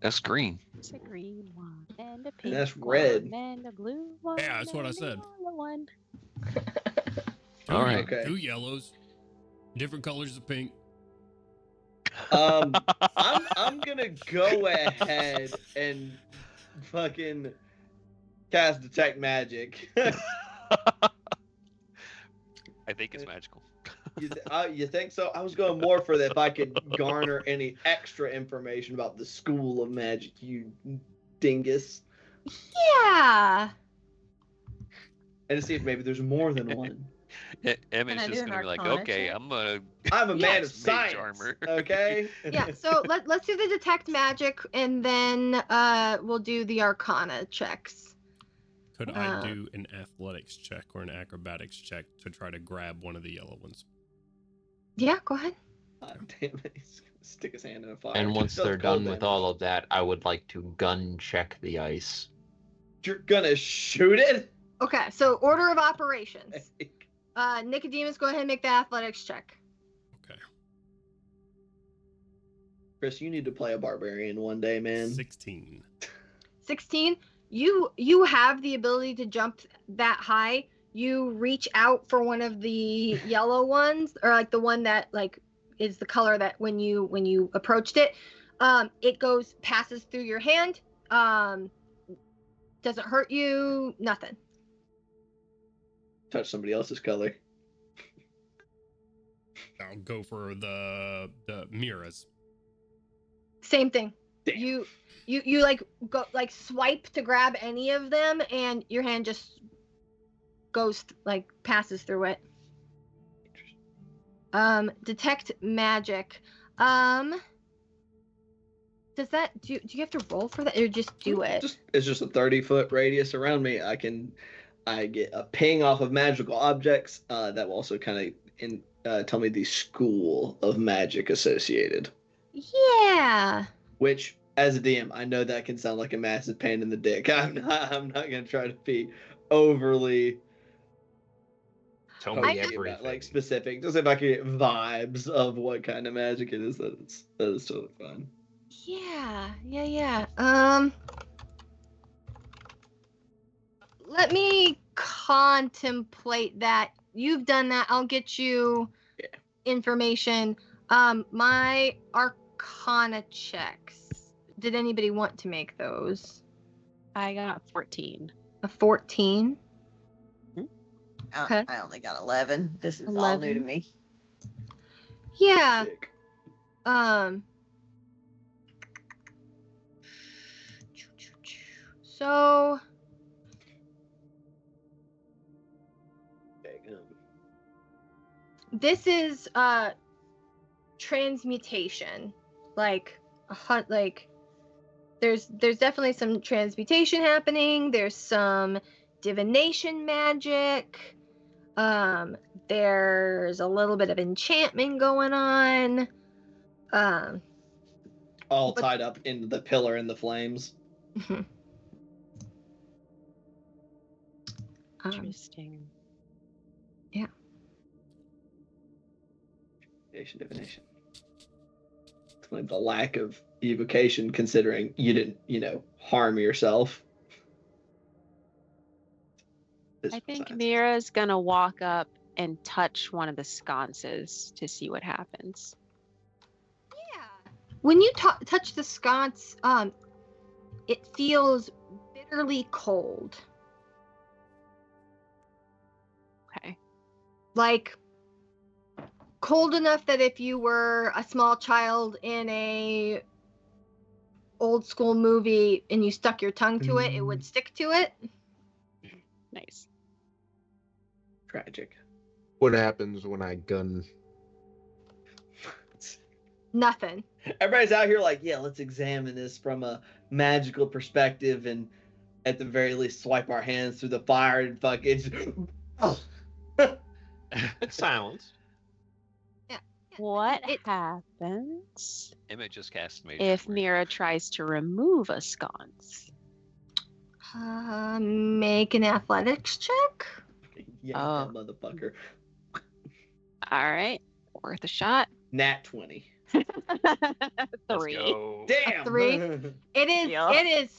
That's green. It's a green one and a pink that's one red. and a blue one. Yeah, that's what I and a said. yellow one. All right. Okay. 2 yellows, different colors of pink. I'm gonna go ahead and fucking cast detect magic. I think it's magical. You think so? I was going more for that if I could garner any extra information about the school of magic, you dingus. Yeah. And to see if maybe there's more than one. Emmy's I do just an gonna be like, Arcana okay, check? I'm gonna. I'm a man of Mage science. armor. Okay? Yeah, so let's do the detect magic, and then we'll do the arcana checks. Could I do an athletics check or an acrobatics check to try to grab one of the yellow ones? Yeah, go ahead. God damn it. He's gonna stick his hand in a fire. And once Does they're cold done with damage. all of that, I would like to gun check the ice. You're gonna shoot it? Okay, so order of operations. Nicodemus, go ahead and make the athletics check. Okay. Chris, you need to play a barbarian one day, man. 16. 16. You have the ability to jump that high. You reach out for one of the yellow ones, or like the one that like is the color that when you approached it, it passes through your hand. Doesn't hurt you, nothing. Touch somebody else's color. I'll go for the Miras. Same thing. Damn. You like go like swipe to grab any of them, and your hand just goes passes through it. Detect magic. Does does that do you have to roll for that or just do it? It's just a 30-foot radius around me. I get a ping off of magical objects that will also kind of tell me the school of magic associated. Yeah. Which, as a DM, I know that can sound like a massive pain in the dick. I'm not gonna try to be overly Tell I me know- everything. like specific. Just if I can get vibes of what kind of magic it is, that is totally fine. Yeah. Let me contemplate that. You've done that. I'll get you information. My Arcana checks. Did anybody want to make those? I got 14. A 14. Okay. I only got 11. This is all new to 11. me. Yeah. Sick. So this is transmutation. Like there's definitely some transmutation happening. There's some divination magic. There's a little bit of enchantment going on. All tied up into the pillar in the flames. Interesting. Yeah. Divination. It's like the lack of evocation, considering you didn't, harm yourself. I think Mira's gonna walk up and touch one of the sconces to see what happens. Yeah. When you touch the sconce, it feels bitterly cold. Okay. Like cold enough that if you were a small child in a old school movie and you stuck your tongue to it, it would stick to it. Nice. Tragic. What happens when I gun? Nothing. Everybody's out here like, yeah, let's examine this from a magical perspective and at the very least swipe our hands through the fire and fucking It's silence. What happens Emmett just cast Mage if Armor. Mira tries to remove a sconce? Make an athletics check. yeah, Oh. that motherfucker. All right, worth a shot. Nat 20. 3. Let's go. Damn. 3. It is. Yeah. It is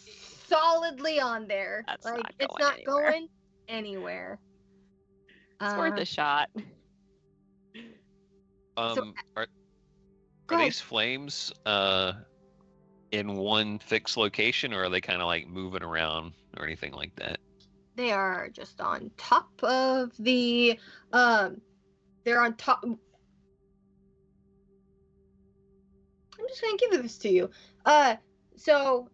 solidly on there. That's like not it's going not anywhere. going anywhere. It's worth a shot. Are Go ahead. these flames in one fixed location, or are they kind of like moving around or anything like that? They are just on top of the. They're on top. I'm just gonna give this to you. So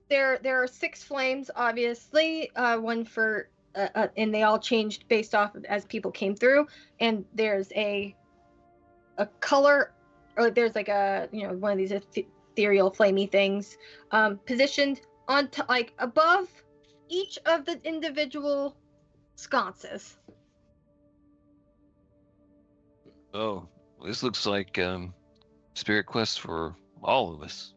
there are 6 flames, obviously. One for and they all changed based off of as people came through. And there's a color, or there's like a one of these ethereal flamey things, positioned on like above each of the individual sconces. Oh, this looks like Spirit Quest for all of us.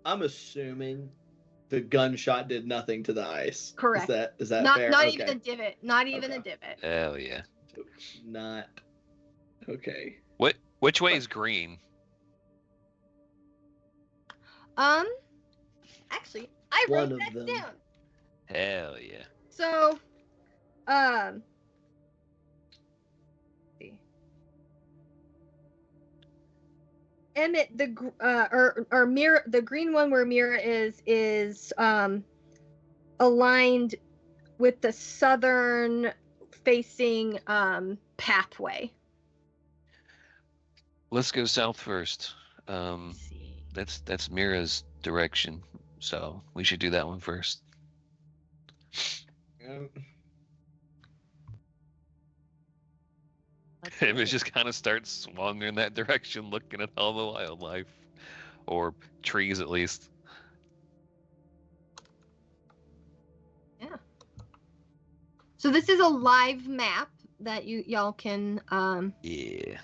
I'm assuming the gunshot did nothing to the ice. Correct. Is that Not fair? not Okay. even a divot. Not even a Okay. divot. Hell yeah. Not okay. Which way is green? Actually, I One wrote of that them. down. Hell yeah. So, let's see. Emmett, or Mira, the green one where Mira is aligned with the southern facing pathway. Let's go south first. Let's see. That's Mira's direction, so we should do that one first. Let's do Emmett it. just kind of starts wandering that direction, looking at all the wildlife. or trees at least. So this is a live map that y'all can Yeah.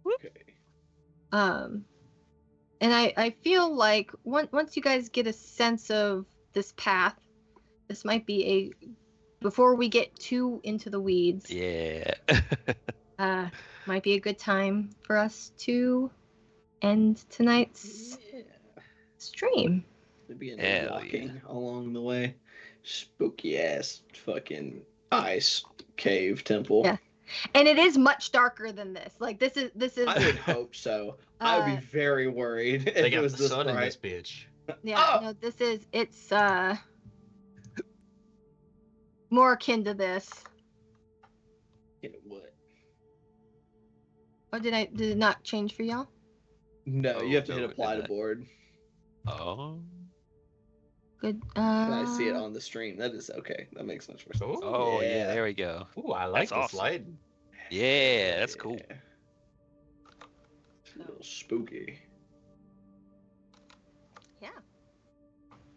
Okay. And I feel like once you guys get a sense of this path, this might be before we get too into the weeds. Yeah. Might be a good time for us to end tonight's stream. There'd be Hell walking along the way. Spooky ass fucking ice cave temple. Yeah. And it is much darker than this. Like this is I would hope so. I would be very worried if They it got was the this sun in bright. this bitch. yeah, no, it's more akin to this. You know what? Oh, did it not change for y'all? No, you have to hit no, it apply to didn't. board. Oh. Good. I see it on the stream. That is okay. That makes much more sense. Oh yeah, there we go. Ooh, I like That's this awesome. light. Yeah, that's cool. Yeah. A little spooky. Yeah.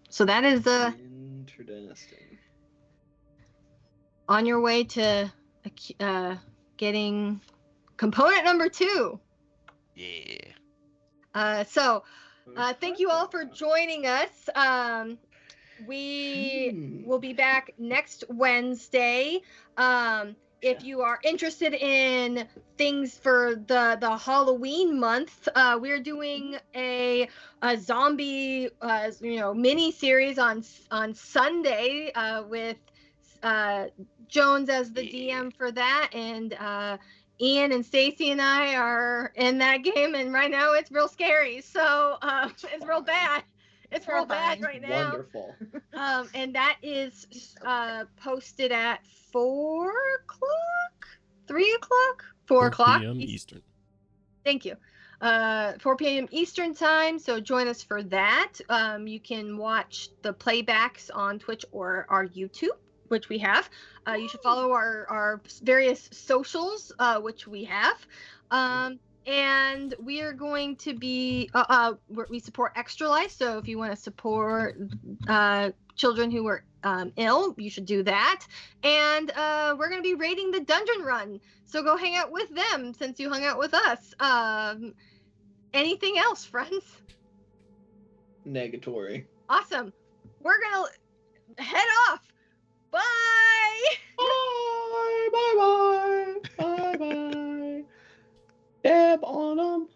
So that is Interesting. on your way to getting component number 2. Yeah. So thank you all for joining us. We will be back next Wednesday. If you are interested in things for the Halloween month, we're doing a zombie mini series on Sunday with Jones as the DM for that, and Ian and Stacy and I are in that game, and right now it's real scary. So it's real bad. It's real bad right now. Wonderful. And that is posted at 4 o'clock, 3 o'clock, 4 o'clock p.m. Eastern. Thank you. 4 p.m. Eastern time. So join us for that. You can watch the playbacks on Twitch or our YouTube, which we have. You should follow our various socials, which we have. And we are going to be, we support Extra Life. So if you want to support children who are ill, you should do that. And we're going to be raiding the Dungeon Run. So go hang out with them since you hung out with us. Anything else, friends? Negatory. Awesome. We're going to head off. Bye. Bye. Bye. Bye. Bye. Bye. Dab on them.